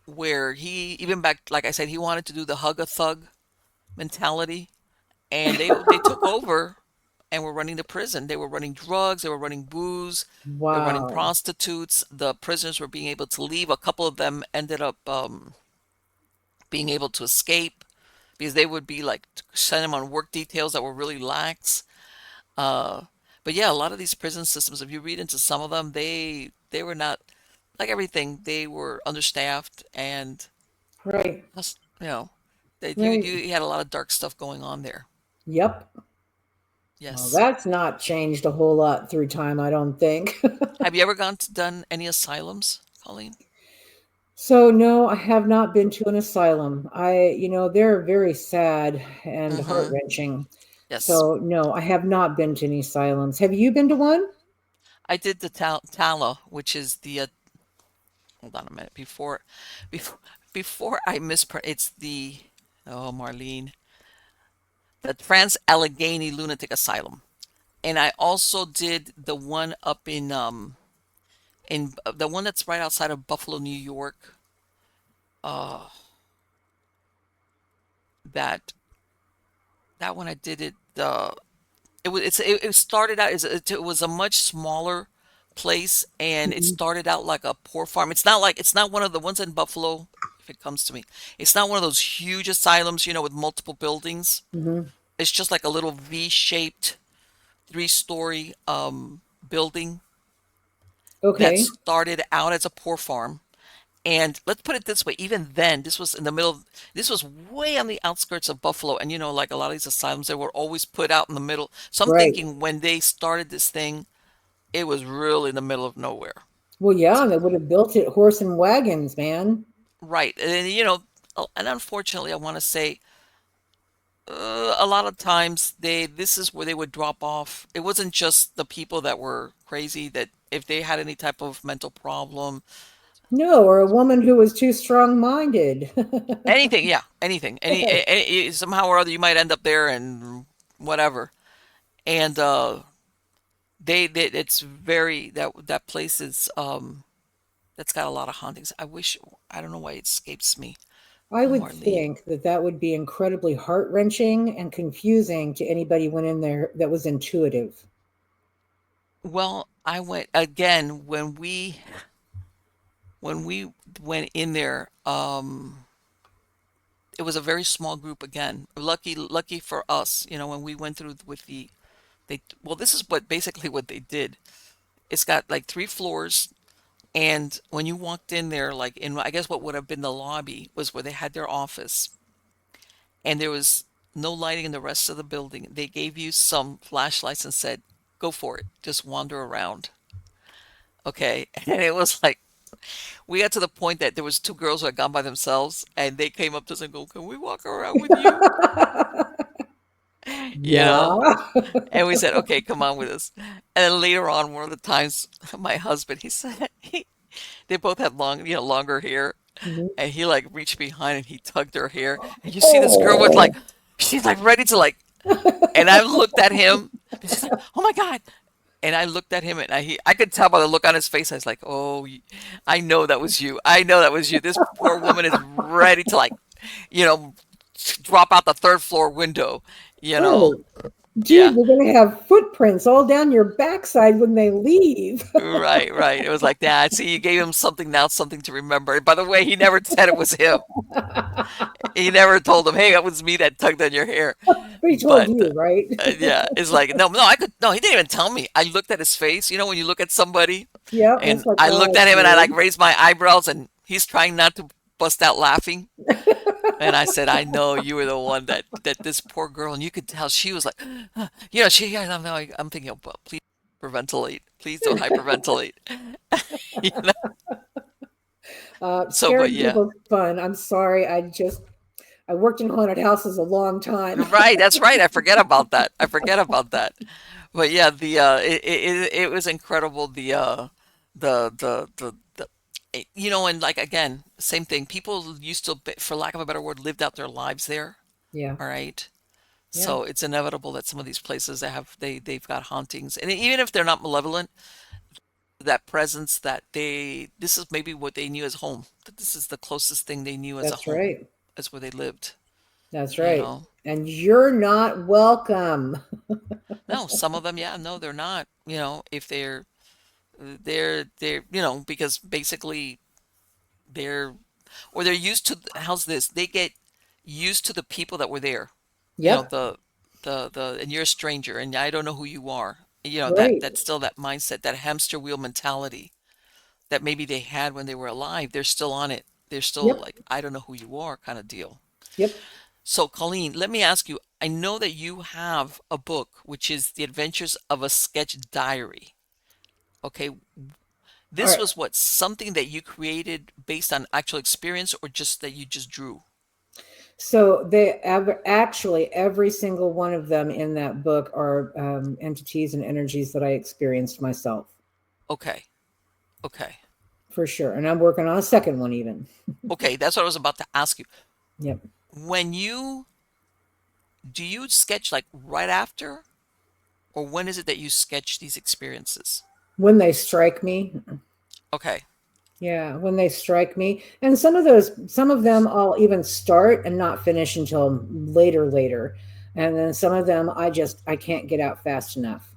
where he, even back, like I said, he wanted to do the hug a thug mentality, and they took over and were running the prison. They were running drugs, they were running booze, they were running Wow. prostitutes. The prisoners were being able to leave. A couple of them ended up being able to escape because they would be like send them on work details that were really lax. Uh, but yeah, a lot of these prison systems, if you read into some of them, they were not like everything. They were understaffed and Right. plus, that Right. you had a lot of dark stuff going on there. Yep. Well, Yes. that's not changed a whole lot through time, I don't think. Have you ever done any asylums, Colleen? So no, I have not been to an asylum. They're very sad and Mm-hmm. heart-wrenching. Yes. So no, I have not been to any asylums. Have you been to one? I did the Tala, which is the hold on a minute before before I misprint. It's the oh Marlene, the Trans Allegheny Lunatic Asylum, and I also did the one up in the one that's right outside of Buffalo, New York. Uh, that that one I did it. It started out as it was a much smaller place, and it Hmm. started out like a poor farm. It's not one of the ones in Buffalo. If it comes to me, it's not one of those huge asylums, with multiple buildings. Hmm. It's just like a little V-shaped 3-story building, that Okay. started out as a poor farm. And let's put it this way, even then, this was in the middle, this was way on the outskirts of Buffalo. And like a lot of these asylums, they were always put out in the middle. So I'm Right. thinking when they started this thing, it was really in the middle of nowhere. Well, yeah, they would have built it horse and wagons, man. Right. And, and unfortunately, I want to say a lot of times this is where they would drop off. It wasn't just the people that were crazy, that if they had any type of mental problem, No, or a woman who was too strong-minded. anything, yeah, anything, somehow or other, you might end up there and whatever. And they it's very that place is that's got a lot of hauntings. I don't know why it escapes me, I would Marlene. think that that would be incredibly heart-wrenching and confusing to anybody who went in there that was intuitive. Well, I went again when we went in there. It was a very small group again. Lucky for us, when we went through with well, this is what basically what they did. It's got like 3 floors, and when you walked in there, like in, I guess what would have been the lobby was where they had their office, and there was no lighting in the rest of the building. They gave you some flashlights and said, "Go for it. Just wander around." Okay. And it was like we got to the point that there was 2 girls who had gone by themselves, and they came up to us and go, "Can we walk around with you?" You Yeah. know? And we said, "Okay, come on with us." And then later on, one of the times, my husband, he said, they both had longer hair, Mhm. and he like reached behind and he tugged her hair, and you see this girl with Oh. like, she's like ready to like, and I looked at him, and she's like, "Oh my God." And I looked at him, and I could tell by the look on his face. I was like, "Oh, I know that was you. I know that was you. This poor woman is ready to like, you know, drop out the third floor window, you know." Oh, dude, Yeah. they're gonna have footprints all down your backside when they leave. Right, right. It was like that. See, you gave him something now, something to remember. By the way, he never said it was him. He never told him, "Hey, that was me that tugged on your hair." But he told But you, right? yeah, it's like no, no. I could no. He didn't even tell me. I looked at his face. When you look at somebody, Yeah, and and it's like, I oh, looked that's at him and I like weird. raised my eyebrows, and he's trying not to bust out laughing. And I said, "I know you were the one that this poor girl," and you could tell she was like, she. I'm thinking, "Oh, but please hyperventilate. Please don't hyperventilate." You know? So, but Scaring yeah. people's fun. I'm sorry. I worked in haunted houses a long time. Right, that's right. I forget about that. I forget about that. But yeah, the it was incredible. And like again, same thing. People used to, for lack of a better word, lived out their lives there. Yeah, All right. yeah, So it's inevitable that some of these places they've got hauntings, and even if they're not malevolent, that presence that this is maybe what they knew as home. That this is the closest thing they knew as a that's home, right. as where they lived. That's You right. know. And you're not welcome. No, some of them, yeah, no, they're not. If they're because basically they're they're used to, how's this? They get used to the people that were there. Yep, And you're a stranger and I don't know who you are. right. That's still that mindset, that hamster wheel mentality that maybe they had when they were alive. They're still on it. They're still Yep, like, I don't know who you are kind of deal. yep. So, Colleen, let me ask you, I know that you have a book which is The Adventures of a Sketch Diary. Okay, All this right. was what, something that you created based on actual experience or just that you just drew? So actually every single one of them in that book are entities and energies that I experienced myself, Okay, okay, for sure. And I'm working on a second one even. okay. That's what I was about to ask you. Yep. When you do you sketch like right after, or when is it that you sketch these experiences? When they strike me, Okay, yeah, when they strike me. And some of them I'll even start and not finish until later. And then some of them I can't get out fast enough.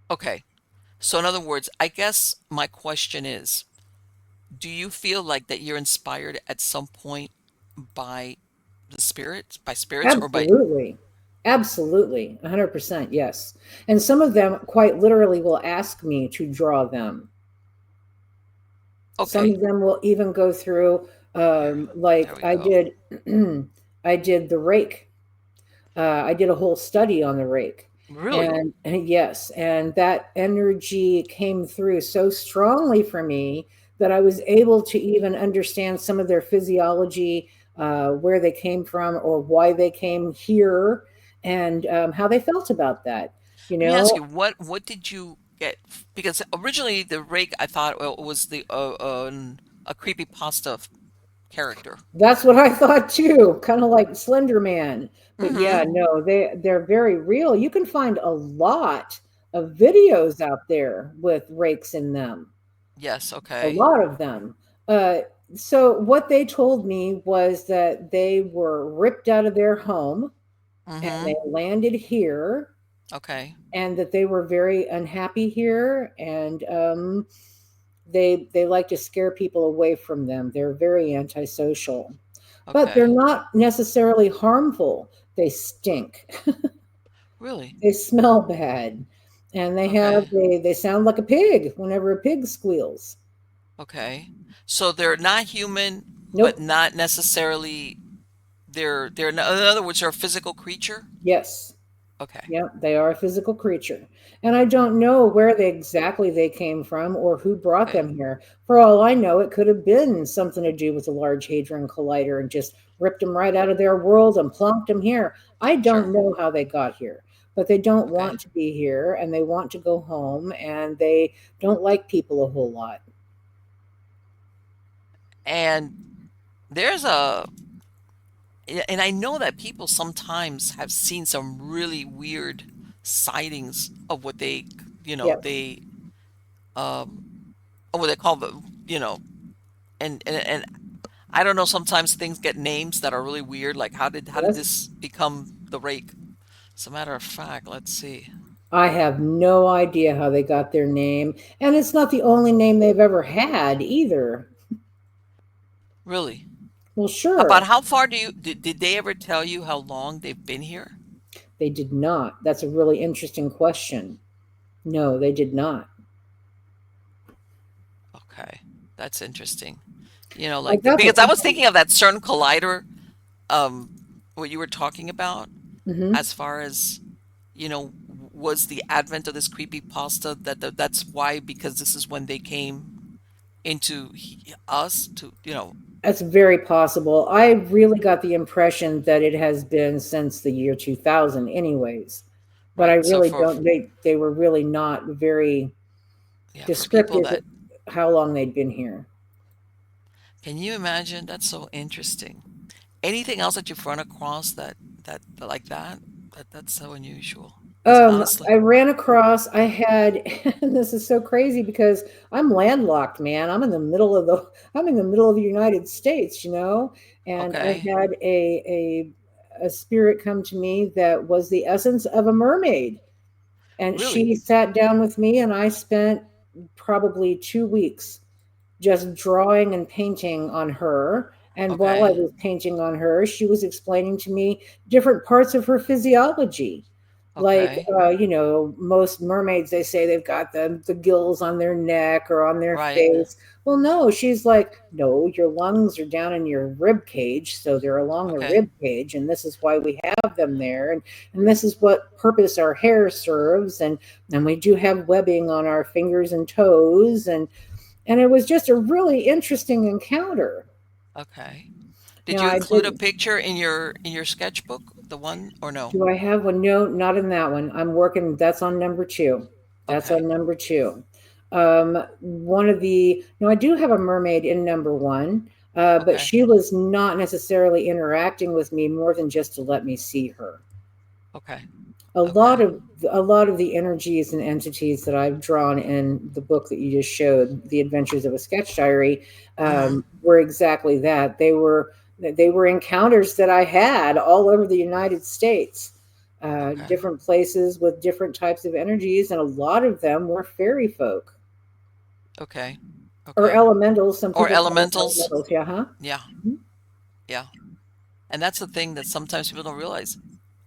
okay. So in other words, I guess my question is, do you feel like that you're inspired at some point by by spirits, or by Absolutely. Absolutely, 100%, yes. And some of them quite literally will ask me to draw them. Some Okay. of them will even go through, Here. There like we I go. did, I did the rake. I did a whole study on the rake. Really? And yes, and that energy came through so strongly for me that I was able to even understand some of their physiology, where they came from or why they came here, and how they felt about that. You Let me ask know, you, what did you get? Because originally the rake, I thought, well, it was a creepy pasta character. that's what I thought too, kind of like Slender Man. But yeah, Mm-hmm. no, they're very real. You can find a lot of videos out there with rakes in them, Yes. a Okay. lot of them. Uh, so what they told me was that they were ripped out of their home and Mm-hmm. they landed here, Okay. and that they were very unhappy here, and they like to scare people away from them. They're very antisocial, but they're Okay. not necessarily harmful. They stink. Really? They smell bad, and Okay. they sound like a pig whenever a pig squeals. Okay. So they're not human, but Nope. not necessarily. In other words, they're a physical creature. Yes. Okay. Yep, they are a physical creature. And I don't know where they came from or who brought Okay. them here. For all I know, it could have been something to do with the Large Hadron Collider and just ripped them right out of their world and plonked them here. I don't Sure. know how they got here, but they don't Okay. want to be here and they want to go home and they don't like people a whole lot. And there's a and I know that people sometimes have seen some really weird sightings of what Yes. they um what they call the and I don't know, sometimes things get names that are really weird, like how did Yes. this become the rake? As a matter of fact, let's see. I have no idea how they got their name. And it's not the only name they've ever had either. Really? Well, About sure. how far did they ever tell you how long they've been here? They did not. That's a really interesting question. No, they did not. Okay. That's interesting. I Like got the because I was thinking of that certain collider, um, what you were talking about, hmm as far as, was the advent of this creepy pasta that's why, because this is when they came into us to, That's very possible. I really got the impression that it has been since the year 2000, anyways. But I right. So really don't. They were really not very for people descriptive of that, how long they'd been here. can you imagine? That's so interesting. Anything else that you've run across like that's so unusual? Because I honestly, ran across, I had, and this is so crazy because I'm landlocked, man. I'm in the middle of the United States, and I okay, had a spirit come to me that was the essence of a mermaid. And really, she sat down with me, and I spent probably 2 weeks just drawing and painting on her. And while I okay, was painting on her, she was explaining to me different parts of her physiology. Like, okay, most mermaids, they say they've got the gills on their neck or on their right, face. Well, no, she's like, no, your lungs are down in your rib cage. So they're along the okay, rib cage. And this is why we have them there. And this is what purpose our hair serves. And we do have webbing on our fingers and toes. And it was just a really interesting encounter. okay. Did Now you I include a did. picture in your sketchbook, the one, or no? Do I have one? No, not in that one. I'm working. That's on number two. That's Okay, on number two. One of the no, I do have a mermaid in number one, but okay, she was not necessarily interacting with me more than just to let me see her. okay, a lot okay. of a lot of the energies and entities that I've drawn in the book that you just showed, The Adventures of a Sketch Diary, Mm-hmm. were exactly that. They were encounters that I had all over the United States, Okay, different places with different types of energies, and a lot of them were fairy folk okay, or okay. elementals. Some Or people call them elementals. elementals. Yeah, huh? Yeah, Mhm. yeah. And that's the thing that sometimes people don't realize.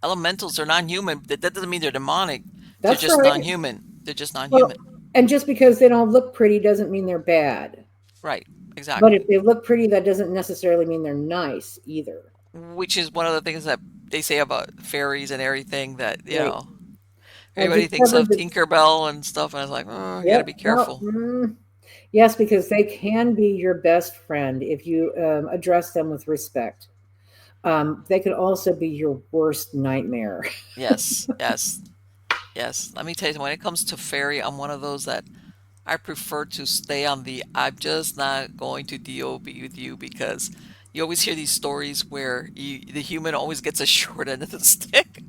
elementals are non-human. That doesn't mean they're demonic. They're That's just right. non-human. They're just Well, non-human. and just because they don't look pretty doesn't mean they're bad. Right. But if Exactly. they look pretty, that doesn't necessarily mean they're nice either. Which is one of the things that they say about fairies and everything that, Right. I everybody thinks discovered of that. Tinkerbell and stuff, and I was like, oh, you got to be Yep. No. careful. Yes, because they can be your best friend if you address them with respect. They can also be your worst nightmare. Yes, yes, yes. Let me tell you, when it comes to fairy, I'm one of those that I prefer to stay on the I'm just not going to deal with you because you always hear these stories where the human always gets a short end of the stick.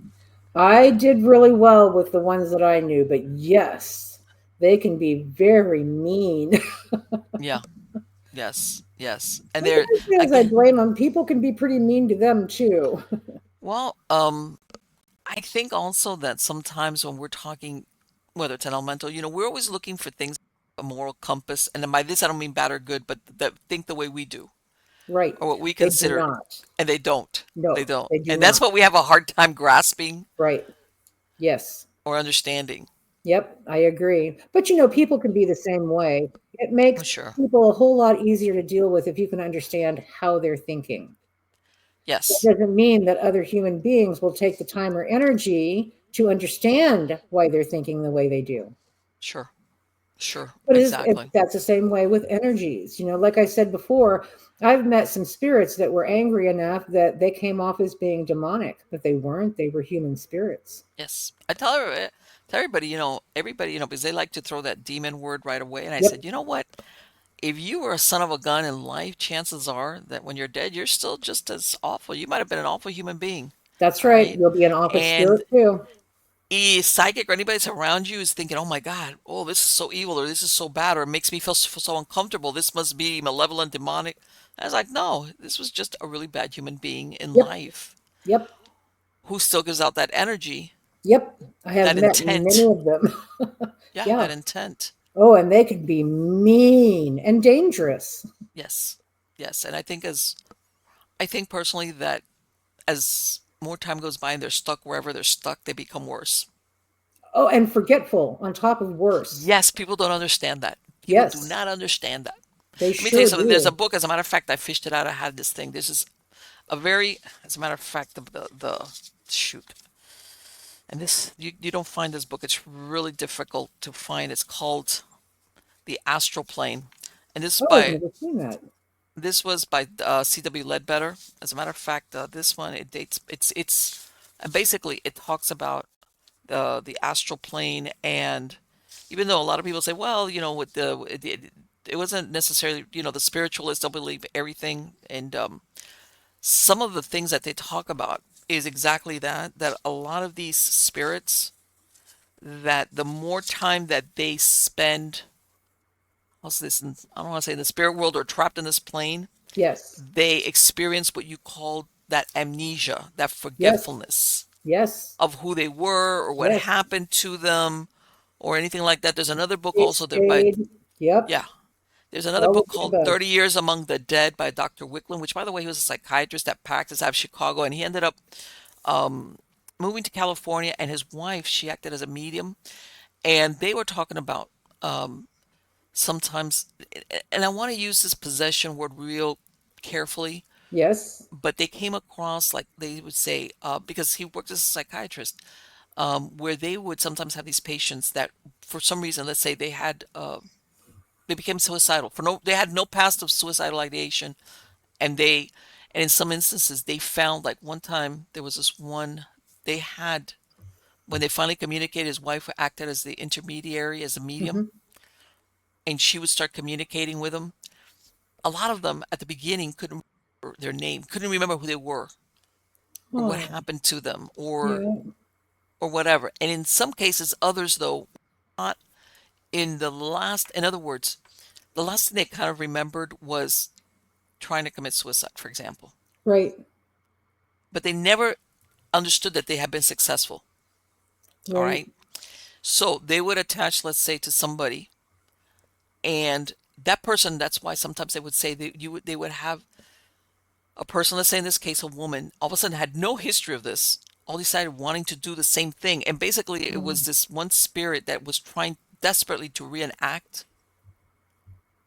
I did really well with the ones that I knew, but yes, they can be very mean. Yeah, yes, yes. And I they're, can't say as I again, blame them. People can be pretty mean to them too. well, I think also that sometimes when we're talking, whether it's an elemental, we're always looking for things, a moral compass. And then by this, I don't mean bad or good, but that think the way we do Right. or what we They do consider, not. and they don't. They No, don't. they do And not. that's what we have a hard time grasping Right. Yes. or understanding. Yep, I agree. But people can be the same way. It makes Sure. people a whole lot easier to deal with if you can understand how they're thinking. That Yes. doesn't mean that other human beings will take the time or energy to understand why they're thinking the way they do. Sure. Sure. But Exactly. that's the same way with energies. Like I said before, I've met some spirits that were angry enough that they came off as being demonic, but they weren't. They were human spirits. Yes. I tell everybody, everybody, because they like to throw that demon word right away. And I said, Yep, you know what? If you were a son of a gun in life, chances are that when you're dead, you're still just as awful. You might have been an awful human being. that's All right. right. You'll be an awful And spirit too. a psychic or anybody that's around you is thinking, oh my God, oh, this is so evil or this is so bad or it makes me feel so uncomfortable. This must be malevolent, demonic. I was like, no, this was just a really bad human being in Yep, life yep, who still gives out that energy, yep. I have that met many intent. of them. Yeah, Yeah. that intent. Oh, and they can be mean and dangerous. Yes. Yes. And I think personally that as more time goes by and they're stuck wherever they're stuck, they become worse. Oh, and forgetful on top of worse. Yes, people don't understand that. People do Yes, not understand that. they Let me tell you sure something. There's a do. book, as a matter of fact, I fished it out. I had this thing. This is a very, as a matter of fact, the shoot. And this, you don't find this book. It's really difficult to find. It's called The Astral Plane. And Oh, I've never seen that. this was by C.W. Ledbetter. As a matter of fact, this one, it dates, and basically it talks about the astral plane. And even though a lot of people say, well, with it wasn't necessarily, the spiritualists don't believe everything. And some of the things that they talk about is exactly that a lot of these spirits, that the more time that they spend, what's this, I don't want to say in the spirit world or trapped in this plane, Yes, they experience what you call that amnesia, that yes, forgetfulness yes, of who they were or what yes. happened to them or anything like that. There's another book They also that by, stayed. Yep, yeah, there's another all of book the called above. 30 Years Among the Dead by Dr. Wicklund, which, by the way, he was a psychiatrist that practiced out of Chicago. And he ended up um, moving to California. And his wife, she acted as a medium. And they were talking about um, sometimes, and I want to use this possession word real carefully, Yes, but they came across, like they would say, because he worked as a psychiatrist, where they would sometimes have these patients that, for some reason, let's say they became suicidal they had no past of suicidal ideation, and and in some instances, they found, like one time, there was this one they had when they finally communicated. His wife acted as the intermediary, as a medium, hmm. and she would start communicating with them. A lot of them at the beginning couldn't remember their name, couldn't remember who they were or what Oh, happened to them yeah, or whatever. And in some cases, others though, not in other words, the last thing they kind of remembered was trying to commit suicide, for example. right, But they never understood that they had been successful. All right. right. So they would attach, let's say, to somebody, and that person, that's why sometimes they would say that they would have a person, let's say in this case, a woman, all of a sudden had no history of this. all decided wanting to do the same thing. And basically, it was Mm. this one spirit that was trying desperately to reenact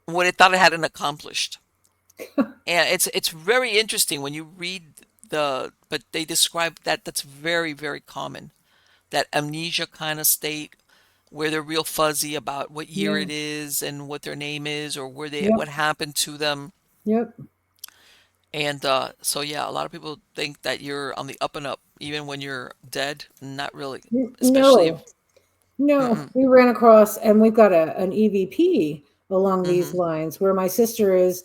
what it thought it hadn't accomplished. And it's very interesting when you read but they describe that that's very, very common. That amnesia kind of state where they're real fuzzy about what year Yeah. it is and what their name is or Yep. what happened to them. Yep. And so yeah, a lot of people think that you're on the up and up even when you're dead. Not really, especially No. if No, mm-mm, we ran across, and we've got an EVP along these mm-hmm, lines where my sister is.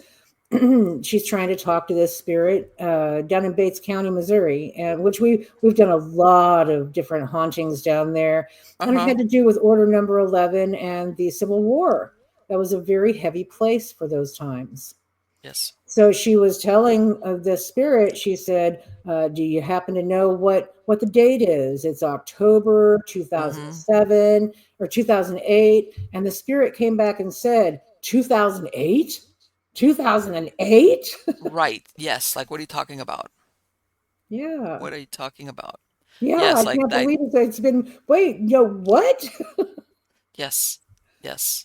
She's trying to talk to this spirit down in Bates County, Missouri, and which we've done a lot of different hauntings down there, and it uh-huh, had to do with Order Number 11 and the Civil War. That was a very heavy place for those times. yes, So she was telling of the spirit. She said, "Do you happen to know what the date is? It's October mm-hmm, 2007 or 2008." And the spirit came back and said, "2008, 2008." right, yes. Like, what are you talking about? Yeah, What are you talking about? yeah. I Yes, like can't that. believe it. It's been wait, yo, what? Yes, yes,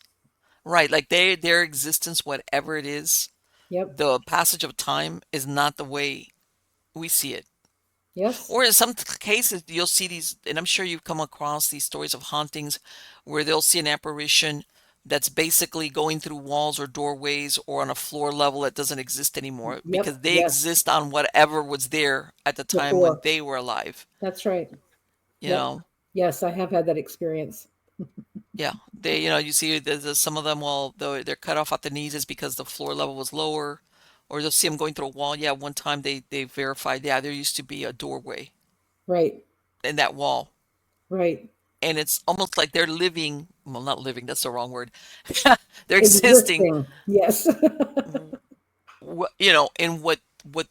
right. Like their existence, whatever it is, Yep. the passage of time is not the way we see it. Yes. Or in some cases, you'll see these, and I'm sure you've come across these stories of hauntings where they'll see an apparition that's basically going through walls or doorways or on a floor level that doesn't exist anymore Yep. because they Yes. exist on whatever was there at the time when Before. they were alive, That's right. you Yep. know? Yes, I have had that experience. Yeah, you see some of them, well, they're cut off at the knees is because the floor level was lower, or you'll see them going through a wall. Yeah, one time they verified, yeah, there used to be a doorway Right. in that wall. Right. And it's almost like they're living, well, not living, that's the wrong word. They're existing, Existing. Yes. in what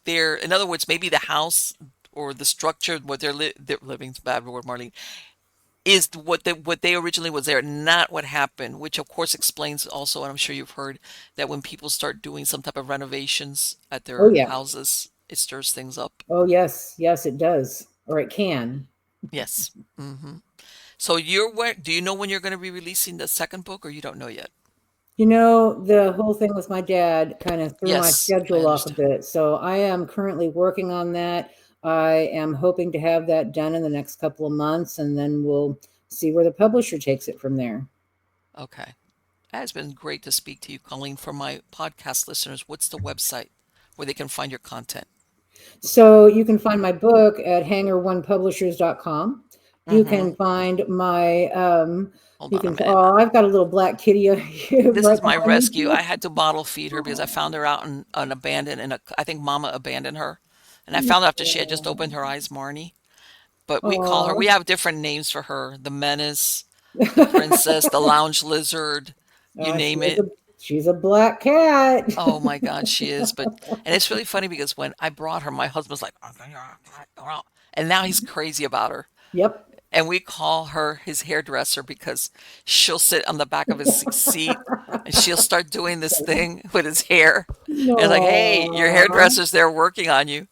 they're, in other words, maybe the house or the structure, what they're living's a bad word, Marlene, is what they originally was there, not what happened, which of course explains also, and I'm sure you've heard that when people start doing some type of renovations at Oh their yeah. houses, it stirs things up. Oh yes. Yes, it does. Or it can. Yes. So do you know when you're going to be releasing the second book, or you don't know yet? The whole thing with my dad kind of threw my Yes, I schedule off a understand. bit. So I am currently working on that. I am hoping to have that done in the next couple of months, and then we'll see where the publisher takes it from there. Okay. It has been great to speak to you, Colleen. For my podcast listeners, what's the website where they can find your content? So you can find my book at hanger1publishers.com. You Mm-hmm. can find my Hold you on a can minute. oh, I've got a little black kitty This right is my behind rescue. me. I had to bottle feed her because I Oh, found her out in an abandoned, and I think Mama abandoned her. And I found out after she had just opened no. her eyes, Marnie. But we call her, Oh. we have different names for her: the menace, the princess, the lounge lizard, you Oh, name it. she's a black cat. Oh my God, she is. And it's really funny because when I brought her, my husband's like, and now he's crazy about her. Yep. And we call her his hairdresser because she'll sit on the back of his seat and she'll start doing this thing with his hair. And it's like, hey, your No. hairdresser's there working on you.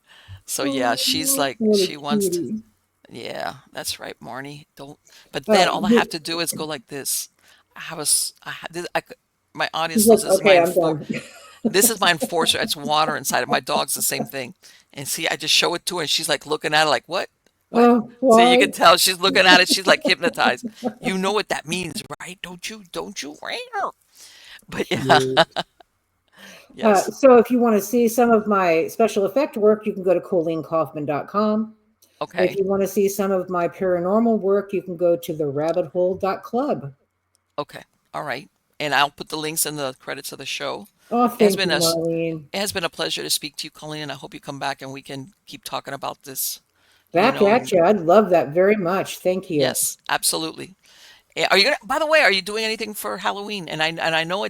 So yeah, she's Oh, like, what a she wants to, cutie. yeah, that's right, Marnie. Don't, but then Uh, all I have the- to do is go like this. I have a, s- I, ha- this, I, c- My she's audience like, knows okay, I'm done. this is my enforcer. It's water inside it. My dog's the same thing. And see, I just show it to her and she's like looking at it like, what? What? Oh, See, you why? can tell she's looking at it. She's like hypnotized. You know what that means, right? Don't you? Don't you? But yeah, Cute. yes. So if you want to see some of my special effect work, you can go to ColleenCoffman.com. If Okay. you want to see some of my paranormal work, you can go to therabbithole.club. Okay. All right. And I'll put the links in the credits of the show. Oh, It has thank been you, a, Marlene. it has been a pleasure to speak to you, Colleen, and I hope you come back and we can keep talking about this, Back at and you. I'd love that very much. Thank you. yes, absolutely. Are you gonna, by the way, are you doing anything for Halloween? And I know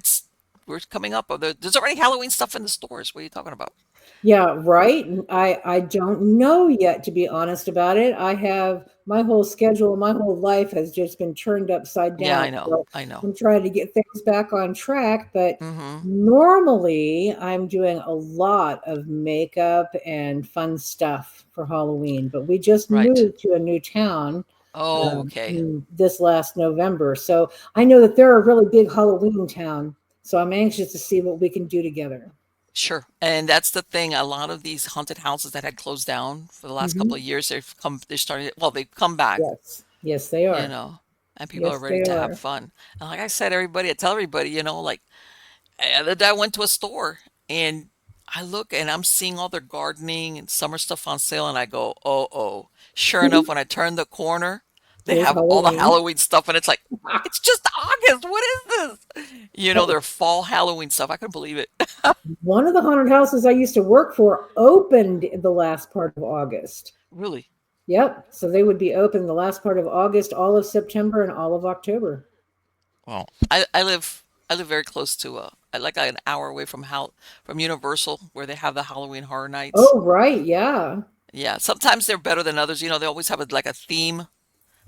we're coming up. There's already Halloween stuff in the stores. What are you talking about? Yeah, right. And I don't know yet, to be honest about it. I have my whole schedule, my whole life has just been turned upside Yeah, down. I know. So I know. I'm trying to get things back on track. But Mm-hmm. normally I'm doing a lot of makeup and fun stuff for Halloween. But we just Right. moved to a new town Oh, okay. this last November. So I know that they're a really big Halloween town. So I'm anxious to see what we can do together. Sure. And that's the thing. A lot of these haunted houses that had closed down for the last couple Hmm. of years, they're starting, well, they've come back, Yes. Yes, they you are. know, and people are Yes, ready they to have are. fun. And like I said, I tell everybody, like the other day I went to a store and I look and I'm seeing all their gardening and summer stuff on sale and I go, oh, oh. Sure enough, when I turn the corner, they There's have all the Halloween. Halloween stuff and it's like, it's just August. What is this? Hey, Their fall Halloween stuff. I couldn't believe it. one of the haunted houses I used to work for opened in the last part of August. Really. Yep. So they would be open the last part of August, all of September, and all of October. Well, I live very close to like an hour away from Universal where they have the Halloween Horror Nights. Oh, right. Yeah. Yeah, sometimes they're better than others. They always have like a theme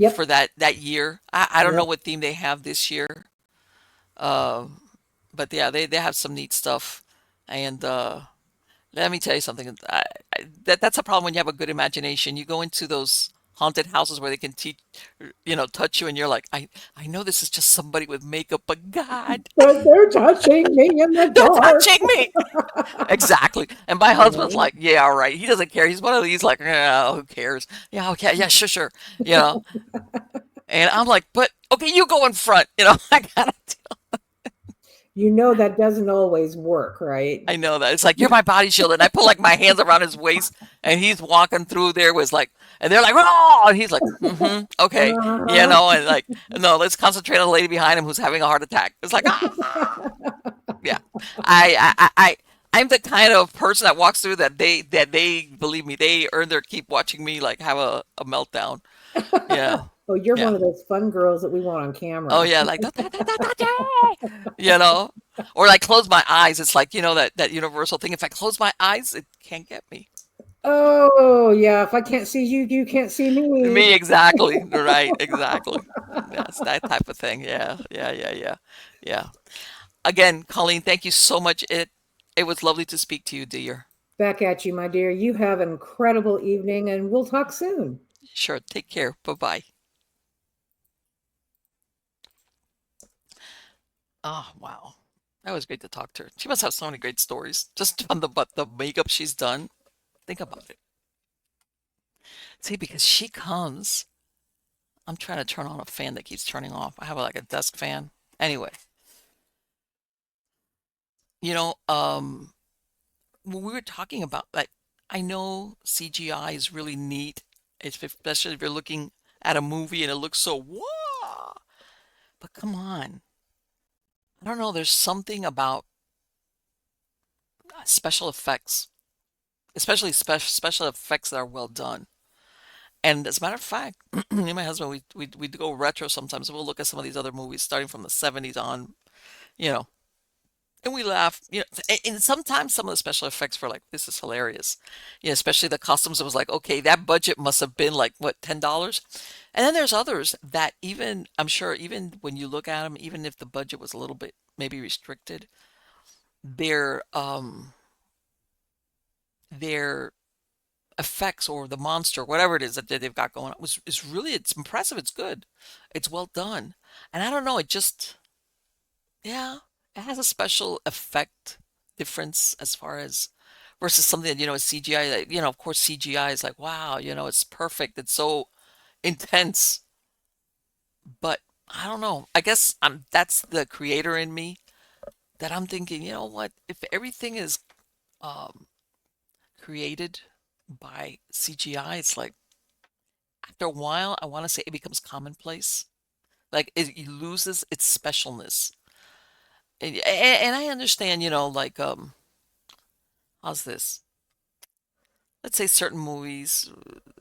for Yep. that year. I don't know Yep. what theme they have this year. Um, but yeah, they have some neat stuff. And let me tell you something. That's a problem when you have a good imagination. You go into those haunted houses where they can touch you, and you're like, I know this is just somebody with makeup, but God, But they're touching me in the they're dark. touching me. Exactly. And my husband's Right. like, yeah, all right. He doesn't care. He's one of these like, yeah, who cares? Yeah, okay, yeah, sure, sure. You know. And I'm like, but okay, you go in front. I gotta. You know that doesn't always work, right? I know that. It's like you're my body shield, and I put like my hands around his waist, and he's walking through there was like, and they're like, oh, and he's like, mm-hmm, okay, Uh-huh. and like, no, let's concentrate on the lady behind him who's having a heart attack. It's like, ah, yeah. I'm the kind of person that walks through that they believe me. They earn their keep watching me like have a meltdown. Yeah, Oh, you're yeah. one of those fun girls that we want on Oh camera. yeah, like you know, or like close my eyes. It's like that universal thing. If I close my eyes, it can't get me. Oh, yeah. If I can't see you, you can't see me. Me exactly. Right, exactly. Yes, that type of thing. Yeah, yeah, yeah, yeah, yeah. Again, Colleen, thank you so much. It was lovely to speak to you, dear. Back at you, my dear. You have an incredible evening, and we'll talk soon. Sure. Take care. Bye bye. Oh wow, that was great to talk to her. She must have so many great stories just on the makeup she's done. Think about it. See, because she comes. I'm trying to turn on a fan that keeps turning off. I have like a desk fan. Anyway, you know, when we were talking about like, I know CGI is really neat, especially if you're looking at a movie and it looks so wow. But come on, I don't know. There's something about special effects, especially special effects that are well done. And as a matter of fact, me and my husband, we go retro sometimes. We'll look at some of these other movies starting from the 70s on, you know, and we laugh, and sometimes some of the special effects were like, this is hilarious. Especially the costumes. It was like, okay, that budget must have been like, what, $10? And then there's others that even, I'm sure, even when you look at them, even if the budget was a little bit maybe restricted, their their effects or the monster, whatever it is that they've got going on, it's impressive. It's good. It's well done. And I don't know, it just, yeah, it has a special effect difference as far as versus something that, is CGI. That, of course, CGI is like, wow, it's perfect. It's so intense. But I don't know. I guess that's the creator in me that I'm thinking, you know what? If everything is um, created by CGI, it's like after a while, I want to say it becomes commonplace. Like it loses its specialness. And I understand, like how's this? Let's say certain movies,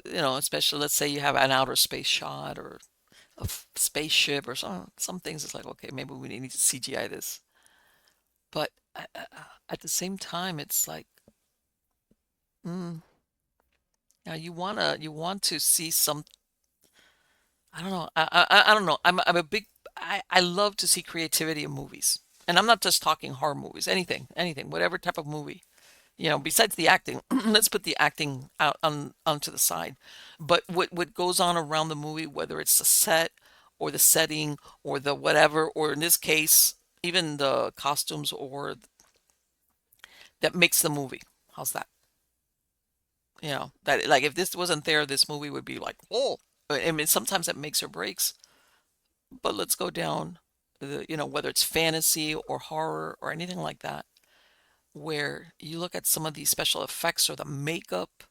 especially let's say you have an outer space shot or a spaceship or some things. It's like okay, maybe we need to CGI this, but at the same time, it's like Mm. Now you want to see some. I don't know. I don't know. I'm a big. I love to see creativity in movies, and I'm not just talking horror movies. Anything, whatever type of movie. Besides the acting, let's put the acting out onto the side. But what goes on around the movie, whether it's the set or the setting or the whatever, or in this case, even the costumes or that makes the movie. How's that? That like if this wasn't there, this movie would be like, oh, I mean, sometimes it makes or breaks. But let's go down whether it's fantasy or horror or anything like that, where you look at some of these special effects or the makeup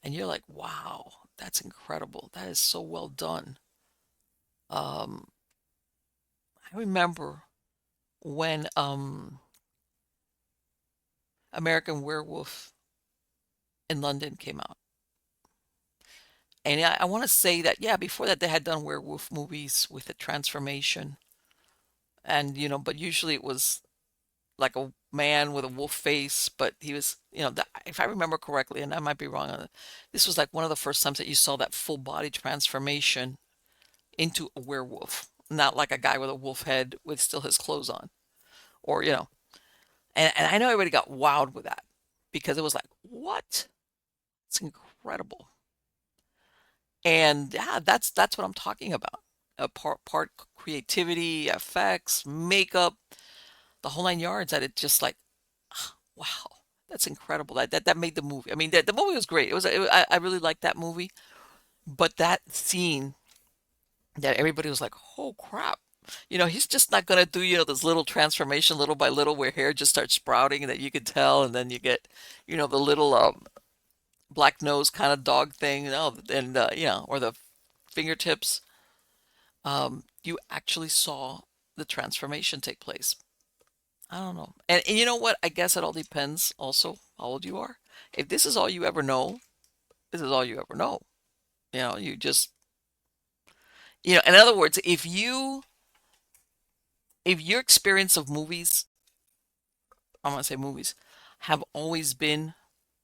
and you're like, wow, that's incredible. That is so well done. Um, I remember when American Werewolf in London came out. And I want to say that, yeah, before that they had done werewolf movies with the transformation. And, but usually it was like a man with a wolf face, but he was, if I remember correctly, and I might be wrong on it, this was like one of the first times that you saw that full body transformation into a werewolf, not like a guy with a wolf head with still his clothes on, or and I know everybody got wowed with that because it was like, what? It's incredible. And yeah, that's what I'm talking about. Part creativity, effects, makeup, the whole nine yards. That it just like, wow, that's incredible. That made the movie. I mean, the movie was great. I really liked that movie, but that scene that everybody was like, oh crap. He's just not gonna do, this little transformation little by little where hair just starts sprouting and that you could tell, and then you get, the little black nose kind of dog thing, and or the fingertips. You actually saw the transformation take place. I don't know. And you know what? I guess it all depends also how old you are. If this is all you ever know, this is all you ever know. You just, in other words, if your experience of movies, I'm gonna say movies, have always been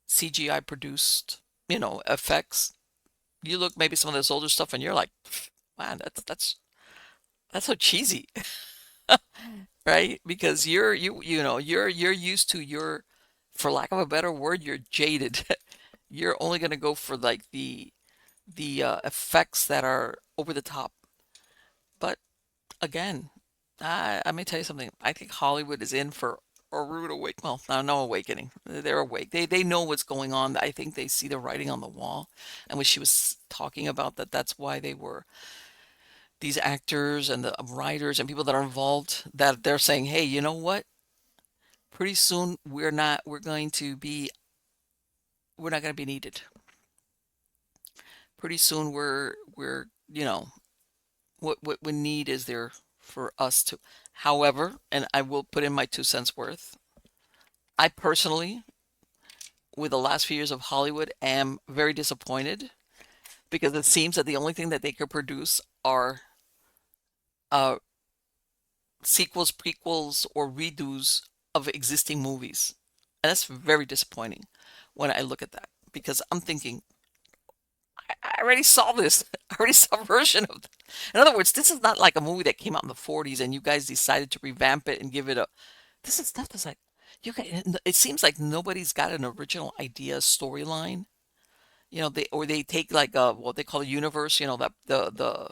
CGI produced, effects, you look maybe some of this older stuff and you're like, man, that's so cheesy, right? Because you're used to for lack of a better word, you're jaded. You're only gonna go for like the effects that are over the top. But again, I may tell you something. I think Hollywood is in for a rude awakening. Well, no awakening. They're awake. They know what's going on. I think they see the writing on the wall. And when she was talking about that, that's why they were these actors and the writers and people that are involved, that they're saying, hey, you know what? Pretty soon we're not going to be needed. Pretty soon we're what we need is there for us to. However, and I will put in my 2 cents worth. I personally, with the last few years of Hollywood, am very disappointed because it seems that the only thing that they could produce are uh, sequels, prequels, or redos of existing movies. And that's very disappointing when I look at that because I'm thinking, I already saw this. I already saw a version of it. In other words, this is not like a movie that came out in the 40s and you guys decided to revamp it and give it a. This is stuff that's like, it seems like nobody's got an original idea, storyline. They take like what they call a universe, that the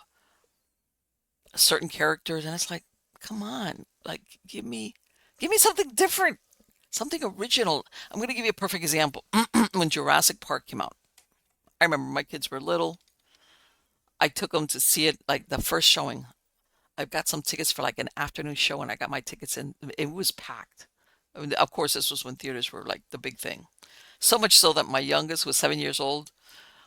certain characters, and it's like, come on, like give me something different, something original. I'm gonna give you a perfect example. When Jurassic Park came out, I remember my kids were little. I took them to see it like the first showing. I've got some tickets for like an afternoon show, and I got my tickets in. It was packed. I mean, of course, this was when theaters were like the big thing. So much so that my youngest was 7 years old.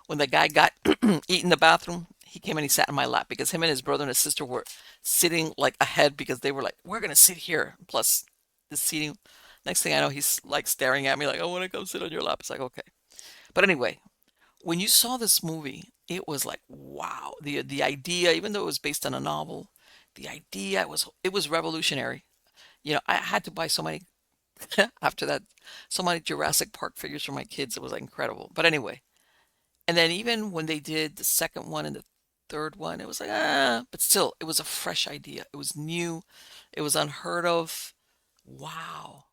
When the guy got eaten in the bathroom, he came and he sat in my lap because him and his brother and his sister were sitting like ahead because they were like, we're gonna sit here. Plus the seating. Next thing I know, he's like staring at me like, I want to come sit on your lap. It's like, okay. But anyway, when you saw this movie, it was like, wow. The idea, even though it was based on a novel, the idea it was revolutionary. I had to buy so many. After that, so many Jurassic Park figures for my kids. It was like incredible. But anyway, and then even when they did the second one and the third one, it was like, but still, it was a fresh idea. It was new. It was unheard of. Wow.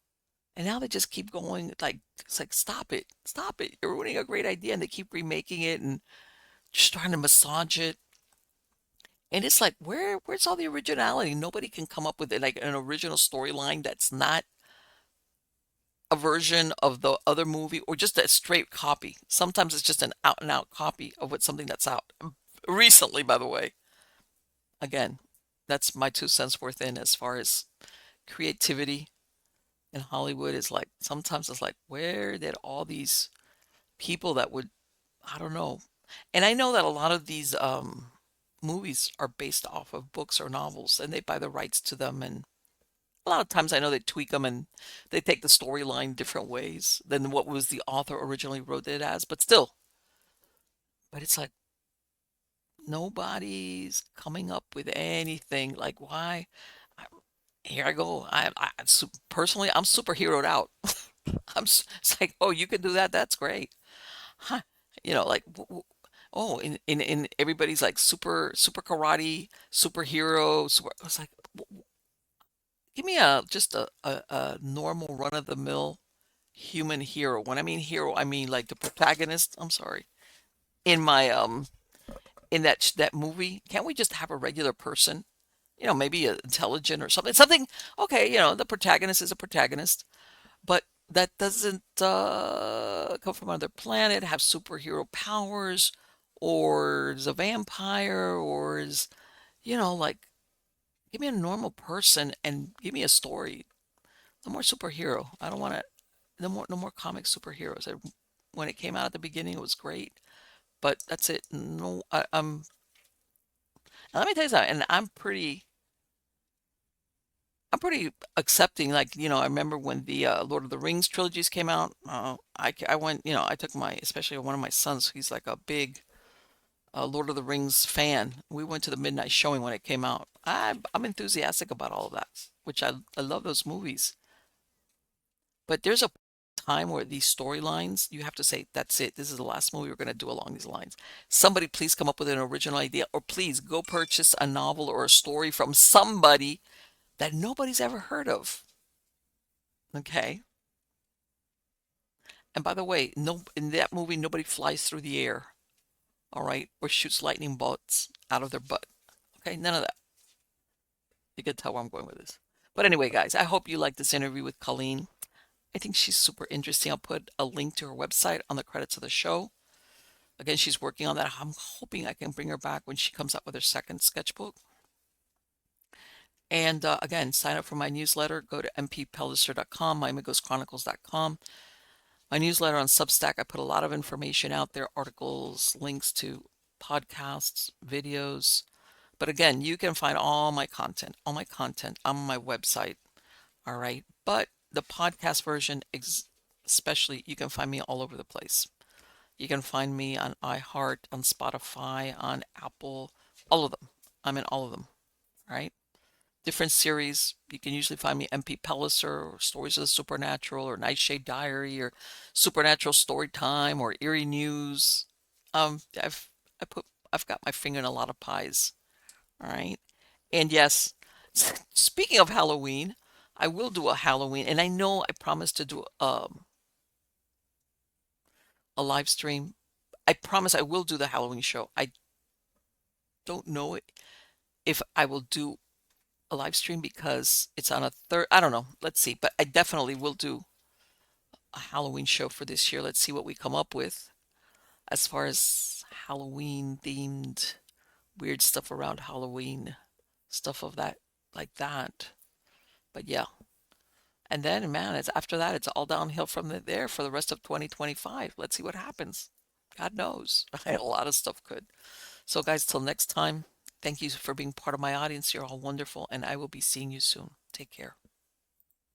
And now they just keep going. Like, it's like, stop it. Stop it. You're ruining a great idea. And they keep remaking it and just trying to massage it. And it's like, where's all the originality? Nobody can come up with it, like an original storyline that's not a version of the other movie or just a straight copy. Sometimes it's just an out and out copy of what something that's out. Recently, by the way. Again, that's my 2 cents worth in as far as creativity in Hollywood is like sometimes it's like where did all these people that would I don't know. And I know that a lot of these movies are based off of books or novels and they buy the rights to them and a lot of times I know they tweak them and they take the storyline different ways than what was the author originally wrote it as, but still. But it's like nobody's coming up with anything like why I, here I go. Personally I'm superheroed out. It's like, "Oh, you can do that? That's great." Huh. Like oh, in everybody's like super karate, superhero, super it's like give me a just a normal run of the mill human hero. When I mean hero, I mean like the protagonist. I'm sorry. In my in that movie, can't we just have a regular person? Maybe intelligent or something. Something okay, the protagonist is a protagonist, but that doesn't come from another planet, have superhero powers, or is a vampire, or is, like, give me a normal person and give me a story. No more superhero. I don't want to. No more comic superheroes. When it came out at the beginning, it was great, but that's it. No, let me tell you something. And I'm pretty accepting. Like, I remember when the Lord of the Rings trilogies came out. I went, I took especially one of my sons. He's like a big Lord of the Rings fan. We went to the midnight showing when it came out. I'm enthusiastic about all of that, which I love those movies. But there's a time where these storylines, you have to say, that's it. This is the last movie we're going to do along these lines. Somebody please come up with an original idea, or please go purchase a novel or a story from somebody that nobody's ever heard of. Okay. And by the way, no, in that movie, nobody flies through the air, all right, or shoots lightning bolts out of their butt. Okay, none of that. You can tell where I'm going with this. But anyway, guys, I hope you like this interview with Colleen. I think she's super interesting. I'll put a link to her website on the credits of the show. Again, she's working on that. I'm hoping I can bring her back when she comes out with her second sketchbook. And again, sign up for my newsletter. Go to mppellicer.com, myamighostchronicles.com. My newsletter on Substack, I put a lot of information out there, articles, links to podcasts, videos. But again, you can find all my content on my website. All right. But the podcast version, especially, you can find me all over the place. You can find me on iHeart, on Spotify, on Apple, all of them. I'm in all of them. All right. Different series. You can usually find me MP Pellicer or Stories of the Supernatural or Nightshade Diary or Supernatural Story Time or Eerie News. I've I put I've got my finger in a lot of pies. All right. And yes, speaking of Halloween, I will do a Halloween, and I know I promised to do a live stream. I promise I will do the Halloween show. I don't know if I will do a live stream because it's on a third. I don't know. Let's see. But I definitely will do a Halloween show for this year. Let's see what we come up with as far as Halloween themed weird stuff around Halloween, stuff of that like that. But yeah. And then, man, it's after that, it's all downhill from there for the rest of 2025. Let's see what happens. God knows. A lot of stuff could. So, guys, till next time, thank you for being part of my audience. You're all wonderful, and I will be seeing you soon. Take care.